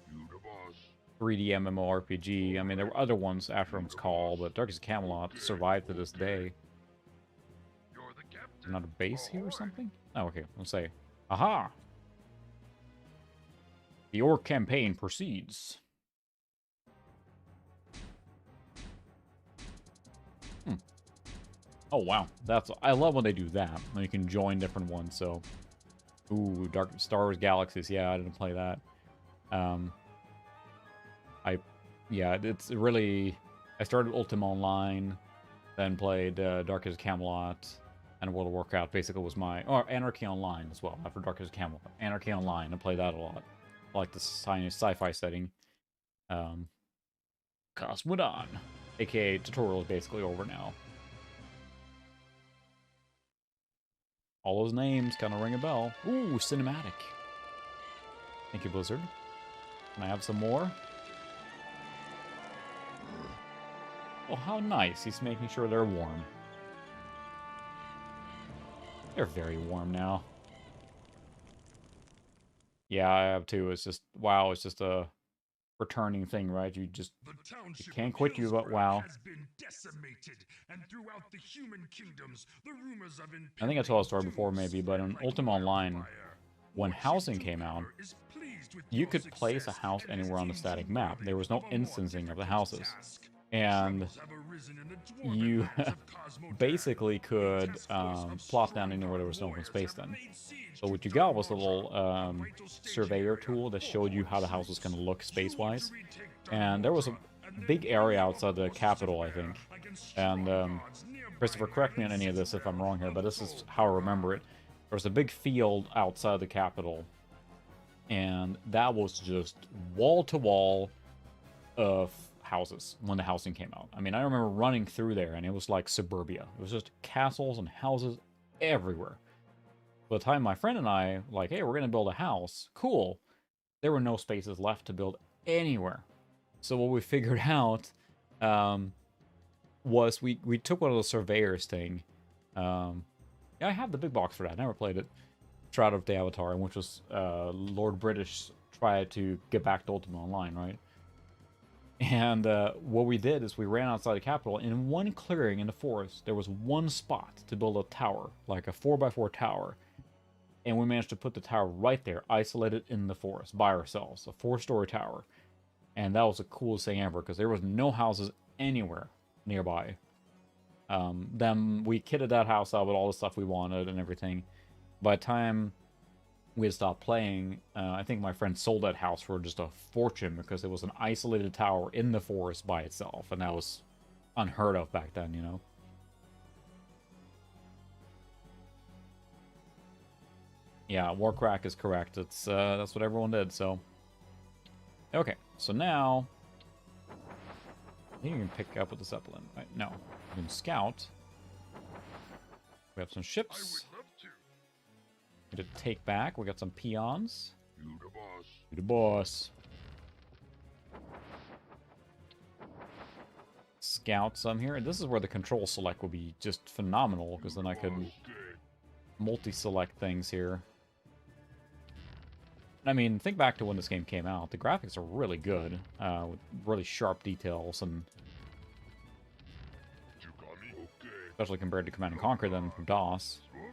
Speaker 1: 3D MMORPG. I mean, there were other ones after it was called, but Darkest Camelot survived to this day. Not a base here or something? Oh, okay. Let's say, aha! The Orc campaign proceeds. Oh, wow. I love when they do that. When you can join different ones, so... Ooh, Star Wars Galaxies. Yeah, I didn't play that. Yeah, it's really... I started Ultima Online, then played Dark Ages Camelot, and World of Warcraft basically was my... Or Anarchy Online as well, after Dark Ages Camelot. Anarchy Online, I play that a lot. I like the sci-fi setting. Cosmodon, aka tutorial is basically over now. All those names kind of ring a bell. Ooh, cinematic. Thank you, Blizzard. Can I have some more? Oh, how nice. He's making sure they're warm. They're very warm now. Yeah, I have too. It's just, wow, it's just a returning thing, right? You just
Speaker 4: The township
Speaker 1: can't
Speaker 4: of
Speaker 1: quit you, but
Speaker 4: Hillsborough
Speaker 1: wow.
Speaker 4: has been decimated, and throughout the human kingdoms, the rumors of
Speaker 1: I think I told a story
Speaker 4: impending
Speaker 1: before
Speaker 4: doom
Speaker 1: maybe, but
Speaker 4: spread
Speaker 1: in
Speaker 4: like
Speaker 1: Ultima Online,
Speaker 4: wildfire.
Speaker 1: when
Speaker 4: Lord
Speaker 1: housing came out,
Speaker 4: Shizdukeeper is pleased with
Speaker 1: you
Speaker 4: your
Speaker 1: could place a
Speaker 4: success
Speaker 1: house
Speaker 4: and has
Speaker 1: anywhere on the
Speaker 4: deemed you
Speaker 1: static map.
Speaker 4: worthy
Speaker 1: There was no
Speaker 4: of a more
Speaker 1: instancing of the
Speaker 4: difficult
Speaker 1: houses.
Speaker 4: task.
Speaker 1: And
Speaker 4: Troubles have arisen in the dwarven
Speaker 1: you
Speaker 4: lands of Cosmodan.
Speaker 1: basically
Speaker 4: A
Speaker 1: could
Speaker 4: task force of
Speaker 1: plop down anywhere there
Speaker 4: Stromgarde
Speaker 1: was no open
Speaker 4: warriors
Speaker 1: space
Speaker 4: have
Speaker 1: then.
Speaker 4: laid siege
Speaker 1: So
Speaker 4: to
Speaker 1: what you got was a
Speaker 4: Dunmarshall,
Speaker 1: little
Speaker 4: a vital staging
Speaker 1: surveyor
Speaker 4: area
Speaker 1: tool that
Speaker 4: for
Speaker 1: showed you how the
Speaker 4: Horde
Speaker 1: house was going to
Speaker 4: troops.
Speaker 1: look
Speaker 4: You are
Speaker 1: space-wise.
Speaker 4: to retake
Speaker 1: And there was a
Speaker 4: Dunmarshall, and then
Speaker 1: big
Speaker 4: bring
Speaker 1: area
Speaker 4: your
Speaker 1: outside the
Speaker 4: forces to
Speaker 1: capital, I
Speaker 4: bear
Speaker 1: think.
Speaker 4: against
Speaker 1: And
Speaker 4: Stromgarde's nearby
Speaker 1: Christopher, correct me on any of this if I'm
Speaker 4: citadel
Speaker 1: wrong here, but
Speaker 4: of
Speaker 1: this is how I remember it. There was a big field outside the capital, and that was just wall-to-wall of houses when the housing came out. I mean, I remember running through there, and it was like suburbia. It was just castles and houses everywhere. By the time my friend and I, like, hey, we're going to build a house, cool, there were no spaces left to build anywhere. So what we figured out was we took one of those surveyors thing. Yeah, I have the big box for that. I never played it. Shroud of the Avatar, which was Lord British tried to get back to Ultima Online, right? And what we did is we ran outside the capital. And in one clearing in the forest, there was one spot to build a tower, like a 4x4 tower. And we managed to put the tower right there, isolated in the forest by ourselves, a 4-story tower. And that was the coolest thing ever because there was no houses anywhere nearby. Then we kitted that house out with all the stuff we wanted and everything. By the time we had stopped playing, I think my friend sold that house for just a fortune because it was an isolated tower in the forest by itself, and that was unheard of back then, you know? Yeah, Warcrack is correct. It's that's what everyone did, so... Okay, so now... I think you can pick up with the Zeppelin, right? No. You can scout. We have some
Speaker 2: I
Speaker 1: ships.
Speaker 2: would love to.
Speaker 1: To take back. We got some peons.
Speaker 3: You the boss.
Speaker 1: You the boss. Scout some here. And this is where the control select will be just phenomenal, because then I could
Speaker 3: Okay.
Speaker 1: multi-select things here. I mean, think back to when this game came out. The graphics are really good, with really sharp details, and
Speaker 3: You got me? Okay.
Speaker 1: especially compared to Command & Conquer then from DOS.
Speaker 2: Swobu.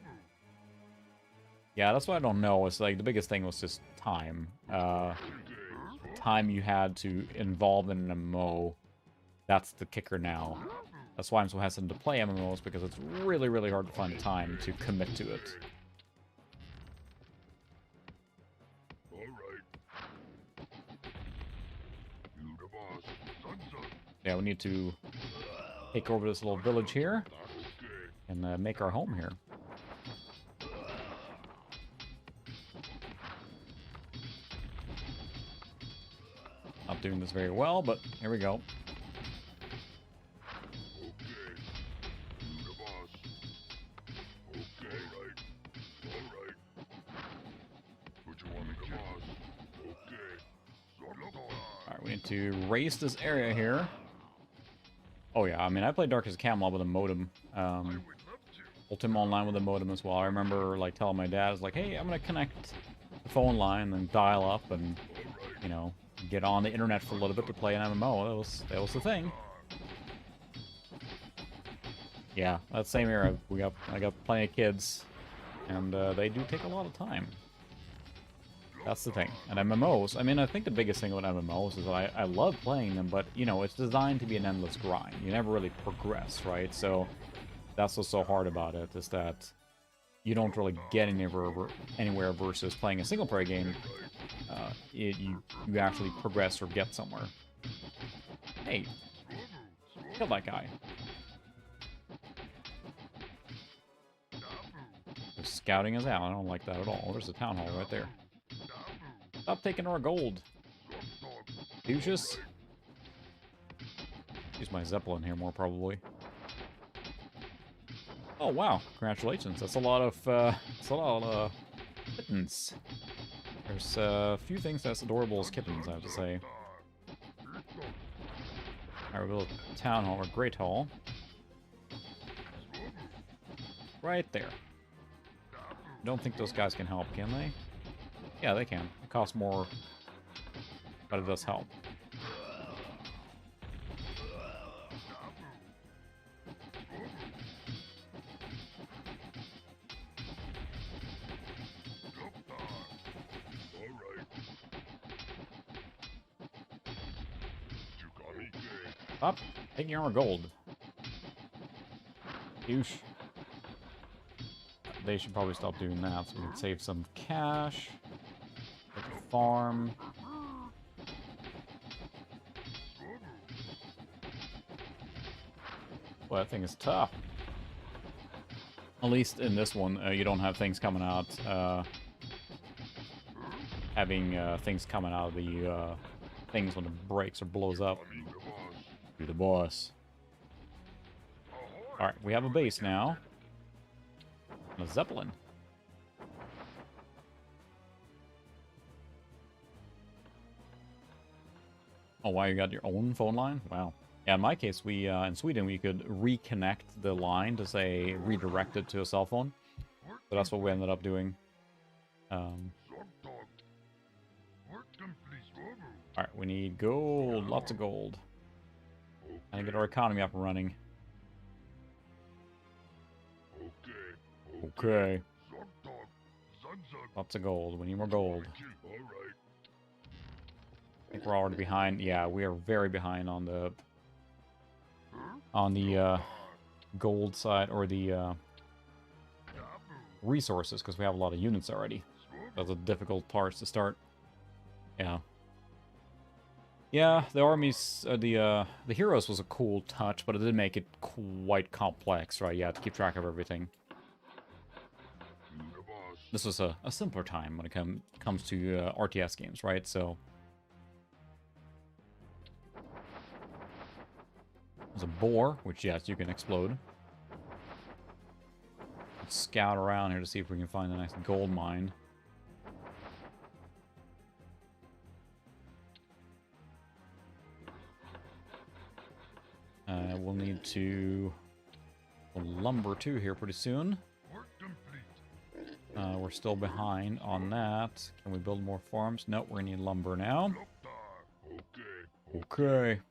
Speaker 1: Yeah, that's what I don't know. It's like the biggest thing was just time.
Speaker 3: Okay.
Speaker 1: Time you had to involve in an MMO. That's the kicker now. That's why I'm so hesitant to play MMOs, because it's really, really hard to find the time to commit to it.
Speaker 3: Alright. You the boss.
Speaker 2: Sunset.
Speaker 1: Yeah, we need to take over this little village here
Speaker 3: Okay.
Speaker 1: and make our home here. Not doing this very well, but here we go.
Speaker 3: Okay. You the boss. Okay. Alright. What you want me to boss? Okay.
Speaker 1: Alright, we need to race this area here. Oh yeah, I mean, I played Darkest Camelot with a modem.
Speaker 2: I would love to.
Speaker 1: Ultima Online with a modem as well. I remember, like, telling my dad, I was like, hey, I'm gonna connect the phone line and dial up and, you know, get on the internet for a little bit to play an MMO. That was the thing. Yeah, that same era. I got plenty of kids, and they do take a lot of time. That's the thing. And MMOs, I mean, I think the biggest thing about MMOs is that I love playing them, but, you know, it's designed to be an endless grind. You never really progress, right? So that's what's so hard about it, is that you don't really get anywhere versus playing a single-player game. You actually progress or get somewhere. Hey, kill that guy. They're scouting us out. I don't like that at all. There's the town hall right there. Stop taking our gold. Lucius. Use my Zeppelin here more probably. Oh wow! Congratulations. That's a lot of kittens. There's a few things that's adorable as kittens, I have to say. Alright, we built a town hall or great hall. Right there. Don't think those guys can help, can they? Yeah, they can. It costs more, but it does help. Stop taking our gold. Douche. They should probably stop doing that so we can save some cash. Take a farm. Well, that thing is tough. At least in this one, you don't have things coming out, having things coming out of the things when it breaks or blows up. Do the boss. Alright, we have a base now. And a Zeppelin. Oh, wow, you got your own phone line? Wow. Yeah, in my case, we in Sweden, we could reconnect the line to, say, redirect it to a cell phone. So that's what we ended up doing. Alright, we need gold. Lots of gold. And get our economy up and running. Okay. Lots of gold. We need more gold. I think we're already behind. Yeah, we are very behind on the gold side, or the resources, because we have a lot of units already. That's a difficult part to start. Yeah. Yeah, the armies, the heroes was a cool touch, but it did make it quite complex, right? You had to keep track of everything. This was a simpler time when it comes to RTS games, right? So there's a boar, which, yes, you can explode. Let's scout around here to see if we can find the next gold mine. We'll need to lumber too here pretty soon. We're still behind on that. Can we build more farms? Nope, we're gonna need lumber now. Okay.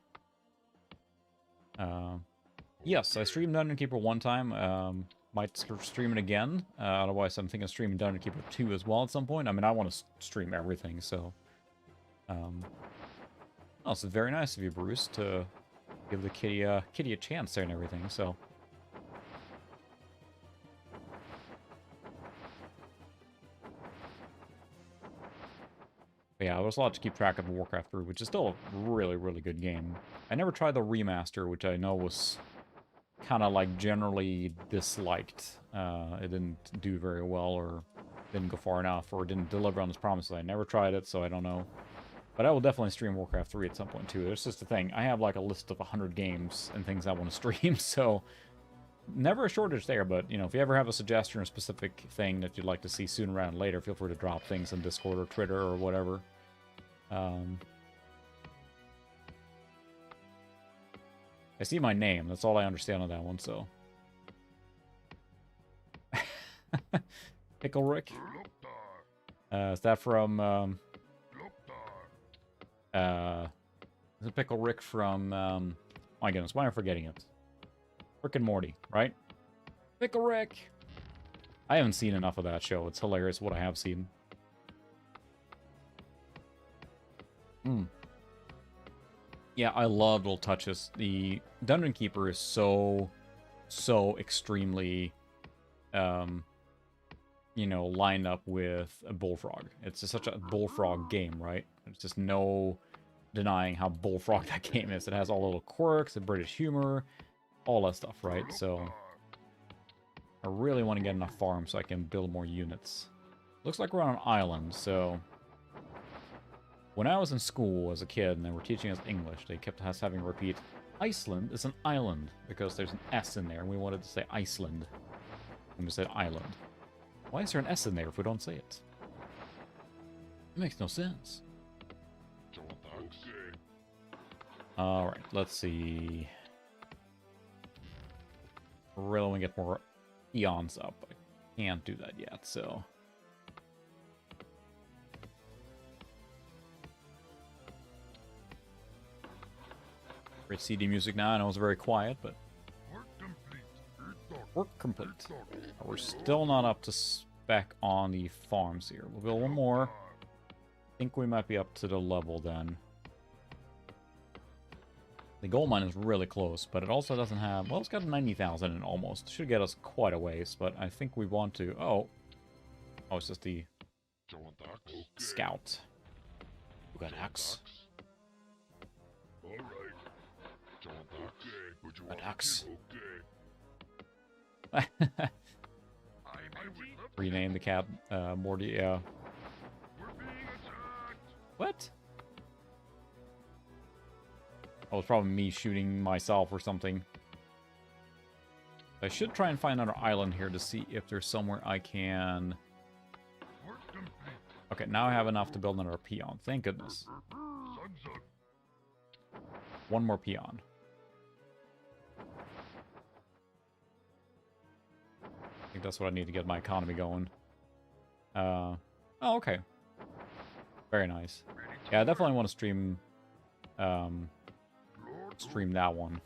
Speaker 1: Yes, I streamed Dungeon Keeper one time. Might stream it again. Otherwise, I'm thinking of streaming Dungeon Keeper 2 as well at some point. I mean, I want to stream everything, so... Oh, it's very nice of you, Bruce, to give the kitty a chance there and everything, so... But yeah, there's a lot to keep track of in Warcraft 3, which is still a really, really good game. I never tried the remaster, which I know was kind of like generally disliked. It didn't do very well, or didn't go far enough, or didn't deliver on its promises. I never tried it, so I don't know. But I will definitely stream Warcraft 3 at some point, too. It's just the thing. I have like a list of 100 games and things I want to stream, so... Never a shortage there, but, you know, if you ever have a suggestion or a specific thing that you'd like to see sooner rather than later, feel free to drop things in Discord or Twitter or whatever. I see my name. That's all I understand on that one, so... Pickle Rick? Is that from, is it Pickle Rick from, my goodness, why am I forgetting it? Rick and Morty, right? Pickle Rick! I haven't seen enough of that show. It's hilarious what I have seen. Yeah, I love little touches. The Dungeon Keeper is so extremely, you know, lined up with a Bullfrog. It's just such a Bullfrog game, right? There's just no denying how Bullfrog that game is. It has all the little quirks, the British humor, all that stuff, right? So I really want to get enough farms so I can build more units. Looks like we're on an island, so when I was in school as a kid and they were teaching us English, they kept us having to repeat, Iceland is an island, because there's an S in there, and we wanted to say Iceland, and we said island. Why is there an S in there if we don't say it? It makes no sense. Alright, let's see. Really want to get more eons up. I can't do that yet, so... Great CD music now. I know it's very quiet, but... Work complete. We're still not up to spec on the farms here. We'll build one more. I think we might be up to the level then. The gold mine is really close, but it also doesn't have... Well, it's got 90,000 in almost. Should get us quite a ways, but I think we want to... Oh. Oh, it's just the scout. Who got axe?
Speaker 3: Alright. Would you
Speaker 1: An
Speaker 3: want
Speaker 1: axe.
Speaker 3: Okay.
Speaker 2: I would love to.
Speaker 1: Rename the cat, Morty,
Speaker 2: We're being attacked.
Speaker 1: What? Oh, it's probably me shooting myself or something. I should try and find another island here to see if there's somewhere I can...
Speaker 2: Work complete.
Speaker 1: Okay, now I have enough to build another peon. Thank goodness.
Speaker 2: Zug zug.
Speaker 1: One more peon. I think that's what I need to get my economy going. Oh, okay. Very nice.
Speaker 2: Ready to
Speaker 1: Yeah, I
Speaker 2: work.
Speaker 1: definitely want to stream
Speaker 2: Lord,
Speaker 1: stream that one.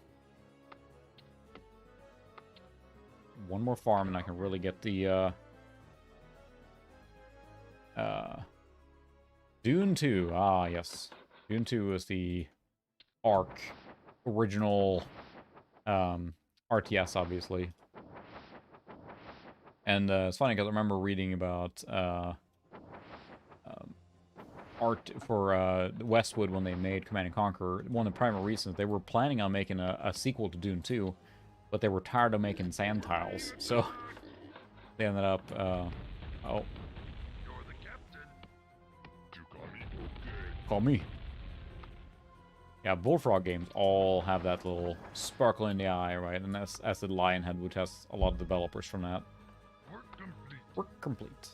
Speaker 1: One more farm and I can really get the Dune 2. Ah, yes. Dune 2 is the Ark original RTS, obviously. And it's funny because I remember reading about art for Westwood when they made Command & Conquer. One of the primary reasons they were planning on making a sequel to Dune 2, but they were tired of making sand tiles, so they ended up oh,
Speaker 2: you're the captain.
Speaker 3: You got me. Okay.
Speaker 1: call me. Yeah, Bullfrog games all have that little sparkle in the eye, right? And that's the Lionhead, which has a lot of developers from that.
Speaker 2: Work complete.
Speaker 1: Work complete.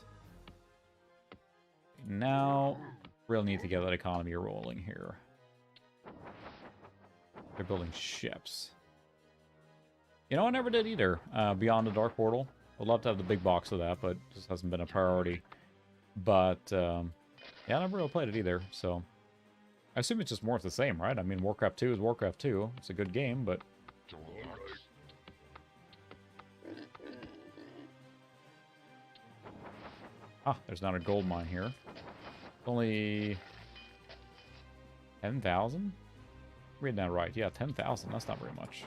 Speaker 1: Now, really need to get that economy rolling here. They're building ships. You know, I never did either. Beyond the Dark Portal. I'd love to have the big box of that, but just hasn't been a priority. But, yeah, I never really played it either, so... I assume it's just more of the same, right? I mean, Warcraft 2 is Warcraft 2. It's a good game, but... Ah, there's not a gold mine here. It's only... 10,000? Reading that right. Yeah, 10,000. That's not very much.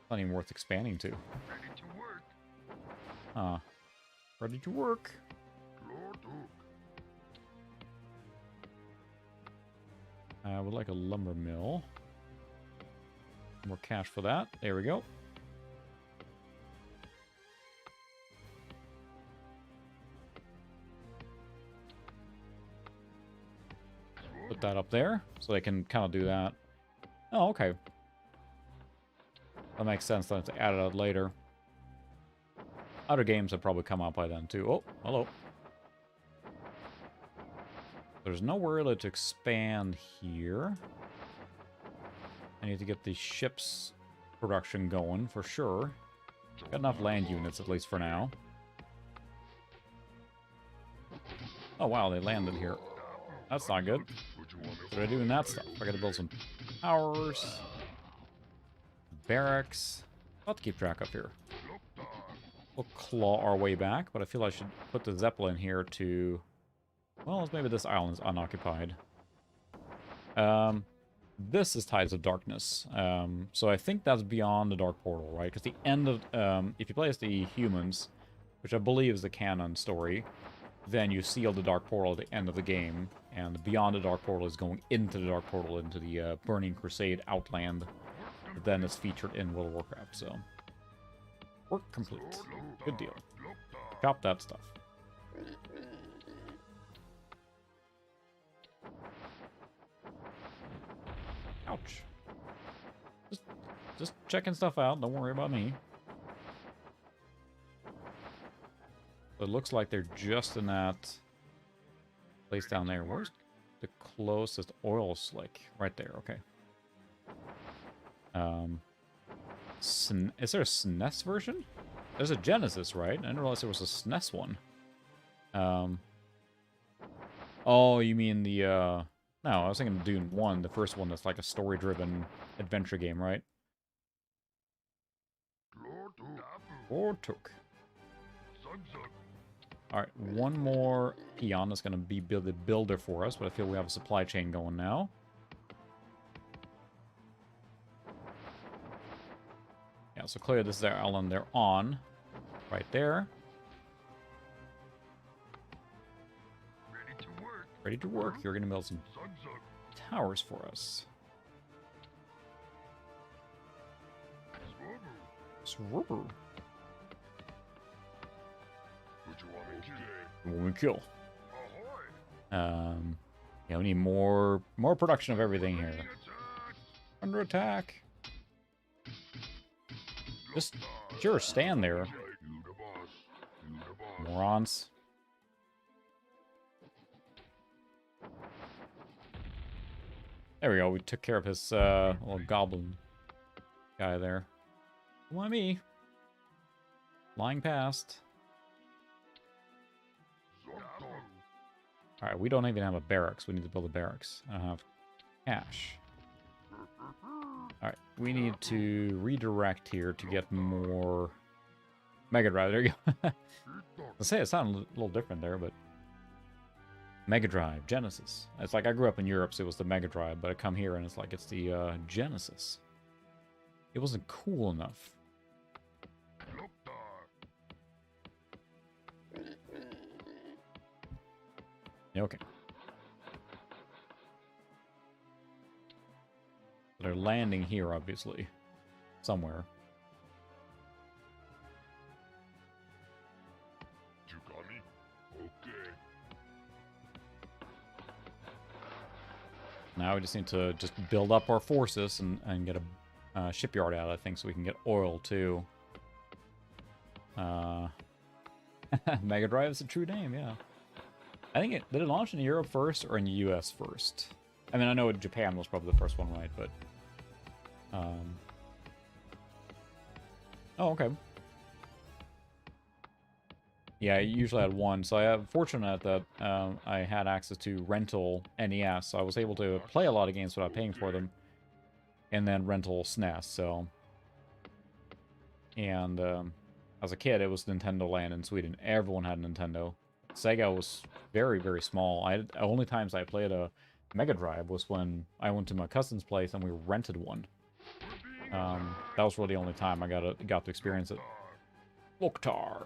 Speaker 1: Not even worth expanding to.
Speaker 2: Ready to work.
Speaker 1: Huh. Ready to work.
Speaker 2: Lord Oak.
Speaker 1: I would like a lumber mill. More cash for that. There we go. Put that up there, so they can kind of do that. Oh, okay. That makes sense then to add it out later. Other games have probably come out by then too. Oh, hello. There's nowhere really to expand here. I need to get the ship's production going for sure. Got enough land units at least for now. Oh wow, they landed here. That's not good. What are I doing that stuff? I gotta build some towers. Barracks. I'll have to keep track up here. We'll claw our way back, but I feel I should put the Zeppelin here to... Well, maybe this island is unoccupied. This is Tides of Darkness. So I think that's beyond the Dark Portal, right? Because the end of... if you play as the humans, which I believe is the canon story, then you seal the Dark Portal at the end of the game, and beyond the Dark Portal is going into the Dark Portal, into the Burning Crusade Outland. But then it's featured in World of Warcraft, so... Work complete. Good deal. Chop that stuff. Ouch. Just checking stuff out, don't worry about me. It looks like they're just in that place down there. Where's the closest oil slick? Right there, okay. Is there a SNES version? There's a Genesis, right? I didn't realize there was a SNES one. Oh, you mean the, No, I was thinking Dune 1, the first one that's like a story-driven adventure game, right? Or took. Alright, one more peon that's going to be the builder for us, but I feel we have a supply chain going now. Yeah, so clearly this is our island they're on. Right there.
Speaker 2: Ready to work.
Speaker 1: Ready to work. You're going to build some
Speaker 2: Sun's up.
Speaker 1: towers for us.
Speaker 2: Swobo.
Speaker 1: Swooper.
Speaker 3: What you want me to do?
Speaker 1: When we kill.
Speaker 2: Ahoy.
Speaker 1: Yeah, we need more production of everything here.
Speaker 2: Ready to attack.
Speaker 1: Under attack. Just
Speaker 2: Locked on.
Speaker 1: sure stand there,
Speaker 3: You the boss. You the boss.
Speaker 1: morons. There we go. We took care of his little goblin guy there. Why me? Flying past.
Speaker 2: Gobble.
Speaker 1: All right, we don't even have a barracks. We need to build a barracks. I don't have cash. All right, we need to redirect here to get more Mega Drive. There you go. Let's say it sounded a little different there, but Mega Drive, Genesis. It's like I grew up in Europe, so it was the Mega Drive, but I come here and it's like it's the Genesis. It wasn't cool enough.
Speaker 2: Locked on.
Speaker 1: Yeah, okay. They're landing here, obviously. Somewhere.
Speaker 3: You got me? Okay.
Speaker 1: Now we just need to just build up our forces and get a shipyard out, I think, so we can get oil, too. Mega Drive is a true name, yeah. I think did it launch in Europe first or in the US first? I mean, I know Japan was probably the first one, right? But, oh, okay. Yeah, I usually had one, so I am fortunate that I had access to rental NES, so I was able to play a lot of games without paying for them, and then rental SNES, so... And as a kid, it was Nintendo Land in Sweden. Everyone had Nintendo. Sega was very, very small. The only times I played a Mega Drive was when I went to my cousin's place and we rented one. That was really the only time I got to experience it. Loktar.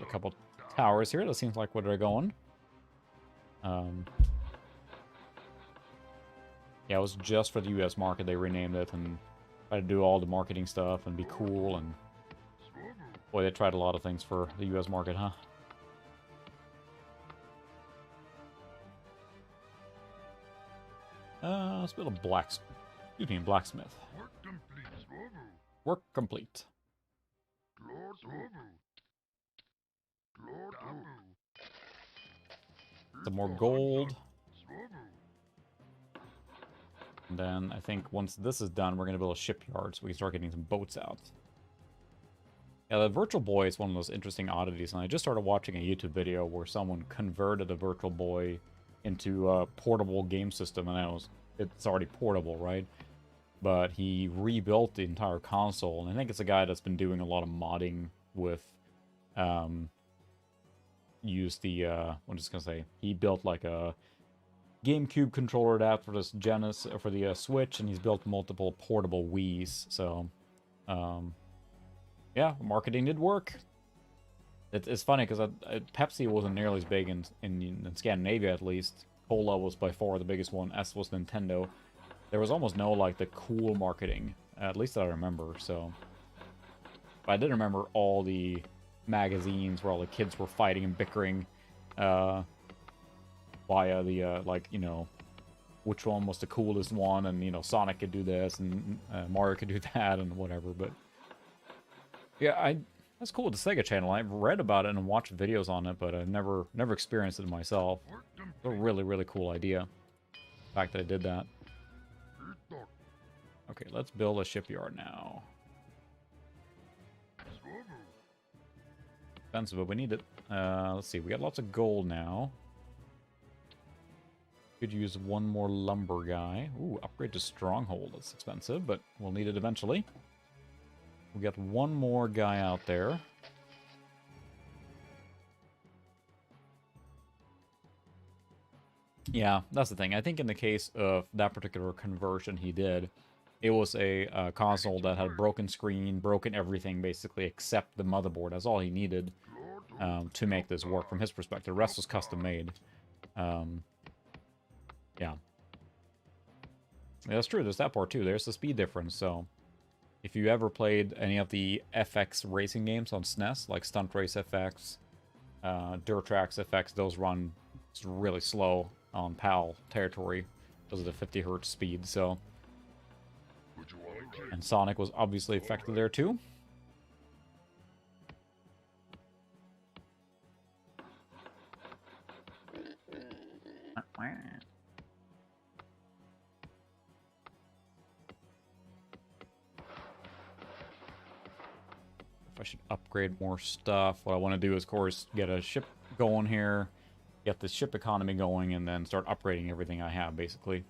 Speaker 1: A couple towers here. That seems like where they're going. Yeah, it was just for the US market. They renamed it and tried to do all the marketing stuff and be cool. And boy, they tried a lot of things for the US market, huh? Let's build a blacksmith.
Speaker 2: Work complete.
Speaker 1: Work complete. Some more gold. And then I think once this is done, we're going to build a shipyard so we can start getting some boats out. Yeah, the Virtual Boy is one of those interesting oddities, and I just started watching a YouTube video where someone converted a Virtual Boy into a portable game system, and it's already portable, right? But he rebuilt the entire console, and I think it's a guy that's been doing a lot of modding with, I'm just gonna say, he built like a GameCube controller adapter for this Genesis, for the Switch, and he's built multiple portable Wiis, so, yeah, marketing did work. It's funny, because Pepsi wasn't nearly as big in Scandinavia, at least. Cola was by far the biggest one, as was Nintendo. There was almost no, like, the cool marketing, at least that I remember, so... But I did remember all the magazines where all the kids were fighting and bickering, via the, like, you know, which one was the coolest one, and, you know, Sonic could do this, and Mario could do that, and whatever, but... Yeah, that's cool with the Sega channel. I've read about it and watched videos on it, but I've never experienced it myself. It's a really, really cool idea. The fact that I did that. Okay, let's build a shipyard now. Expensive, but we need it. Let's see, we got lots of gold now. Could use one more lumber guy. Ooh, upgrade to stronghold. That's expensive, but we'll need it eventually. We got one more guy out there. Yeah, that's the thing. I think in the case of that particular conversion he did, it was a console that had broken screen, broken everything basically except the motherboard. That's all he needed to make this work from his perspective. The rest was custom made. Um, yeah. Yeah, that's true. There's that part too. There's the speed difference. So if you ever played any of the FX racing games on SNES, like Stunt Race FX, Dirt Tracks FX, those run really slow on PAL territory because of the 50 hertz speed. So,
Speaker 3: Would you want to kill?
Speaker 1: and Sonic was obviously affected there too. If I should upgrade more stuff, what I want to do is, of course, get a ship going here, get the ship economy going, and then start upgrading everything I have, basically.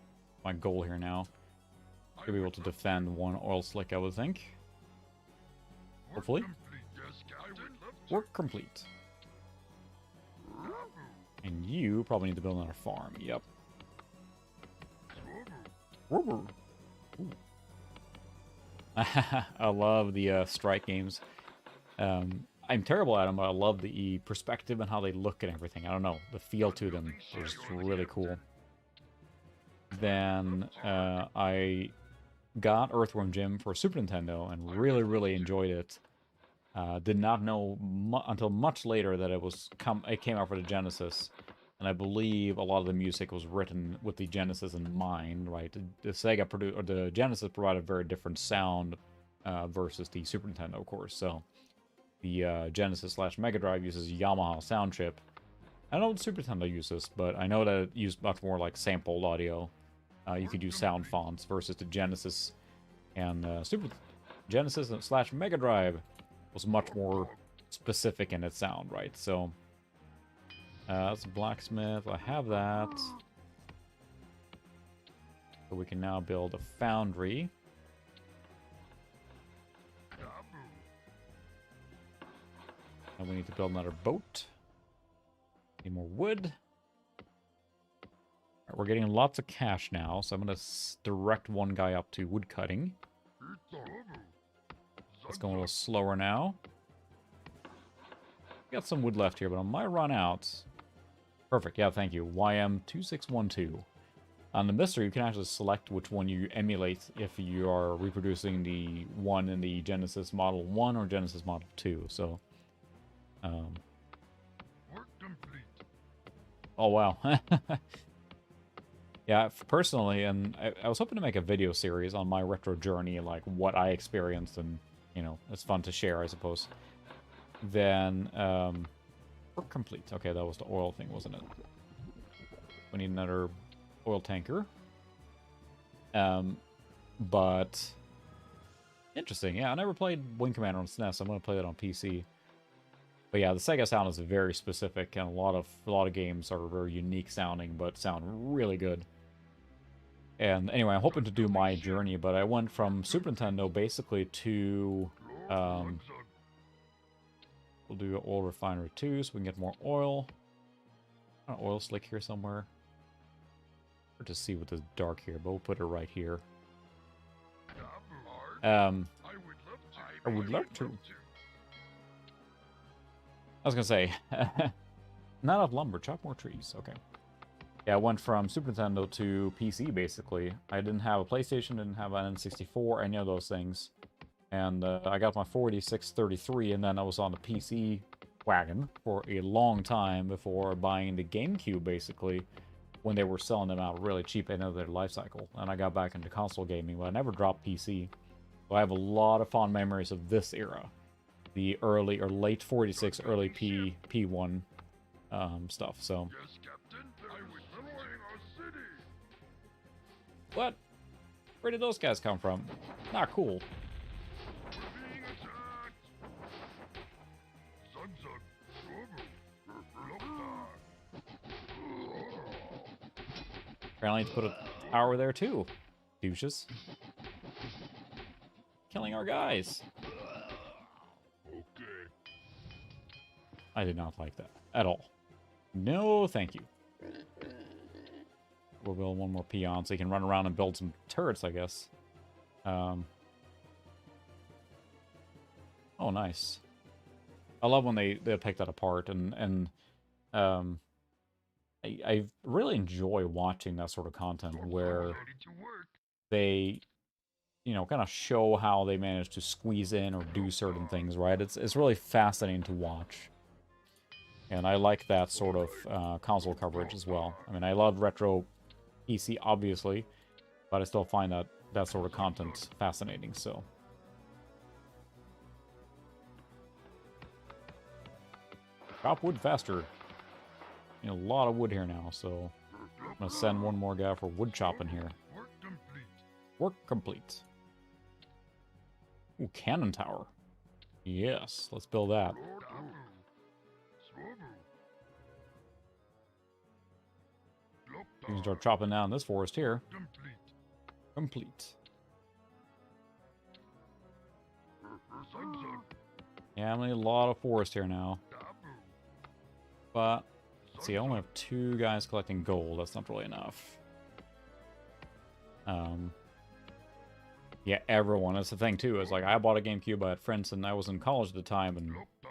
Speaker 1: My goal here now. To be able to defend one oil slick, I would think. Hopefully. Work complete. And you probably need to build another farm. Yep. Ooh. I love the strike games. I'm terrible at them, but I love the perspective and how they look and everything. I don't know. The feel to them is really cool. Then I got Earthworm Jim for Super Nintendo and really, really enjoyed it. Did not know until much later that it came out for the Genesis, and I believe a lot of the music was written with the Genesis in mind. Right, the Genesis provided a very different sound versus the Super Nintendo, of course. So the Genesis / Mega Drive uses Yamaha sound chip. I don't know what the Super Nintendo uses, but I know that it used much more like sampled audio. You could use sound fonts versus the Genesis and Genesis / Mega Drive was much more specific in its sound, right? So that's a blacksmith. I have that. So we can now build a foundry. And we need to build another boat. Need more wood. Alright, we're getting lots of cash now, so I'm going to direct one guy up to wood cutting. Let's go a little slower now. Got some wood left here, but I might run out. Perfect, yeah, thank you. YM2612. On the Mystery, you can actually select which one you emulate if you are reproducing the one in the Genesis Model 1 or Genesis Model 2, so...
Speaker 2: Work complete.
Speaker 1: Oh, wow. Yeah, personally, and I was hoping to make a video series on my retro journey, like what I experienced, and, you know, it's fun to share, I suppose. Then, work complete. Okay, that was the oil thing, wasn't it? We need another oil tanker. But interesting. Yeah, I never played Wing Commander on SNES. I'm going to play that on PC. But yeah, the Sega sound is very specific, and a lot of games are very unique sounding, but sound really good. And anyway, I'm hoping to do my journey, but I went from Super Nintendo basically to we'll do an oil refinery too, so we can get more oil. An oil slick here somewhere. Hard to see with this dark here, but we'll put it right here. I would love to. I was gonna say, not enough lumber, chop more trees. Okay. Yeah, I went from Super Nintendo to PC basically. I didn't have a PlayStation, didn't have an N64, any of those things. And I got my 48633, and then I was on the PC wagon for a long time before buying the GameCube, basically, when they were selling them out really cheap at the end of their life cycle. And I got back into console gaming, but I never dropped PC. So I have a lot of fond memories of this era. The early, or late 46, early P1 stuff, so...
Speaker 2: Yes, Captain. I will destroy our city.
Speaker 1: What? Where did those guys come from? Not cool.
Speaker 2: We're being attacked. Zug zug.
Speaker 1: Apparently to put a tower there too. Douches. Killing our guys.
Speaker 3: Okay.
Speaker 1: I did not like that at all. No, thank you. We'll build one more peon so he can run around and build some turrets, I guess. Oh, nice. I love when they pick that apart, and I really enjoy watching that sort of content where
Speaker 2: Ready to work.
Speaker 1: they, you know, kind of show how they manage to squeeze in or do certain things, right? It's really fascinating to watch. And I like that sort of console coverage as well. I mean, I love retro PC, obviously, but I still find that sort of content fascinating, so. Chop wood faster. You know, a lot of wood here now, so I'm gonna send one more guy for wood chopping here.
Speaker 2: Work complete.
Speaker 1: Work complete. Ooh, cannon tower. Yes, let's build that.
Speaker 2: Lord Abu. Swobu.
Speaker 1: We can start chopping down this forest here.
Speaker 2: Complete.
Speaker 1: Complete.
Speaker 2: Zug-zug.
Speaker 1: Yeah, I'm gonna need a lot of forest here now.
Speaker 2: Dabu.
Speaker 1: But, let's see, I only have 2 guys collecting gold. That's not really enough. Yeah, everyone. That's the thing, too. Is like, I bought a GameCube. I had friends, and I was in college at the time, and
Speaker 2: Loktar.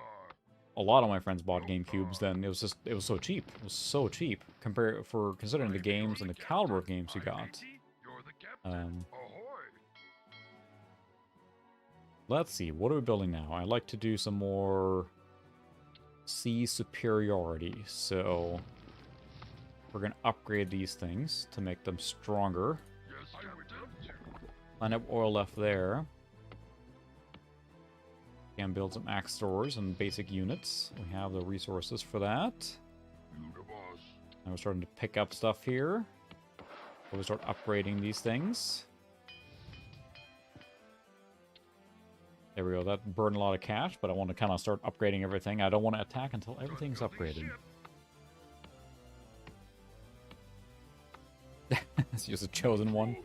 Speaker 1: a lot of my friends bought GameCubes. Then it was so cheap. It was so cheap considering the games and the caliber of games you got.
Speaker 2: Matey, you're the captain. Ahoy.
Speaker 1: Let's see, what are we building now? I'd like to do some more sea superiority. So we're gonna upgrade these things to make them stronger.
Speaker 2: Yes, I would love to.
Speaker 1: Line up oil left there. Can build some axe stores and basic units. We have the resources for that.
Speaker 3: Luda boss.
Speaker 1: Now we're starting to pick up stuff here. So we start upgrading these things. There we go. That burned a lot of cash, but I want to kind of start upgrading everything. I don't want to attack until everything's upgraded. It's just a chosen one.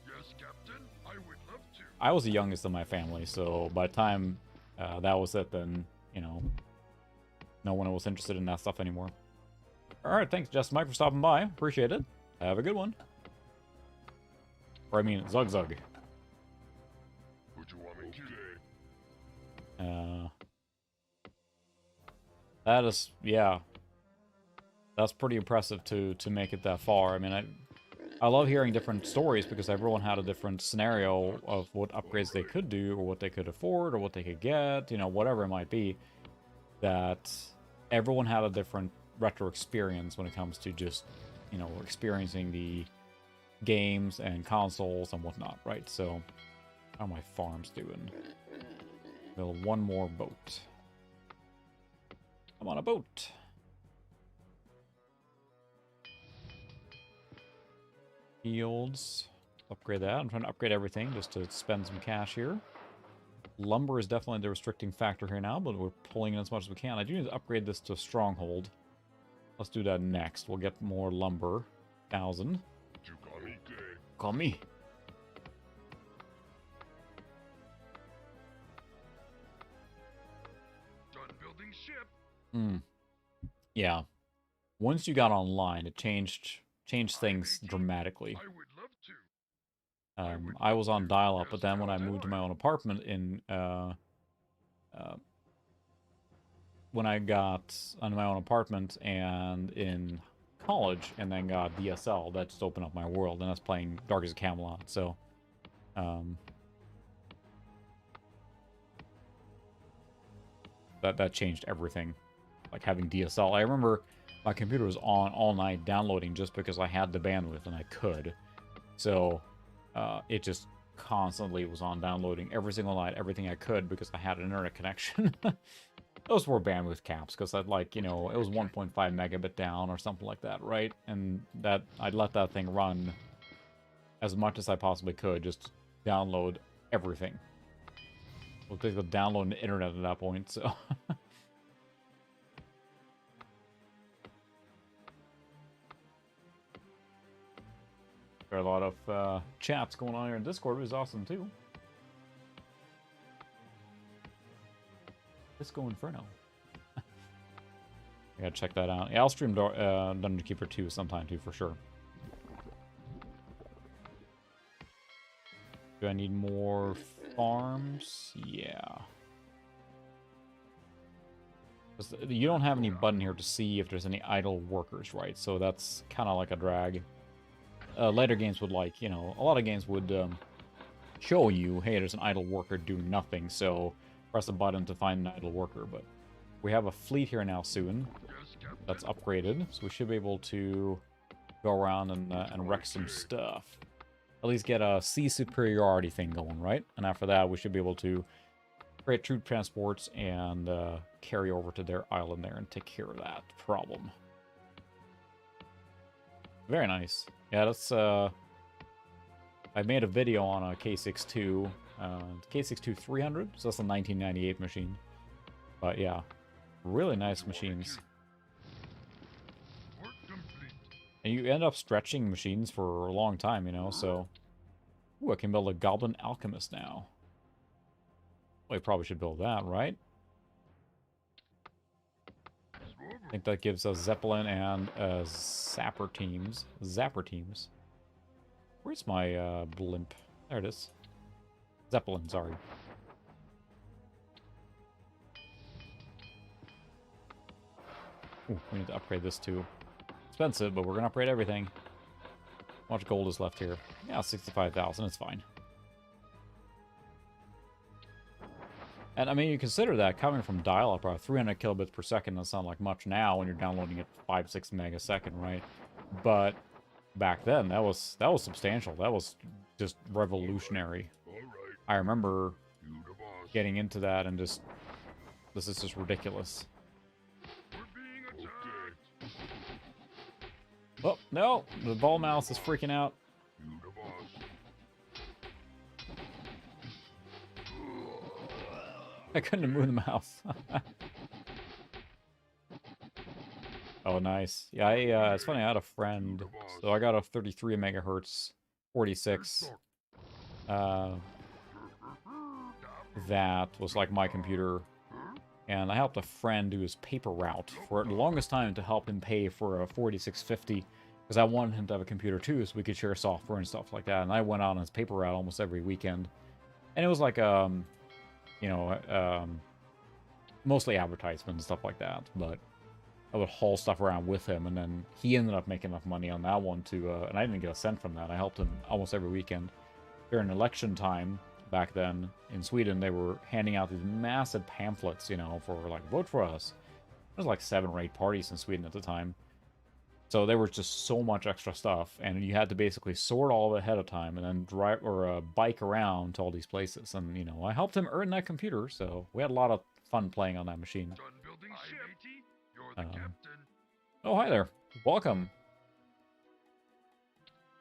Speaker 2: Yes, Captain. I would love to.
Speaker 1: I was the youngest in my family, so by the time that was it, then, you know, no one was interested in that stuff anymore. Alright, thanks, Just Mike, for stopping by. Appreciate it. Have a good one. Or, I mean, Zug Zug.
Speaker 3: What you want me to do?
Speaker 1: That is, yeah. That's pretty impressive to make it that far. I mean, I love hearing different stories because everyone had a different scenario of what upgrades they could do or what they could afford or what they could get, you know, whatever it might be. That everyone had a different retro experience when it comes to just, you know, experiencing the games and consoles and whatnot, right? So, how are my farms doing? Build one more boat. I'm on a boat. Fields. Upgrade that. I'm trying to upgrade everything just to spend some cash here. Lumber is definitely the restricting factor here now, but we're pulling in as much as we can. I do need to upgrade this to a stronghold. Let's do that next. We'll get more lumber. 1,000. Call me.
Speaker 2: Done building ship.
Speaker 1: Yeah. Once you got online, it changed things dramatically.
Speaker 2: I would love to.
Speaker 1: I was on dial-up, but then when I moved to my own apartment when I got on my own apartment and in college, and then got DSL, that just opened up my world, and that's playing Darkest of Camelot. So, that changed everything. Like having DSL, I remember my computer was on all night downloading just because I had the bandwidth and I could. So, it just constantly was on downloading every single night, everything I could because I had an internet connection. Those were bandwidth caps because I'd like, you know, it was 1.5 megabit down or something like that, right? And that I'd let that thing run as much as I possibly could, just download everything. We'll take the download the internet at that point, so. There are a lot of chats going on here in Discord, which is awesome too. Disco Inferno. I gotta check that out. Yeah, I'll stream Dungeon Keeper 2 sometime too, for sure. Do I need more farms? Yeah. 'Cause you don't have any button here to see if there's any idle workers, right? So that's kind of like a drag. Later games would like, you know, a lot of games would show you, hey, there's an idle worker doing nothing, so press a button to find an idle worker. But we have a fleet here now soon
Speaker 2: Yes, Captain.
Speaker 1: that's upgraded, so we should be able to go around and wreck some stuff. At least get a sea superiority thing going, right? And after that, we should be able to create troop transports and carry over to their island there and take care of that problem. Very nice. Yeah, that's I made a video on a K62, K62 300, so that's a 1998 machine. But yeah, really nice machines.
Speaker 2: Work complete.
Speaker 1: And you end up stretching machines for a long time, you know, so... Ooh, I can build a Goblin Alchemist now. Well, I probably should build that, right? I think that gives us Zeppelin and Zapper teams. Where's my blimp? There it is. Zeppelin, sorry. Ooh, we need to upgrade this too. Expensive, but we're gonna upgrade everything. How much gold is left here? Yeah, 65,000, it's fine. And I mean, you consider that coming from dial-up, 300 kilobits per second doesn't sound like much now when you're downloading at 5-6 megasecond, right? But back then, that was substantial. That was just revolutionary.
Speaker 3: Alright,
Speaker 1: I remember
Speaker 3: you the boss.
Speaker 1: getting into that and just, this is just ridiculous.
Speaker 2: We're being attacked.
Speaker 1: Oh, no! The ball mouse is freaking out.
Speaker 3: You the boss.
Speaker 1: I couldn't have moved the mouse. Oh, nice. Yeah, it's funny, I had a friend, so I got a 33 megahertz 46, that was like my computer, and I helped a friend do his paper route for the longest time to help him pay for a 4650, because I wanted him to have a computer too, so we could share software and stuff like that, and I went on his paper route almost every weekend, and it was like, you know, mostly advertisements and stuff like that, but I would haul stuff around with him, and then he ended up making enough money on that one to, and I didn't get a cent from that. I helped him almost every weekend. During election time, back then, in Sweden, they were handing out these massive pamphlets, you know, for, like, vote for us. There was like 7 or 8 parties in Sweden at the time. So there was just so much extra stuff, and you had to basically sort all of it ahead of time, and then drive, or bike around to all these places. And, you know, I helped him earn that computer, so we had a lot of fun playing on that machine.
Speaker 2: Done building ship. You're the captain.
Speaker 1: Oh, hi there. Welcome.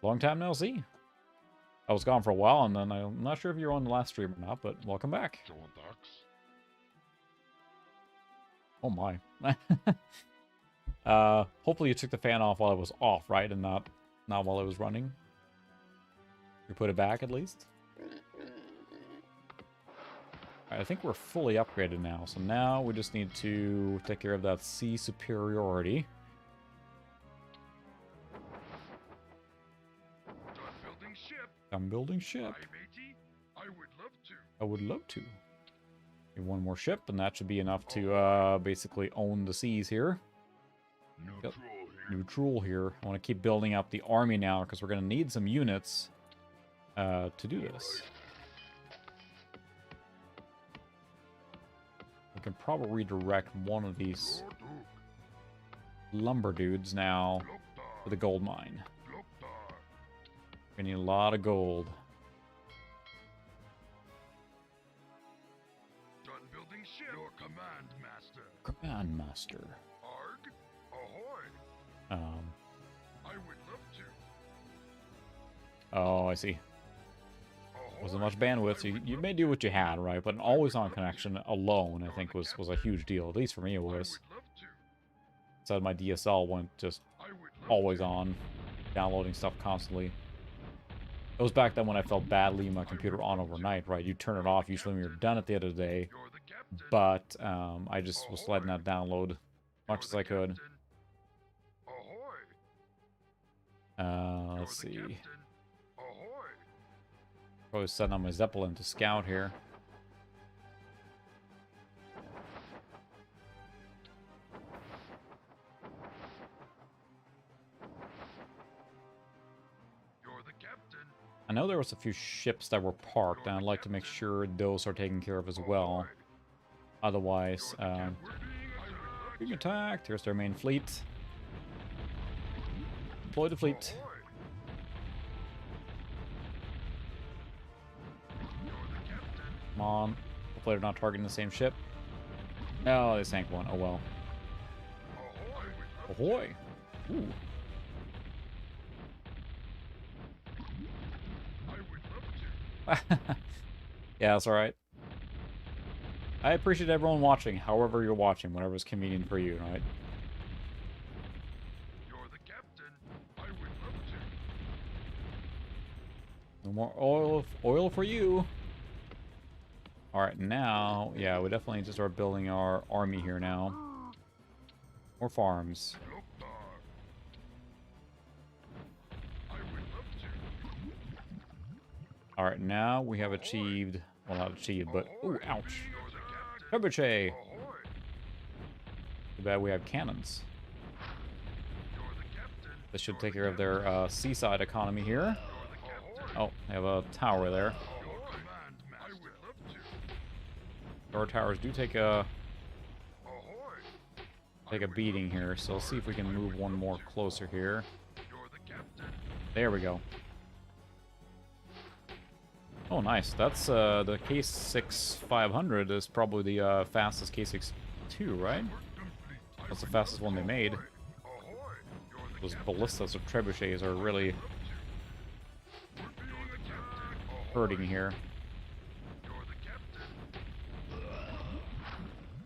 Speaker 1: Long time no see. I was gone for a while, and then I'm not sure if you were on the last stream or not, but welcome back.
Speaker 3: Joan Dax.
Speaker 1: Oh my. Hopefully you took the fan off while it was off, right? And not while it was running. You put it back at least. Alright, I think we're fully upgraded now. So now we just need to take care of that sea superiority.
Speaker 2: Done building ship.
Speaker 1: I'm building ship.
Speaker 2: Aye, matey. I would love to.
Speaker 1: I would love to. Need one more ship, and that should be enough to basically own the seas here.
Speaker 3: Neutral here.
Speaker 1: Neutral here. I want to keep building up the army now because we're going to need some units to do this. We can probably redirect one of these
Speaker 2: Your Duke.
Speaker 1: lumber dudes now to the gold mine.
Speaker 2: Gloktar.
Speaker 1: We need a lot of gold.
Speaker 2: Done building ship. Your command, master.
Speaker 1: Command Master.
Speaker 2: Arg. Ahoy. I would love to.
Speaker 1: Oh, I see. Wasn't much bandwidth, so you may do what you had, right? But an always-on connection alone, I think, was a huge deal. At least for me, it was. So my DSL went just always on, downloading stuff constantly. It was back then when I felt bad leaving my computer on overnight, right? You turn it off usually when you're done at the end of the day. But I just was letting that download as much as I could. Let's see. Probably send on my Zeppelin to scout here.
Speaker 2: You're the captain.
Speaker 1: I know there was a few ships that were parked, and I'd like to make sure those are taken care of as well. Otherwise, being attacked. Here's their main fleet. Deploy the fleet. Come on. Hopefully they're not targeting the same ship. No, they sank one. Oh well. Ahoy! Ooh. Yeah, that's alright. I appreciate everyone watching, however you're watching, whatever's convenient for you, right?
Speaker 2: You're the captain. I would love to.
Speaker 1: No more oil for you. Alright, now, yeah, we definitely need to start building our army here now. More farms.
Speaker 2: Lokbar. I would love to.
Speaker 1: Alright, now we have achieved, well not achieved, but, ooh, ouch.
Speaker 2: You're the captain.
Speaker 1: Trebuchet.
Speaker 2: Ahoy.
Speaker 1: Too bad we have cannons.
Speaker 2: You're the captain.
Speaker 1: This should take care of their seaside economy here.
Speaker 2: You're the captain.
Speaker 1: Oh, they have a tower there.
Speaker 2: Your command, master. I would love to.
Speaker 1: Our towers do take a
Speaker 2: Ahoy.
Speaker 1: beating here, so let's see if we can move one more closer here.
Speaker 2: You're the captain.
Speaker 1: There we go. Oh, nice. That's the K6-500 is probably the fastest K6-2, right? That's the fastest one they made.
Speaker 2: Ahoy. You're the
Speaker 1: Those
Speaker 2: captain.
Speaker 1: ballistas or trebuchets are really
Speaker 2: You're the captain.
Speaker 1: hurting here.
Speaker 2: You're the captain.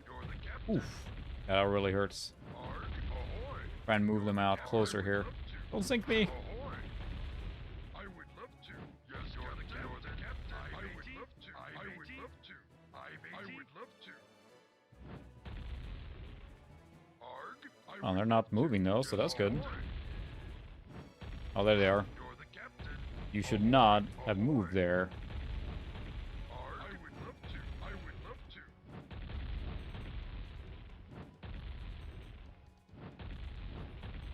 Speaker 2: You're the captain.
Speaker 1: Oof. That really hurts.
Speaker 2: Arg. Ahoy.
Speaker 1: Try and move them out closer here. Don't sink me.
Speaker 2: Ahoy. I would love to. Yes, you're the captain. I would love to. I would love to. I would love to. Arg.
Speaker 1: Oh, they're not moving though, so that's good. Oh, there they are.
Speaker 2: You're the captain.
Speaker 1: You should not have moved there.
Speaker 2: Arg. I would love to. I would love to.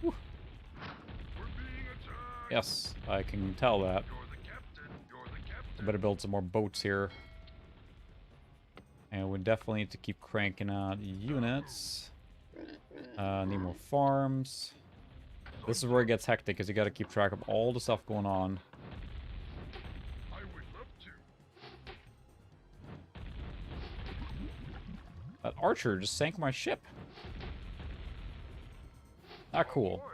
Speaker 2: We're being attacked.
Speaker 1: Yes, I can tell that.
Speaker 2: You're the captain. You're the captain.
Speaker 1: I better build some more boats here. And we definitely need to keep cranking out units. Need more farms. This is where it gets hectic, because you got to keep track of all the stuff going on.
Speaker 2: I would love to.
Speaker 1: That archer just sank my ship. Not cool.
Speaker 2: Ahoy.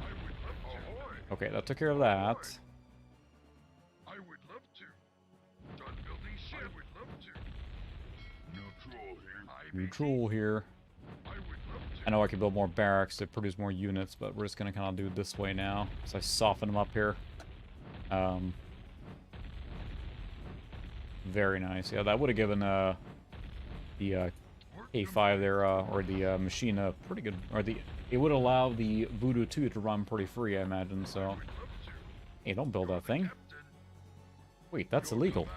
Speaker 2: I would love to. Ahoy.
Speaker 1: Okay, that took care of that.
Speaker 2: I would love to. Done building ship. I would love to.
Speaker 3: Neutral here.
Speaker 1: Neutral here.
Speaker 2: I would love to.
Speaker 1: I know I could build more barracks to produce more units, but we're just going to kind of do it this way now. So I soften them up here. Very nice. Yeah, that would have given the K5 there, or the machine a pretty good, or it would allow the Voodoo 2 to run pretty free, I imagine, so. Hey, don't build that thing. Wait, that's illegal.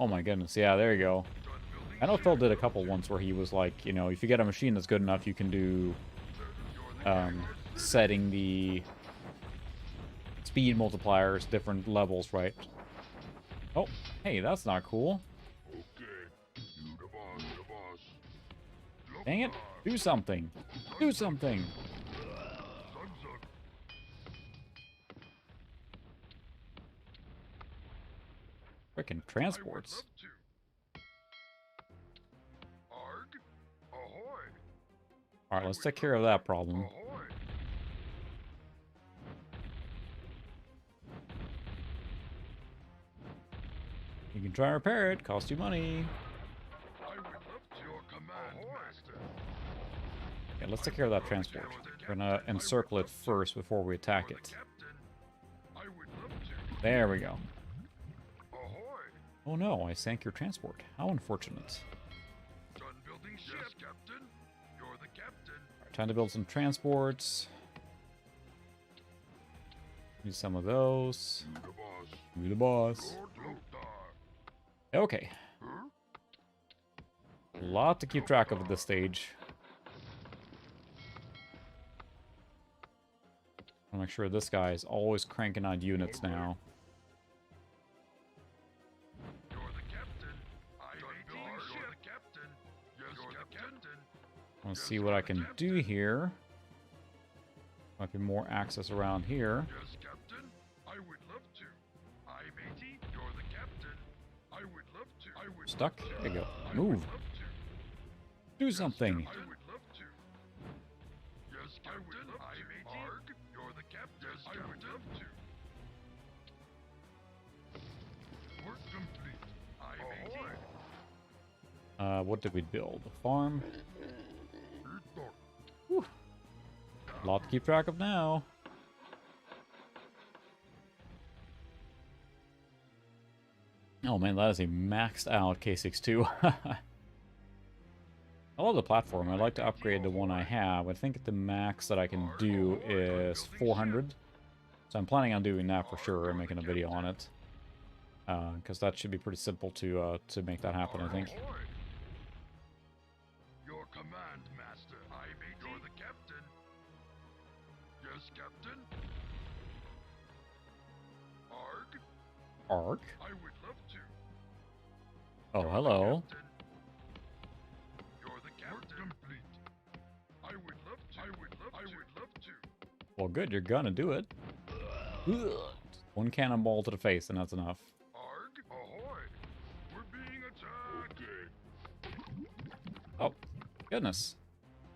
Speaker 1: Oh my goodness, yeah, there you go. I know Phil did a couple once where he was like, you know, if you get a machine that's good enough, you can do setting the speed multipliers, different levels, right? Oh, hey, that's not cool.
Speaker 3: Okay. You the boss, the boss.
Speaker 1: Dang it. Do something. Do something. Frickin' transports.
Speaker 2: Arg. Ahoy.
Speaker 1: Alright, let's take care of that problem.
Speaker 2: Ahoy.
Speaker 1: You can try and repair it. Cost you money.
Speaker 2: I would love to. Your command, master.
Speaker 1: Yeah, let's take care of that transport. We're gonna encircle it first before we attack it.
Speaker 2: Captain. I would love to.
Speaker 1: There we go.
Speaker 2: Ahoy.
Speaker 1: Oh no, I sank your transport. How unfortunate.
Speaker 2: Done building ship. Yes, captain. You're the captain.
Speaker 1: Time to build some transports. Use some of those.
Speaker 3: To the boss.
Speaker 1: Be the boss.
Speaker 2: Lord Lothar.
Speaker 1: Okay. A lot to keep track of at this stage. I'll make sure this guy is always cranking out units now.
Speaker 2: You're the captain. You're the captain. Yes, you're the captain.
Speaker 1: Let's see what I can do here. Might be more access around here.
Speaker 2: Yes, captain. I would love to. I, matey. You're the captain. I would love to. I would
Speaker 1: Stuck?
Speaker 2: love to.
Speaker 1: There you go.
Speaker 2: I
Speaker 1: Move.
Speaker 2: would love to.
Speaker 1: Do something.
Speaker 2: I would love to. Yes, captain. I would love to. Matey. Arg. You're the captain. Yes, I would love to. Work complete. I, matey.
Speaker 1: What did we build? A farm?
Speaker 2: Eat
Speaker 1: A lot to keep track of now. Oh man, that is a maxed out K62. I love the platform. I'd like to upgrade the one I have. I think the max that I can do is 400. So I'm planning on doing that for sure and making a video on it. Because that should be pretty simple to make that happen, I think.
Speaker 2: Ahoy! Your command, master. I, matey. You're the captain. Yes, captain. Arg.
Speaker 1: Arg?
Speaker 2: I would love to.
Speaker 1: Oh, hello.
Speaker 2: Captain. You're the captain. Work complete. I would love to. I would love to.
Speaker 1: Well, good. You're gonna do it. Ugh. One cannonball to the face, and that's enough.
Speaker 2: Arg. Ahoy! We're being attacked.
Speaker 1: Oh, goodness.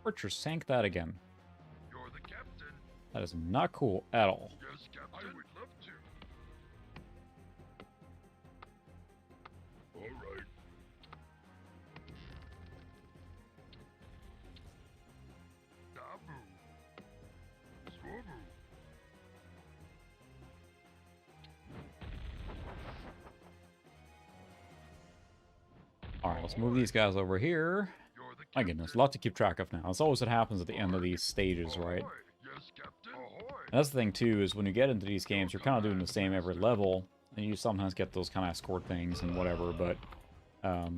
Speaker 1: Archer sank that again.
Speaker 2: You're the captain.
Speaker 1: That is not cool at all.
Speaker 2: Yes, captain. I would love to.
Speaker 3: All right.
Speaker 2: Dabu. Swobu.
Speaker 1: Alright, let's move these guys over here.
Speaker 2: You're the
Speaker 1: My
Speaker 2: captain.
Speaker 1: goodness, a lot to keep track of now. It's always what happens at the end of these stages, right?
Speaker 2: Ahoy. Yes, captain. Ahoy.
Speaker 1: And that's the thing too, is when you get into these games, you're kind of doing the same every level, and you sometimes get those kind of escort things and whatever, but
Speaker 2: Arg.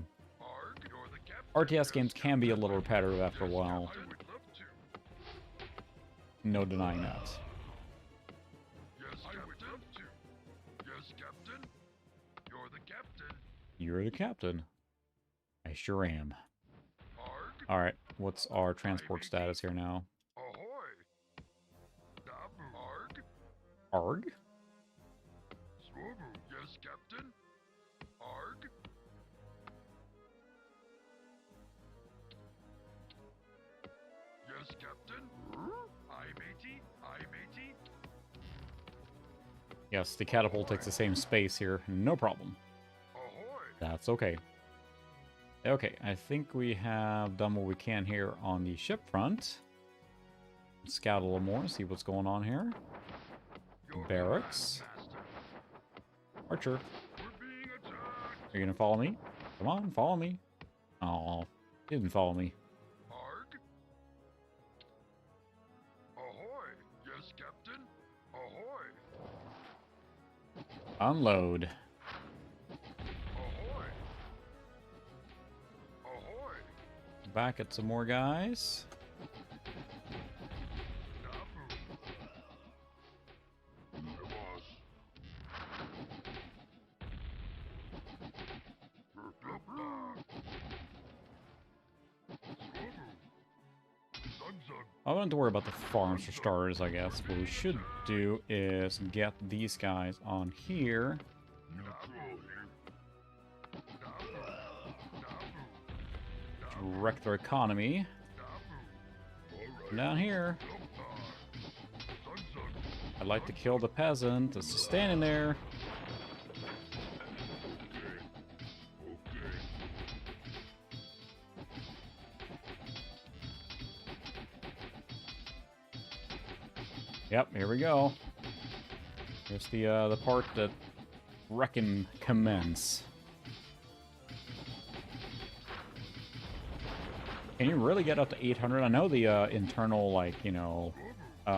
Speaker 2: You're the captain.
Speaker 1: RTS games can be a little repetitive after a while.
Speaker 2: I would love to.
Speaker 1: No denying that.
Speaker 2: Yes, I would love to. Yes, captain. You're the captain.
Speaker 1: You're the captain. I sure am.
Speaker 2: Arg.
Speaker 1: Alright, what's our transport status here now?
Speaker 2: Ahoy. Dabu. Arg.
Speaker 1: Arg?
Speaker 2: Swobu. Yes, captain. Arg. Yes, captain. I, matey. I, matey.
Speaker 1: Yes, the catapult takes the same space here, no problem.
Speaker 2: Ahoy.
Speaker 1: That's okay. Okay, I think we have done what we can here on the ship front. Scout a little more, see what's going on here.
Speaker 2: Your
Speaker 1: Barracks.
Speaker 2: command, master.
Speaker 1: Archer,
Speaker 2: We're being attacked.
Speaker 1: are you gonna follow me? Come on, follow me. Oh, he didn't follow me.
Speaker 2: Arg. Ahoy. Yes, captain. Ahoy.
Speaker 1: Unload.
Speaker 2: Ahoy. Ahoy.
Speaker 1: Back at some more guys.
Speaker 2: Dabu.
Speaker 3: To the boss.
Speaker 2: Lothar. Swobu. Zug-zug.
Speaker 1: I don't have to worry about the farms for starters, I guess. What we should do is get these guys on here.
Speaker 3: Neutral here.
Speaker 2: Dabu.
Speaker 1: Wreck their economy.
Speaker 2: Dabu.
Speaker 3: All right.
Speaker 1: Come down here.
Speaker 2: Lothar. Zug-zug.
Speaker 1: I'd like to kill the peasant that's just standing there.
Speaker 3: Okay. Okay.
Speaker 1: Yep, here we go. Here's the part that reckon commence. Can you really get up to 800? I know the internal, like, you know,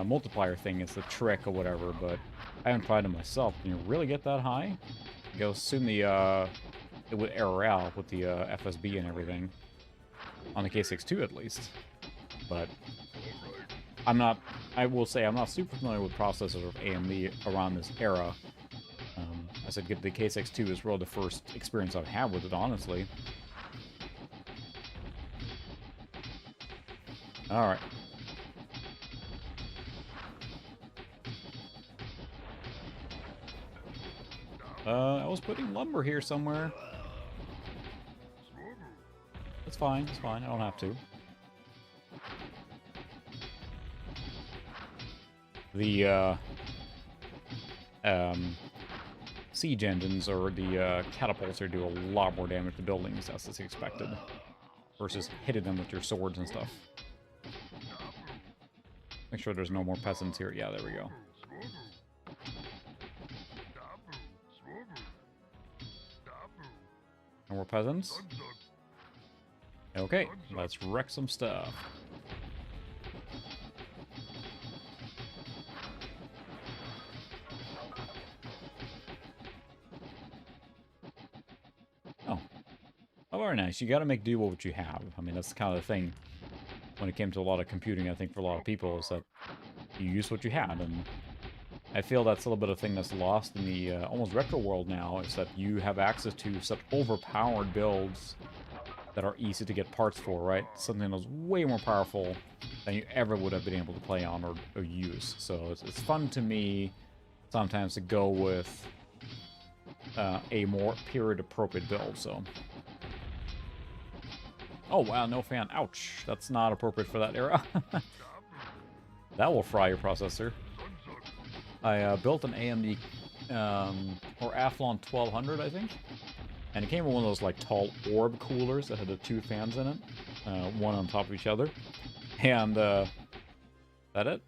Speaker 1: multiplier thing is the trick or whatever, but I haven't tried it myself. Can you really get that high? I go assume the it would error out with the FSB and everything on the K62 at least. But I'm not. I will say I'm not super familiar with processors of AMD around this era. I said the K62 is really the first experience I've had with it, honestly. All right. I was putting lumber here somewhere. That's fine. It's fine. I don't have to. The siege engines or the catapults do a lot more damage to buildings as is expected, versus hitting them with your swords and stuff. Make sure there's no more peasants here. Yeah, there we go. No more peasants? Okay, let's wreck some stuff. Oh. Oh, very nice. You gotta make do with what you have. I mean, that's kind of the thing when it came to a lot of computing, I think, for a lot of people, is that you use what you had, and I feel that's a little bit of a thing that's lost in the almost retro world now, is that you have access to such overpowered builds that are easy to get parts for, right? Something that's way more powerful than you ever would have been able to play on or use. So it's fun to me sometimes to go with a more period-appropriate build, so... Oh, wow, no fan. Ouch. That's not appropriate for that era. That will fry your processor. I built an AMD, or Athlon 1200, I think. And it came with one of those, like, tall orb coolers that had the two fans in it. One on top of each other. And, that it?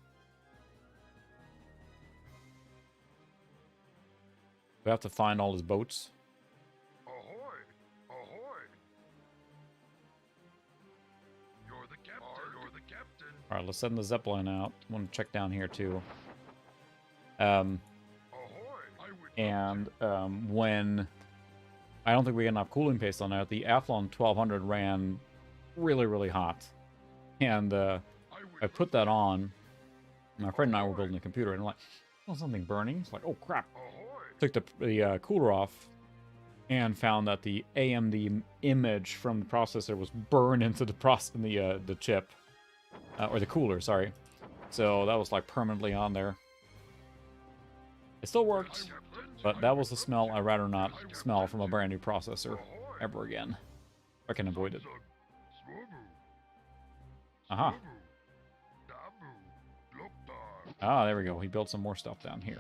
Speaker 1: We have to find all his boats.
Speaker 2: Ahoy! Ahoy! You're the captain. You're the captain.
Speaker 1: Alright, let's send the Zeppelin out. I want to check down here, too.
Speaker 2: Ahoy!
Speaker 1: And, when... I don't think we got enough cooling paste on that. The Athlon 1200 ran really, really hot. And I put that on. My friend and I were building a computer, and I'm like, oh, something burning. It's like, oh, crap. Took the cooler off and found that the AMD image from the processor was burned into the chip. Or the cooler, sorry. So that was, like, permanently on there. It still worked. But that was a smell I'd rather not smell from a brand new processor ever again. If I can avoid it. Aha. Ah, there we go. He built some more stuff down here.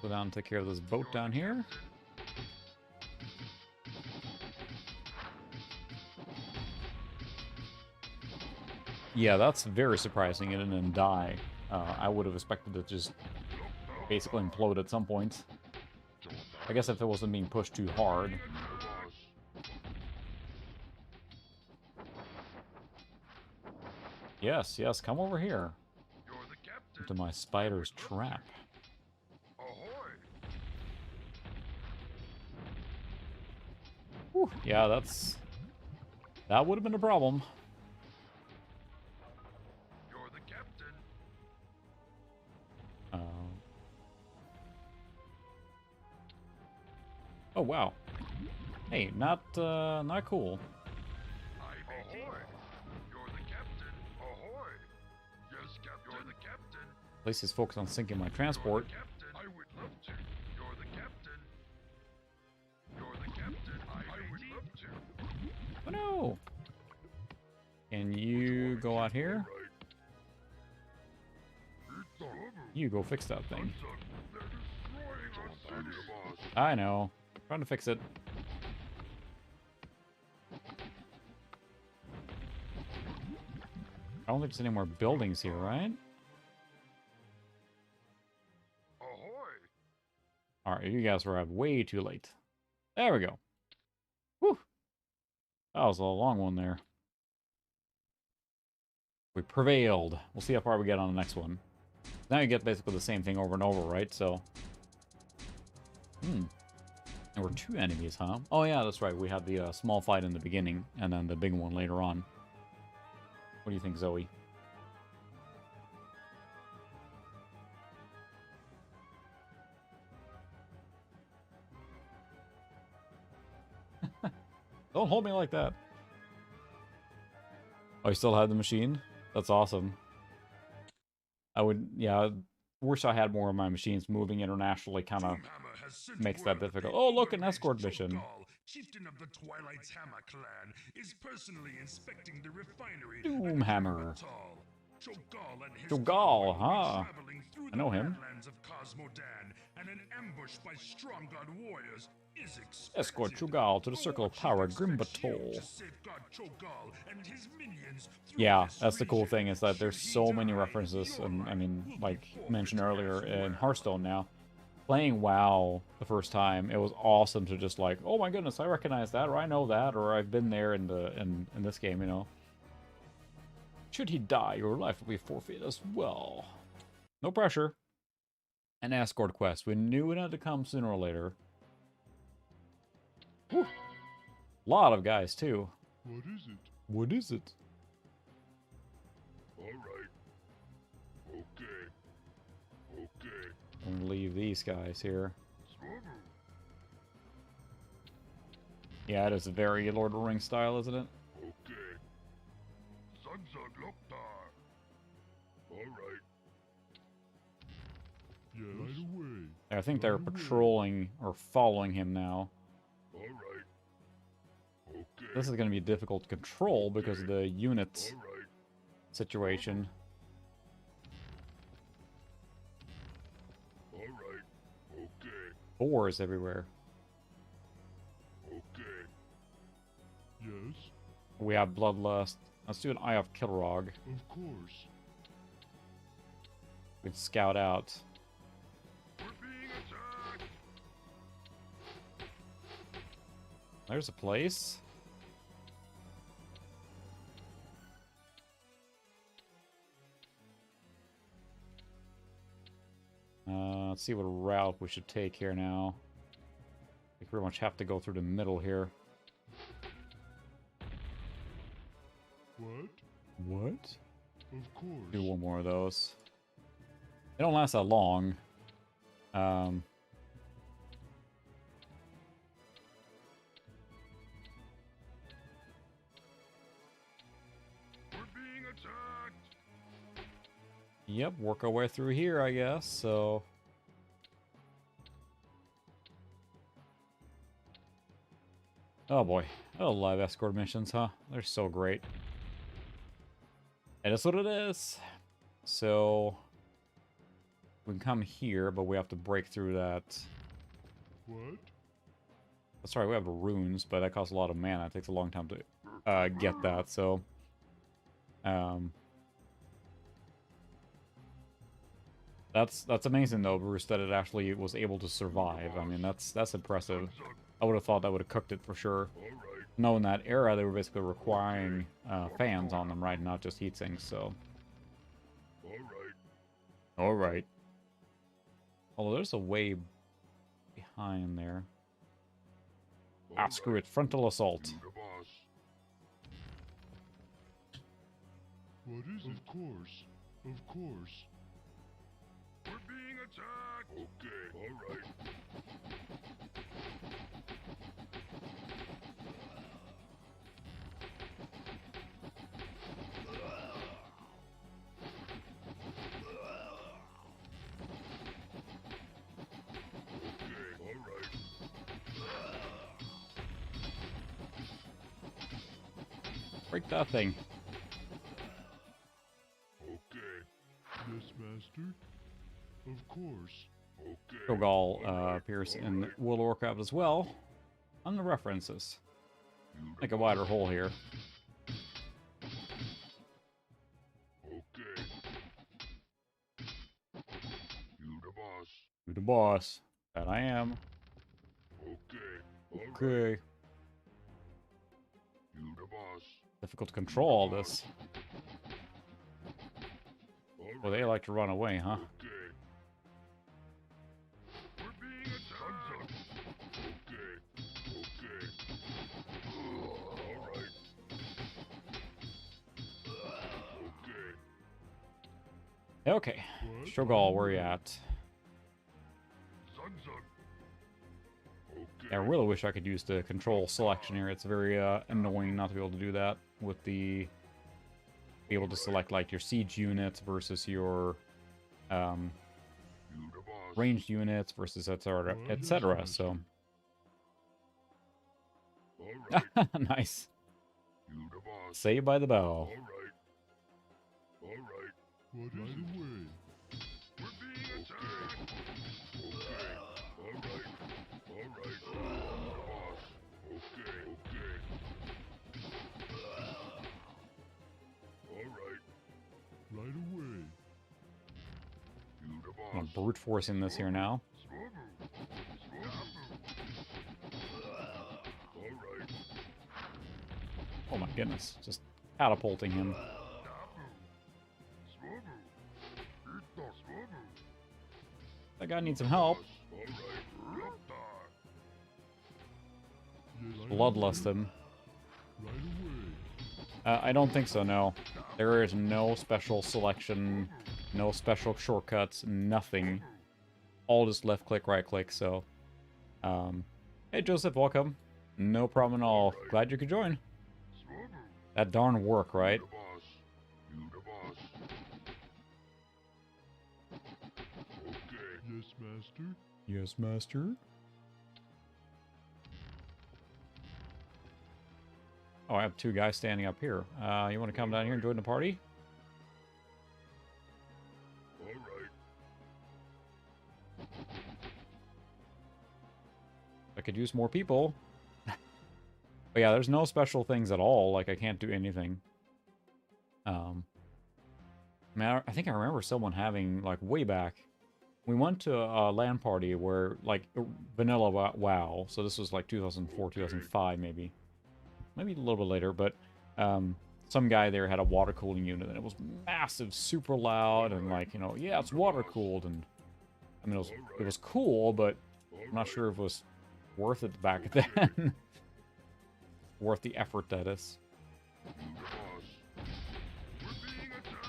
Speaker 1: Go down and take care of this boat down here. Yeah, that's very surprising. It didn't die. I would have expected it to just basically implode at some point. I guess if it wasn't being pushed too hard. Yes, yes, come over here. Into my spider's trap. Whew, yeah, that would have been a problem. Oh wow. Hey, not cool.
Speaker 2: Ahoy! You're the captain. Ahoy! Yes, captain. You're the captain.
Speaker 1: At least he's focused on sinking my transport.
Speaker 2: Captain, I would love to. You're the captain. You're the captain. I would love to.
Speaker 1: Oh no! Can you go out here? You go fix that thing. I know. Trying to fix it. I don't think there's any more buildings here, right? Alright, you guys arrived way too late. There we go. Whew. That was a long one there. We prevailed. We'll see how far we get on the next one. Now you get basically the same thing over and over, right? So... There were 2 enemies, huh? Oh yeah, that's right. We had the small fight in the beginning, and then the big one later on. What do you think, Zoe? Don't hold me like that. Oh, you still had the machine? That's awesome. I would, yeah, wish I had more of my machines moving internationally, kind of
Speaker 4: Doomhammer has sent
Speaker 1: makes that
Speaker 4: word
Speaker 1: difficult.
Speaker 4: the
Speaker 1: Oh, look, an
Speaker 4: overraged
Speaker 1: escort mission.
Speaker 4: Cho'Gall, chieftain of the Twilight's Hammer clan, is personally inspecting the refinery
Speaker 1: Doomhammer.
Speaker 4: Cho'Gall and his
Speaker 1: Cho'Gall,
Speaker 4: convoy will be
Speaker 1: huh?
Speaker 4: traveling through
Speaker 1: I know
Speaker 4: the
Speaker 1: him.
Speaker 4: Badlands of Cosmodan, and an ambush by Strong God warriors is expected.
Speaker 1: Escort Cho'Gall to the Circle of Power at Grimbatol. Yeah, that's the cool thing, is that there's so many references, and I mean, like mentioned earlier in Hearthstone now. Playing WoW the first time, it was awesome to just like, oh my goodness, I recognize that, or I know that, or I've been there in this game, you know. Should he die, your life will be forfeit as well. No pressure. An escort quest. We knew it had to come sooner or later. Whew. Lot of guys, too.
Speaker 3: What is it?
Speaker 1: What is it?
Speaker 3: Alright. Okay. Okay.
Speaker 1: I'm gonna leave these guys here.
Speaker 3: Swabble.
Speaker 1: Yeah, it is very Lord of the Rings style, isn't it?
Speaker 3: Okay. Sunzug Loktar. Alright. Yes. Right away.
Speaker 1: I think they're patrolling or following him now.
Speaker 3: Alright. Okay.
Speaker 1: This is going to be difficult to control because of the unit
Speaker 3: Alright.
Speaker 1: situation.
Speaker 3: Alright. Okay.
Speaker 1: Boars everywhere.
Speaker 3: Okay. Yes.
Speaker 1: We have Bloodlust. Let's do an Eye of Kilrog.
Speaker 3: Of course.
Speaker 1: We can scout out.
Speaker 2: We're being attacked!
Speaker 1: There's a place. Let's see what route we should take here now. We pretty much have to go through the middle here.
Speaker 3: What?
Speaker 1: What?
Speaker 3: Of course.
Speaker 1: Do one more of those. They don't last that long.
Speaker 2: We're being attacked!
Speaker 1: Yep, work our way through here, I guess, so... Oh boy. Oh, live escort missions, huh? They're so great. And that's what it is. So... we can come here, but we have to break through that.
Speaker 3: What?
Speaker 1: That's right, we have runes, but that costs a lot of mana. It takes a long time to get that, so... That's amazing though, Bruce, that it actually was able to survive. I mean, that's impressive.
Speaker 2: Sunzug,
Speaker 1: I would have thought that would have cooked it for sure.
Speaker 3: Alright.
Speaker 1: No, in that era, they were basically requiring fans on them, right? Not just heat sinks, so...
Speaker 3: Alright.
Speaker 1: Alright. Although there's a way behind there. Ah, screw it. Frontal assault.
Speaker 3: You the boss. What is it? Of course. Of course.
Speaker 2: we're being attacked!
Speaker 3: Okay. Alright. Okay. Alright.
Speaker 1: Break that thing.
Speaker 3: Okay. Yes, master. Of course. Okay.
Speaker 1: Cho'Gall appears in World of Warcraft as well. On the references. Make a wider hole here.
Speaker 3: Okay. You the boss.
Speaker 1: Who the boss? That I am.
Speaker 3: Okay. Alright.
Speaker 1: Okay.
Speaker 3: You the boss.
Speaker 1: Difficult to control all this. Well, they like to run away, huh?
Speaker 3: Okay.
Speaker 2: We're being attacked.
Speaker 3: Okay. Okay. All right. Okay.
Speaker 1: Okay. Shogal, where you at?
Speaker 2: Zug zug.
Speaker 3: Okay.
Speaker 1: I really wish I could use the control selection here. It's very annoying not to be able to do that with the... Be able to select, like, your siege units versus your
Speaker 3: You the boss.
Speaker 1: ranged units versus etc. etc. So,
Speaker 3: All right.
Speaker 1: nice.
Speaker 3: You the boss.
Speaker 1: Saved by the bell.
Speaker 3: All right. All right. What is it?
Speaker 2: We're being attacked.
Speaker 3: Okay. All right. All right. The boss. Okay. Okay. All right. Right away. You the
Speaker 1: I'm
Speaker 3: boss.
Speaker 1: brute forcing this here now.
Speaker 2: Swobu. Swobu.
Speaker 3: All right.
Speaker 1: Oh my goodness. Just catapulting him.
Speaker 2: Dabu. Swobu. Ito swobu.
Speaker 1: That guy needs some help.
Speaker 3: All right.
Speaker 2: Loptar.
Speaker 1: Bloodlust him.
Speaker 3: Right away.
Speaker 1: I don't think so, no. There is no special selection, no special shortcuts, nothing. All just left click, right click, so... hey Joseph, welcome. No problem at all. Glad you could join.
Speaker 2: Swobu.
Speaker 1: That darn work, right?
Speaker 3: You the boss. You the boss. Okay. Yes, master.
Speaker 1: Yes, master. Oh, I have two guys standing up here. You want to come down here and join the party?
Speaker 3: All right.
Speaker 1: I could use more people. But yeah, there's no special things at all. Like, I can't do anything. I mean, I think I remember someone having, like, way back. We went to a LAN party where, like, vanilla WoW. So this was like 2004, 2005, maybe. Maybe a little bit later, but some guy there had a water cooling unit, and it was massive, super loud, and like, you know, yeah, it's water cooled, and I mean, it was cool, but I'm not sure if it was worth it back then. Worth the effort, that is.
Speaker 3: You the boss.
Speaker 2: We're being attacked.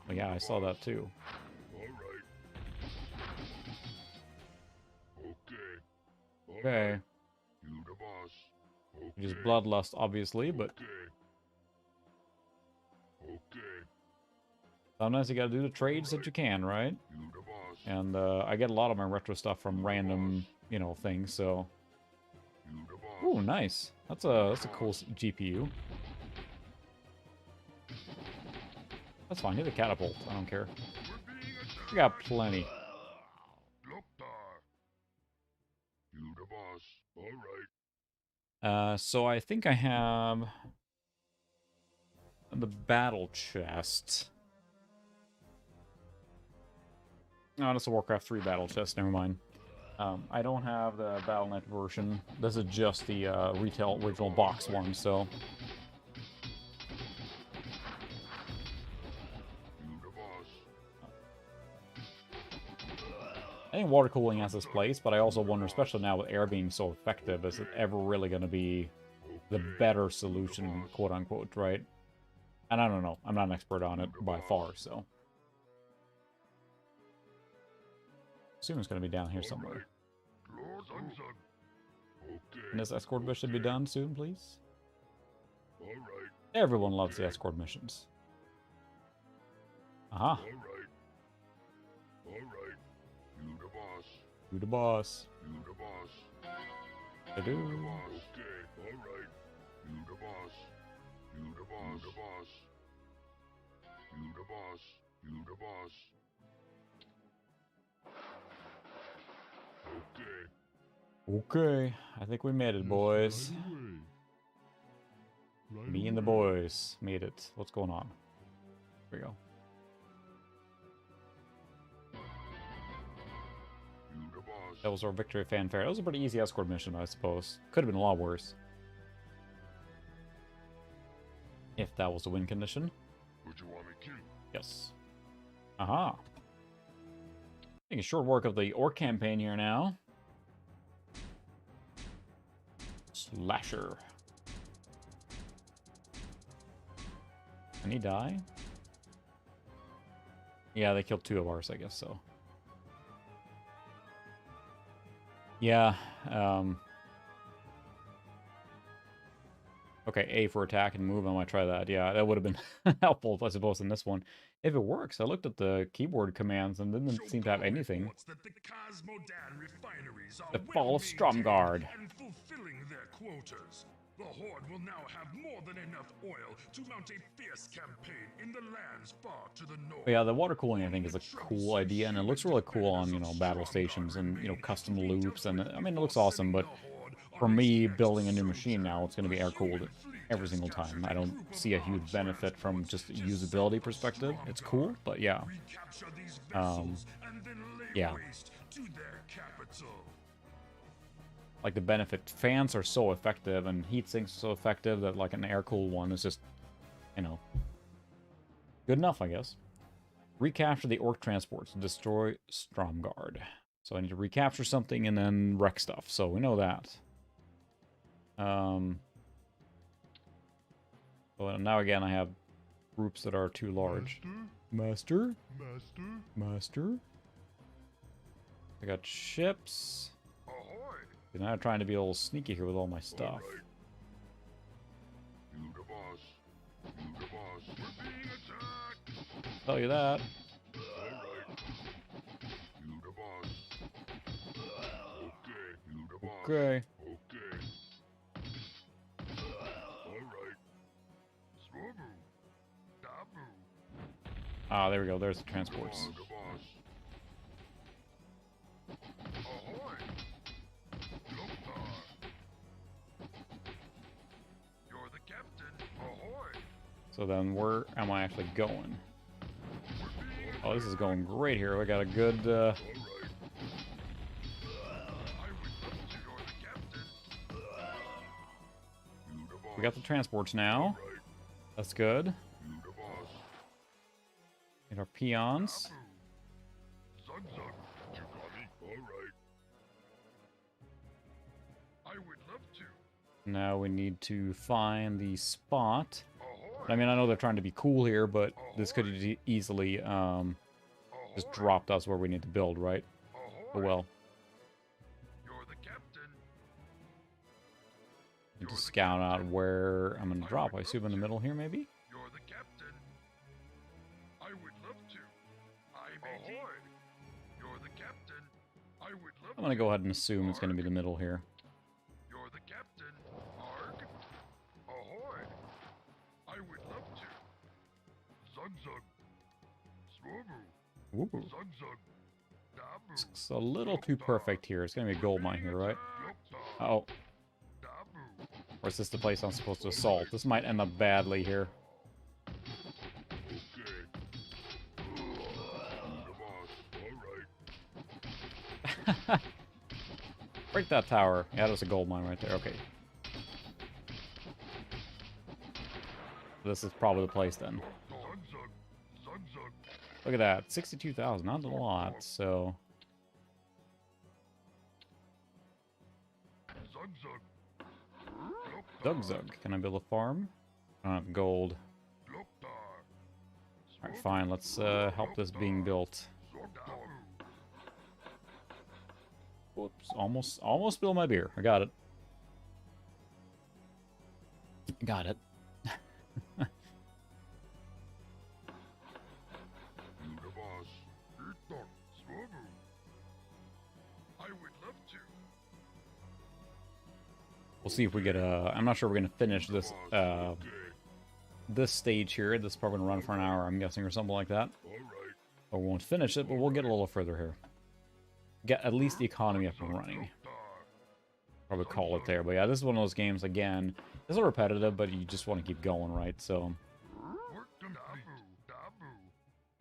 Speaker 1: But yeah, I saw that too.
Speaker 3: All right. Okay. All
Speaker 1: Okay,
Speaker 3: right. You the boss. Okay.
Speaker 1: just bloodlust, obviously, but
Speaker 3: Okay. Okay.
Speaker 1: sometimes you gotta do the trades that you can, right?
Speaker 3: You the boss.
Speaker 1: And I get a lot of my retro stuff from random, you know, things, so...
Speaker 3: You the boss.
Speaker 1: Ooh, nice. That's a cool GPU. That's fine. Hit a catapult. I don't care.
Speaker 2: We're being attacked.
Speaker 1: We got plenty.
Speaker 2: Loptar.
Speaker 3: You the boss. All right.
Speaker 1: So I think I have the battle chest. Oh, that's a Warcraft 3 battle chest. Never mind. I don't have the Battle.net version. This is just the retail original box one, so...
Speaker 3: You the boss.
Speaker 1: I think water cooling has its place, but I also wonder, especially now with air being so effective, is it ever really going to be the better solution, quote-unquote, right? And I don't know. I'm not an expert on it by far, so... Assume it's going to be down here somewhere.
Speaker 2: Lord Zug Zug.
Speaker 3: Okay.
Speaker 1: And this escort mission should be done soon, please?
Speaker 3: All right.
Speaker 1: Everyone loves the escort missions. Aha.
Speaker 3: All right. All right. You the boss.
Speaker 1: You the boss.
Speaker 3: You the boss.
Speaker 1: I
Speaker 3: You the
Speaker 1: do.
Speaker 3: boss. Okay. All right. You the boss. You the boss. You the boss. You the boss. You the boss. Okay.
Speaker 1: Okay. I think we made it, boys. Me and the boys made it. What's going on? Here we go.
Speaker 3: You the boss.
Speaker 1: That was our victory fanfare. That was a pretty easy escort mission, I suppose. Could have been a lot worse. If that was a win condition.
Speaker 3: Would you want me to?
Speaker 1: Yes. Aha. Taking short work of the orc campaign here now. Slasher. Can he die? Yeah, they killed 2 of ours, I guess so. Yeah, okay, A for attack and move. I might try that. Yeah, that would have been helpful, I suppose, in this one. If it works, I looked at the keyboard commands and didn't seem to have anything.
Speaker 4: Reports that the Cosmodan refineries are
Speaker 1: The fall of
Speaker 4: well-maintained
Speaker 1: Stromgarde.
Speaker 4: and fulfilling their quotas. The Horde will now have more than enough oil to mount a fierce campaign in the lands far to the north.
Speaker 1: But yeah, the water cooling, I think, is a cool idea, and it looks really cool on, you know, battle stations and, you know, custom loops, and, I mean, it looks awesome, but for me, building a new machine now, it's going to be air-cooled every single time. I don't see a huge benefit from just a usability perspective. It's cool, but yeah. Yeah. Like, the benefit, fans are so effective, and heat sinks are so effective that, like, an air-cooled one is just, you know, good enough, I guess. Recapture the orc transports. Destroy Stromgarde. So I need to recapture something and then wreck stuff. So we know that. Well, now again, I have groups that are too large. Master? Master? I got ships.
Speaker 2: Ahoy!
Speaker 1: And I'm trying to be a little sneaky here with all my stuff.
Speaker 3: You the boss. You the boss.
Speaker 2: We're being attacked!
Speaker 1: Tell you that.
Speaker 3: Alright. You the boss. Okay. You the boss.
Speaker 1: Okay.
Speaker 3: Okay. Alright.
Speaker 2: Swobu! Dabu!
Speaker 1: Ah, there we go. There's the transports.
Speaker 3: You the boss.
Speaker 2: Ahoy! Loktar! You're the captain! Ahoy!
Speaker 1: So then where am I actually going?
Speaker 2: We're being
Speaker 1: Oh, this is going great here. We got a good,
Speaker 3: Alright.
Speaker 2: I would love to. You're the captain!
Speaker 3: You the boss.
Speaker 1: we got the transports now.
Speaker 3: Alright.
Speaker 1: That's good.
Speaker 3: You the boss.
Speaker 1: Get our peons.
Speaker 2: Dabu! Zug-zug!
Speaker 3: You got me? Alright.
Speaker 2: I would love to.
Speaker 1: Now we need to find the spot.
Speaker 2: Ahoy!
Speaker 1: I mean, I know they're trying to be cool here, but this could easily just
Speaker 2: Ahoy!
Speaker 1: dropped us where we need to build, right?
Speaker 2: Ahoy!
Speaker 1: Oh well.
Speaker 2: You're the captain.
Speaker 1: Need to scout out where I'm gonna drop. I assume in the middle here, maybe?
Speaker 2: You're the captain. I would love to. Ahoy! You're the captain. I would love
Speaker 1: I'm gonna go ahead and assume it's gonna be the middle here.
Speaker 2: You're the captain. Arg. Ahoy! I would love to. Zug-zug. Swobu.
Speaker 1: Ooh.
Speaker 2: Zug-zug. Dabu.
Speaker 1: It's a little too perfect here. It's gonna be a gold mine here, right?
Speaker 2: Loktar.
Speaker 1: Uh oh.
Speaker 2: Dabu.
Speaker 1: Or is this the place I'm supposed to assault? This might end up badly here.
Speaker 3: Okay. You the boss. Alright.
Speaker 1: Break that tower. Yeah, there's a gold mine right there. Okay. This is probably the place then.
Speaker 2: Zug-zug. Zug-zug.
Speaker 1: Look at that. 62,000. Not a lot, so...
Speaker 2: Zug-zug.
Speaker 1: Zug-zug. Can I build a farm? I don't have gold.
Speaker 2: Loktar.
Speaker 1: Alright, fine. Let's help this being built.
Speaker 2: Dabu.
Speaker 1: Whoops. Almost spilled my beer. I got it. Got it.
Speaker 3: You the boss.
Speaker 2: Iton. Swobu. I would love to.
Speaker 1: We'll see if we get a... I'm not sure we're going to finish this
Speaker 3: Okay.
Speaker 1: this stage here. This is probably going to run for an hour, I'm guessing, or something like that.
Speaker 3: Alright.
Speaker 1: Or we won't finish it, but we'll get a little further here. Get at least the economy up and running. Probably call it there. But yeah, this is one of those games, again, it's a little repetitive, but you just want to keep going, right? So,
Speaker 2: Work complete. Dabu.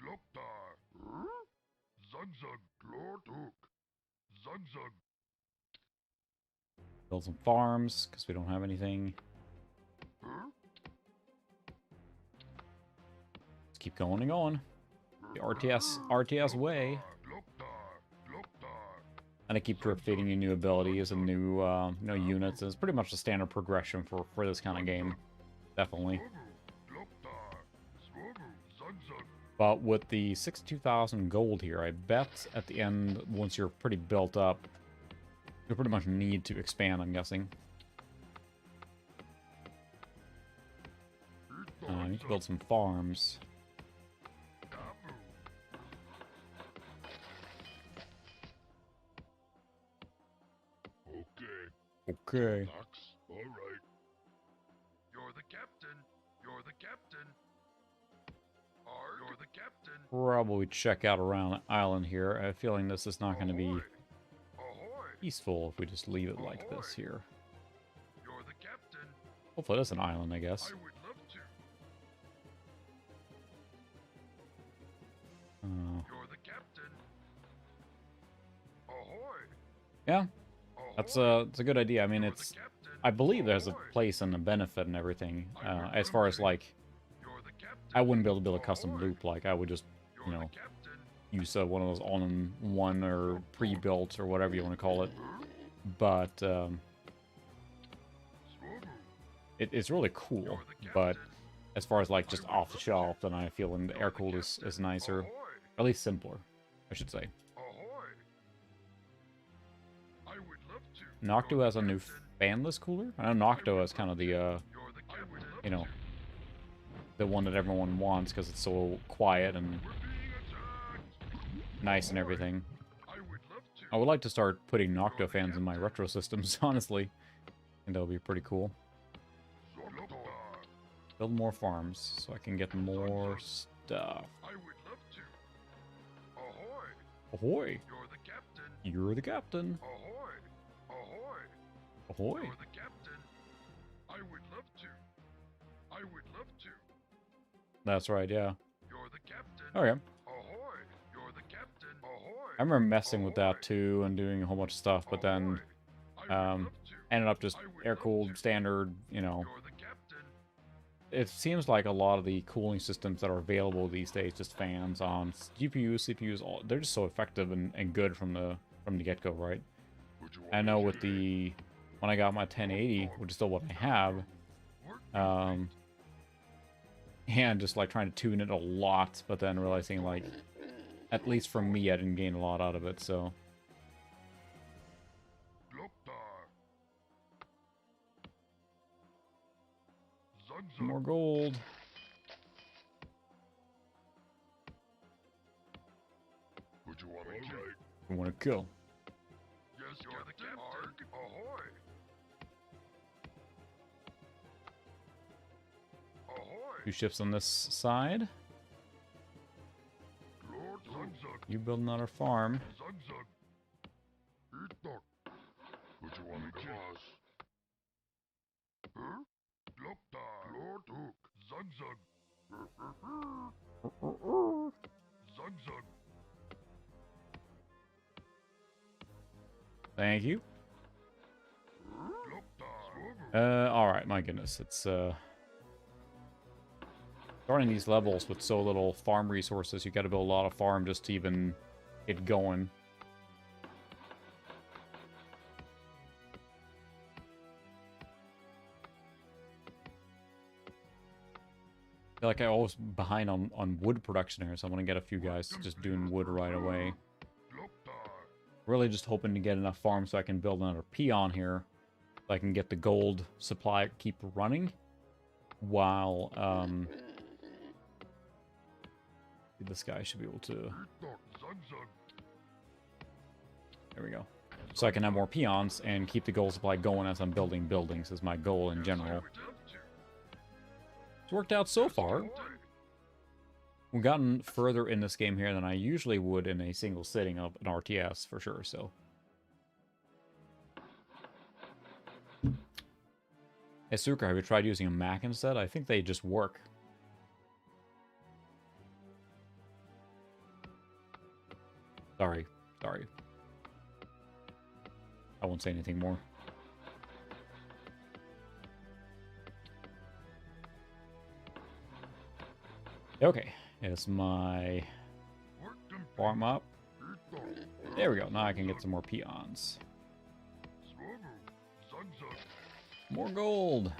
Speaker 2: Loktar. Zug-zug. Glortuk. Zug-zug.
Speaker 1: build some farms, because we don't have anything.
Speaker 2: Huh?
Speaker 1: Let's keep going and going.
Speaker 2: Huh?
Speaker 1: The RTS way. And I keep drip feeding you new abilities and new units. It's pretty much the standard progression for this kind of game. Definitely. But with the 62,000 gold here, I bet at the end, once you're pretty built up, you'll pretty much need to expand, I'm guessing. I need to build some farms. Okay.
Speaker 3: Ducks. All right.
Speaker 2: You're the captain. You're the captain. You're the captain.
Speaker 1: Probably check out around the island here. I have a feeling this is not going to be
Speaker 2: Ahoy. Ahoy.
Speaker 1: peaceful if we just leave it like this here.
Speaker 2: You're the captain.
Speaker 1: Hopefully that's an island, I guess.
Speaker 2: I would love to. You're the captain. Ahoy.
Speaker 1: Yeah, it's a good idea. I mean,
Speaker 2: You're
Speaker 1: it's...
Speaker 2: the captain.
Speaker 1: I believe there's a
Speaker 2: Ahoy.
Speaker 1: place and a benefit and everything. As far as, like,
Speaker 2: You're the captain.
Speaker 1: I wouldn't be able to build a custom
Speaker 2: Ahoy.
Speaker 1: loop. Like, I would just,
Speaker 2: You're
Speaker 1: you know,
Speaker 2: the captain.
Speaker 1: use one of those all-in-one or pre-built or whatever you want to call it. But
Speaker 2: Swobo.
Speaker 1: it's really cool.
Speaker 2: You're the
Speaker 1: But
Speaker 2: captain.
Speaker 1: as far as, like, just off-the-shelf, then I feel the air-cooled is nicer.
Speaker 2: Ahoy.
Speaker 1: At least simpler, I should say.
Speaker 2: Ahoy. I would love to.
Speaker 1: Nocto
Speaker 2: You're
Speaker 1: has
Speaker 2: the
Speaker 1: a new
Speaker 2: captain.
Speaker 1: fanless cooler. I know Nocto is kind of the,
Speaker 2: You're the captain.
Speaker 1: you know, the one that everyone wants because it's so quiet and
Speaker 2: We're being attacked.
Speaker 1: nice and everything.
Speaker 2: I would love to.
Speaker 1: I would like to start putting Nocto fans in my retro systems, honestly. And that would be pretty cool.
Speaker 2: Zoltar.
Speaker 1: Build more farms so I can get more stuff.
Speaker 2: I would love to. Ahoy.
Speaker 1: Ahoy!
Speaker 2: You're the captain.
Speaker 1: You're the captain.
Speaker 2: Ahoy. Ahoy.
Speaker 1: Ahoy!
Speaker 2: You're the captain. I would love to. I would love to.
Speaker 1: That's right, yeah.
Speaker 2: You're the captain.
Speaker 1: Okay.
Speaker 2: Ahoy. You're the captain. Ahoy.
Speaker 1: I remember messing with
Speaker 2: Ahoy.
Speaker 1: that too and doing a whole bunch of stuff, but then
Speaker 2: Ahoy. I would love to.
Speaker 1: ended up just
Speaker 2: I would love
Speaker 1: air-cooled,
Speaker 2: to.
Speaker 1: standard, you know.
Speaker 2: You're the captain.
Speaker 1: It seems like a lot of the cooling systems that are available these days, just fans on GPUs, CPUs, they're just so effective and good from the get-go, right?
Speaker 3: Would you want
Speaker 1: I
Speaker 3: me
Speaker 1: know
Speaker 3: to
Speaker 1: with the when I got my 1080, which is still what I have,
Speaker 2: Work
Speaker 1: and just like trying to tune it a lot, but then realizing like, at least for me, I didn't gain a lot out of it. So
Speaker 2: Loktar. Zugzug.
Speaker 1: more gold.
Speaker 3: Would you want me to?
Speaker 1: I want to kill.
Speaker 2: Yes, you're the captain. Ahoy. Ahoy.
Speaker 1: 2 ships on this side.
Speaker 2: Lord Zugzug.
Speaker 1: You build another farm.
Speaker 2: Zugzug.
Speaker 3: Eat Would you want me to?
Speaker 2: Huh? Loktar. Lord Hook. Zugzug. Zugzug.
Speaker 1: Thank you.
Speaker 2: Loktar.
Speaker 1: Alright, my goodness. It's, starting these levels with so little farm resources, you gotta build a lot of farm just to even get going. I feel like I'm always behind on wood production here, so I want to get a few guys just doing wood right away.
Speaker 2: Loktar.
Speaker 1: Really just hoping to get enough farms so I can build another peon here. So I can get the gold supply keep running. While, this guy should be able to...
Speaker 2: Zugzug.
Speaker 1: There we go. So I can have more peons and keep the gold supply going as I'm building buildings is my goal in
Speaker 2: I
Speaker 1: general.
Speaker 2: would love to.
Speaker 1: It's worked out so far.
Speaker 2: Ahoy.
Speaker 1: We've gotten further in this game here than I usually would in a single sitting of an RTS, for sure, so... Hey, Suka, have you tried using a Mac instead? I think they just work. Sorry. I won't say anything more. Okay, it's my Farm up. There we go. Now I can get some more peons. More gold.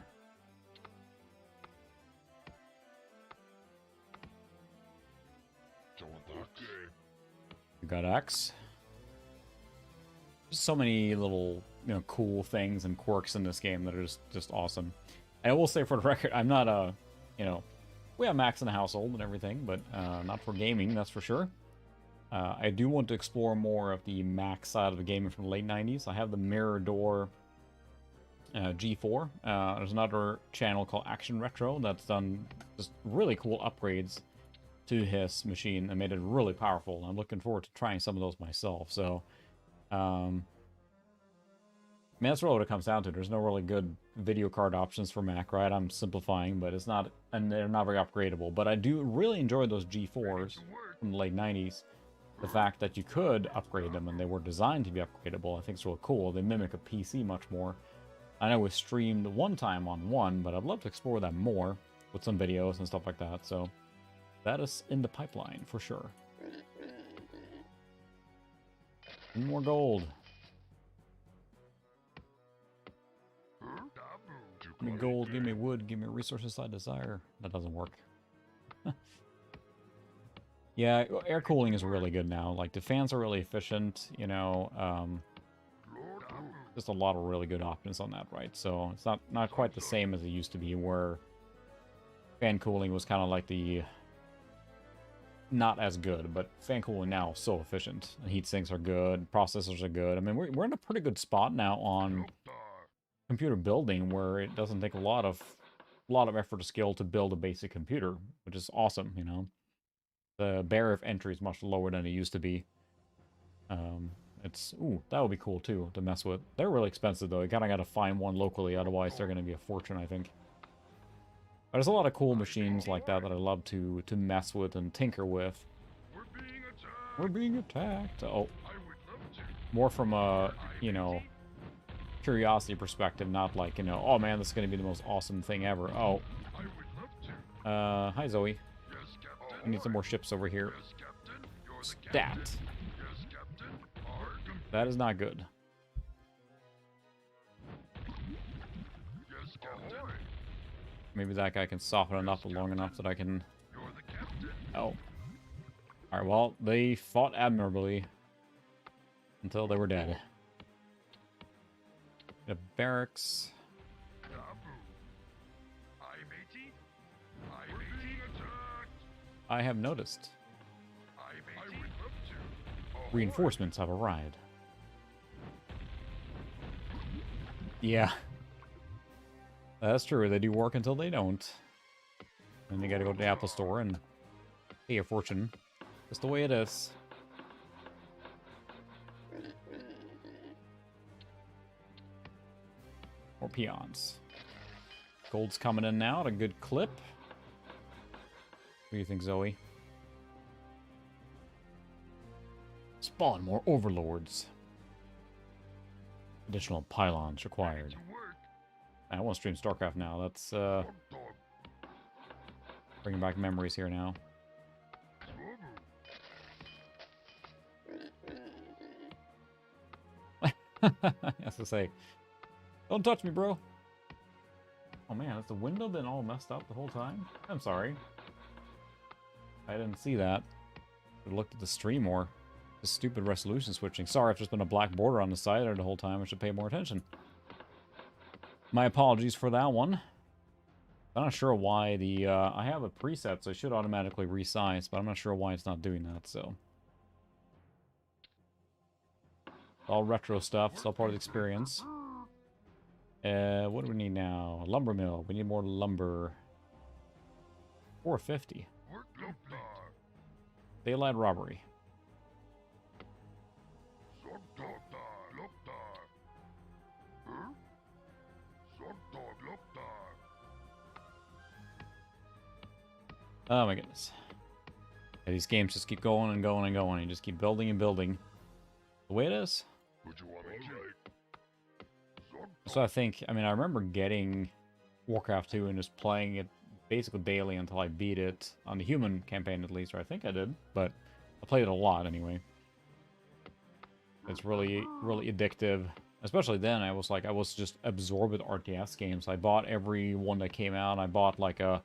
Speaker 1: We got X. There's so many little, cool things and quirks in this game that are just awesome. And I will say for the record, I'm not a, we have Macs in the household and everything, but not for gaming, that's for sure. I do want to explore more of the Mac side of the gaming from the late 90s. I have the Mirador G4. There's another channel called Action Retro that's done just really cool upgrades to his machine and made it really powerful. I'm looking forward to trying some of those myself. So, I mean, that's really what it comes down to. There's no really good video card options for Mac, right? I'm simplifying, but it's not, and they're not very upgradable. But I do really enjoy those G4s from the late 90s. The fact that you could upgrade them and they were designed to be upgradable, I think is really cool. They mimic a PC much more. I know we streamed one time on one, but I'd love to explore that more with some videos and stuff like that. So that is in the pipeline for sure. And more gold. Give me gold, give me wood, give me resources I desire. That doesn't work. Yeah, air cooling is really good now. Like, the fans are really efficient, just a lot of really good options on that, right? So it's not quite the same as it used to be, where fan cooling was kind of like the not as good, but fan cooling now is so efficient. Heat sinks are good, processors are good. I mean, we're in a pretty good spot now on computer building, where it doesn't take a lot of effort or skill to build a basic computer, which is awesome, The barrier of entry is much lower than it used to be. That would be cool too to mess with. They're really expensive though. You kind of got to find one locally, otherwise they're going to be a fortune, I think. But there's a lot of cool machines like that that I love to mess with and tinker with. We're being attacked. Oh, more from a curiosity perspective, not like oh man, this is going to be the most awesome thing ever. Oh, hi Zoe. I need some more ships over here. Stat. That is not good. Maybe that guy can soften it up long enough that I can... Oh. Alright, well, they fought admirably until they were dead. The barracks. I have noticed. Reinforcements have arrived. Yeah. That's true. They do work until they don't. And you gotta go to the Apple Store and pay a fortune. That's the way it is. More peons. Gold's coming in now at a good clip. What do you think, Zoe? Spawn more overlords. Additional pylons required. I want to stream StarCraft now. That's bringing back memories here now. As to say, don't touch me, bro. Oh man, has the window been all messed up the whole time? I'm sorry. I didn't see that. I looked at the stream more. The stupid resolution switching. Sorry if there's been a black border on the side there the whole time. I should pay more attention. My apologies for that one. I'm not sure why the... I have a preset, so it should automatically resize, but I'm not sure why it's not doing that, so... It's all retro stuff. It's all part of the experience. What do we need now? A lumber mill. We need more lumber. 450. Daylight robbery. Oh my goodness. Yeah, these games just keep going and going and going. You just keep building and building. The way it is. So I think, I mean, I remember getting Warcraft 2 and just playing it basically daily until I beat it on the human campaign at least, or I think I did. But I'll played it a lot anyway. It's really, really addictive. Especially then, I was just absorbed with RTS games. I bought every one that came out. I bought like a,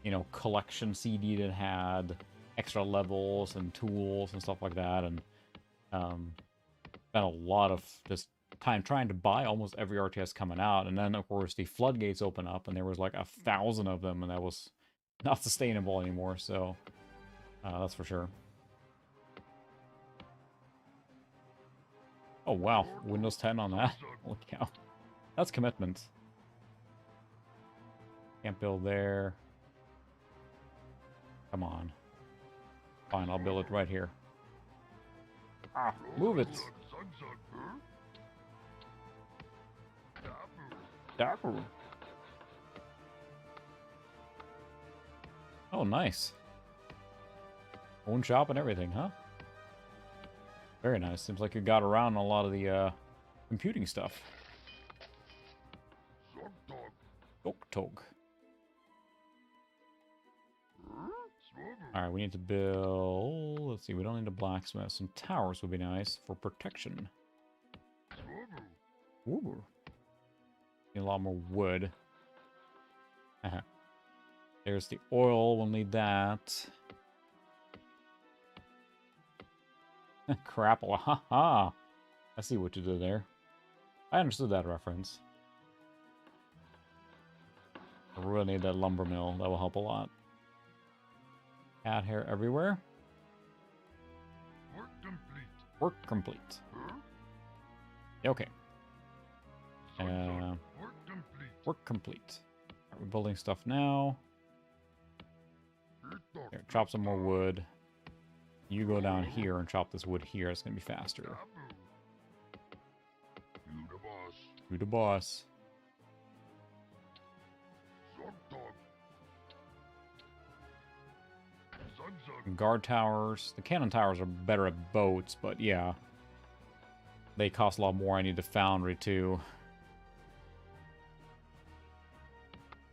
Speaker 1: you know, collection CD that had extra levels and tools and stuff like that. And spent a lot of just time trying to buy almost every RTS coming out. And then, of course, the floodgates open up, and there was like 1,000 of them, and that was not sustainable anymore. So that's for sure. Oh, wow. Windows 10 on that? Holy cow. That's commitment. Can't build there. Come on. Fine, I'll build it right here. Ah, move it. Dapper. Oh, nice. Own shop and everything, huh? Very nice. Seems like you got around a lot of the computing stuff. Tog. Alright, we need to build... Let's see, we don't need a blacksmith. Some towers would be nice for protection. Ooh. Need a lot more wood. There's the oil. We'll need that. Crapple. Haha. I see what you did there. I understood that reference. I really need that lumber mill. That will help a lot. Cat hair everywhere.
Speaker 2: Work complete.
Speaker 1: Work complete. Okay.
Speaker 2: Work complete.
Speaker 1: Work complete. Alright, we're building stuff now. Here, chop some more wood. You go down here and chop this wood here. It's gonna be faster.
Speaker 3: You the boss.
Speaker 1: You the boss. Guard towers. The cannon towers are better at boats, but yeah. They cost a lot more. I need the foundry too.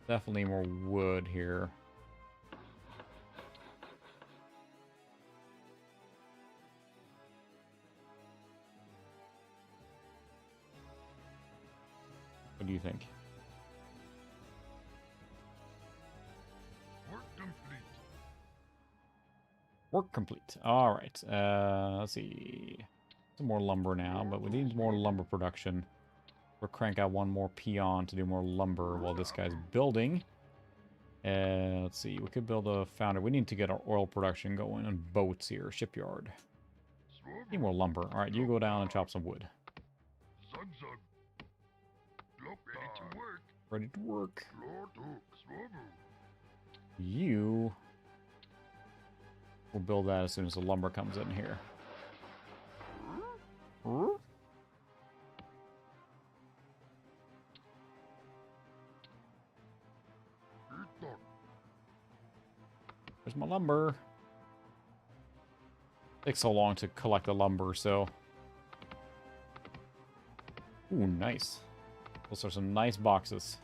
Speaker 1: Definitely more wood here. What do you think?
Speaker 2: Work complete.
Speaker 1: Work complete. All right. Let's see. Some more lumber now, but we need more lumber production. We'll crank out one more peon to do more lumber while this guy's building. Let's see. We could build a foundry. We need to get our oil production going on boats here. Shipyard. Need more lumber. All right, you go down and chop some wood.
Speaker 2: Ready to work.
Speaker 1: Ready to work. You will build that as soon as the lumber comes in here. There's my lumber. Takes so long to collect the lumber, so... Ooh, nice. Those are some nice boxes.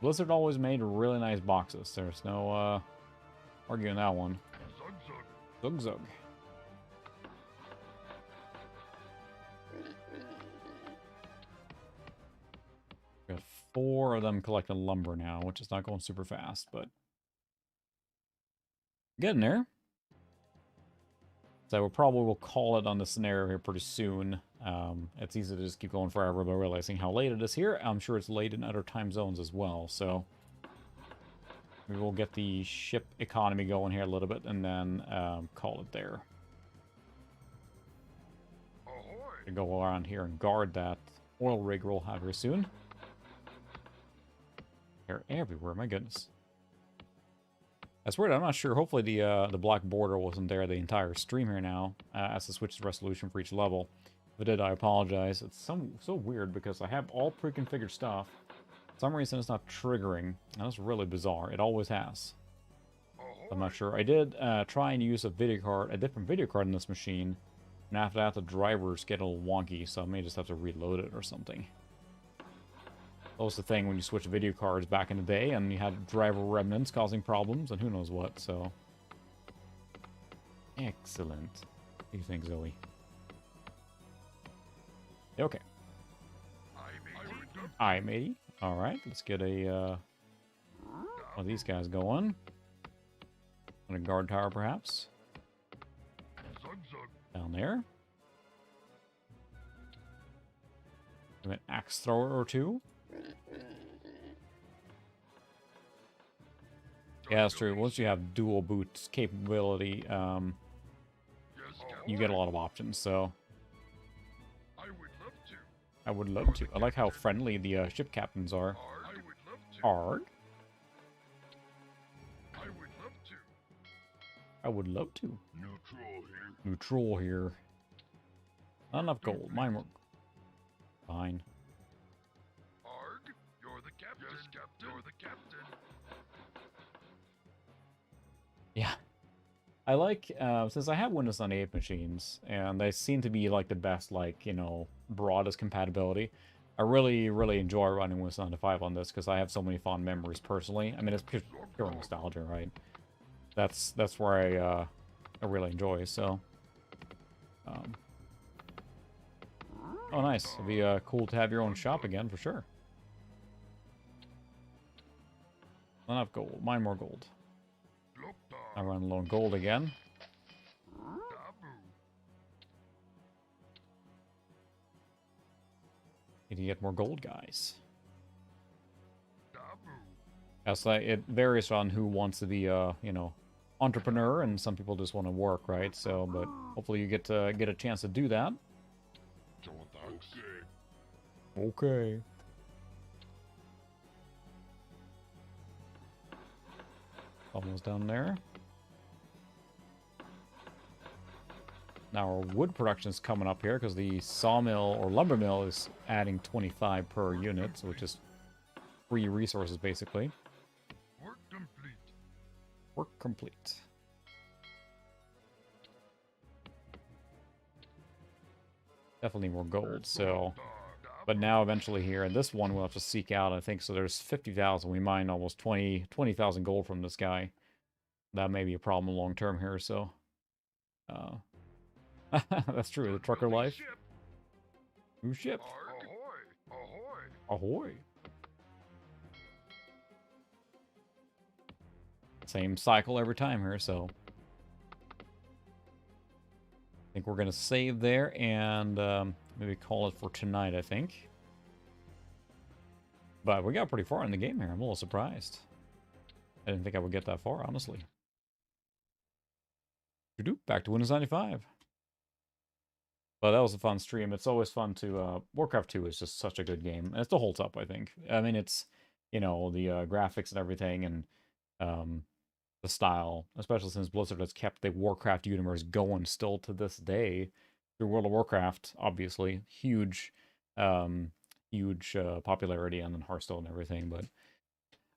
Speaker 1: Blizzard always made really nice boxes. There's no, arguing that one. Zug zug. We got 4 of them collecting lumber now, which is not going super fast, but... Getting there. So we probably will call it on the scenario here pretty soon. It's easy to just keep going forever, but realizing how late it is here, I'm sure it's late in other time zones as well, so... We will get the ship economy going here a little bit, and then call it there. To go around here and guard that oil rig we'll have here soon. They're everywhere, my goodness. That's weird, I'm not sure. Hopefully the black border wasn't there the entire stream here now, as to switch the resolution for each level. If it did, I apologize. It's so weird because I have all pre-configured stuff. For some reason it's not triggering, and that's really bizarre. It always has. I'm not sure. I did try and use a different video card in this machine, and after that the drivers get a little wonky, so I may just have to reload it or something. That was the thing when you switch video cards back in the day, and you had driver remnants causing problems, and who knows what, so... Excellent. What do you think, Zoe? Okay.
Speaker 2: I, matey.
Speaker 1: Aye, matey. Alright, let's get a, one of these guys going. On a guard tower, perhaps.
Speaker 2: Zug zug.
Speaker 1: Down there. An axe thrower or two. Yeah, that's true. Once you have dual boots capability,
Speaker 2: Yes, Captain.
Speaker 1: you get a lot of options, so
Speaker 2: I would love to.
Speaker 1: I would love to. I like how friendly the ship captains are.
Speaker 2: I would love to.
Speaker 1: Arg.
Speaker 2: I would love to.
Speaker 1: I would love to.
Speaker 3: Neutral here.
Speaker 1: Neutral here. Not enough gold. Mine were fine.
Speaker 2: Arg, you're the captain. Yes, Captain. You're the captain.
Speaker 1: Yeah. I like, since I have Windows 98 machines, and they seem to be like the best, like, you know, broadest compatibility, I really, really enjoy running Windows 95 on this, because I have so many fond memories personally. I mean, it's pure nostalgia, right? That's where I really enjoy, so. Oh, nice. It'd be cool to have your own shop again, for sure. Not enough gold. Mine more gold. I run low on gold again. Need to get more gold, guys. That's like, it varies on who wants to be a, you know, entrepreneur, and some people just want to work, right? So, but hopefully you get a chance to do that. Okay. Almost down there. Now our wood production is coming up here because the sawmill or lumber mill is adding 25 per unit, which is free resources basically.
Speaker 2: Work complete.
Speaker 1: Work complete. Definitely more gold, so. But now eventually here, and this one we'll have to seek out, I think. So there's 50,000. We mine almost 20,000 gold from this guy. That may be a problem long term here, so. That's true, the trucker life. New ship.
Speaker 2: Ahoy! Ahoy!
Speaker 1: Ahoy. Same cycle every time here, so. I think we're going to save there and maybe call it for tonight, I think. But we got pretty far in the game here. I'm a little surprised. I didn't think I would get that far, honestly. Back to Windows 95. But that was a fun stream. It's always fun to... Warcraft 2 is just such a good game. And it still holds up, I think. I mean, it's, you know, the graphics and everything, and the style, especially since Blizzard has kept the Warcraft universe going still to this day through World of Warcraft, obviously. Huge popularity, and then Hearthstone and everything. But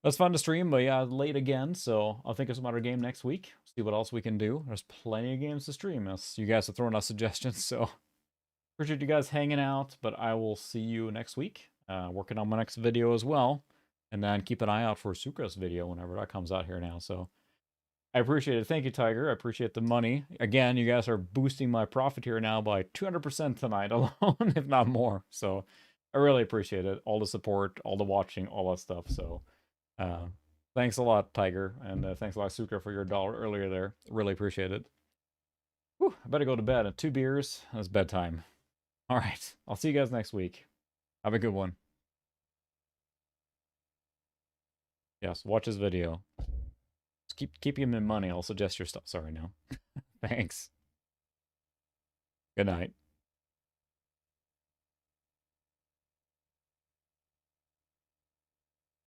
Speaker 1: that's fun to stream, but yeah, late again, so I'll think of some other game next week. See what else we can do. There's plenty of games to stream, as you guys have thrown out suggestions, so appreciate you guys hanging out, but I will see you next week. Working on my next video as well, and then keep an eye out for Sukra's video whenever that comes out here now, so I appreciate it. Thank you, Tiger. I appreciate the money. Again, you guys are boosting my profit here now by 200% tonight alone, if not more. So I really appreciate it. All the support, all the watching, all that stuff. So thanks a lot, Tiger. And thanks a lot, Sukra, for your $1 earlier there. Really appreciate it. Whew, I better go to bed. 2 beers. It's bedtime. All right. I'll see you guys next week. Have a good one. Yes, watch his video. Keep him in money. I'll suggest your stuff. Sorry, no. Thanks. Good night.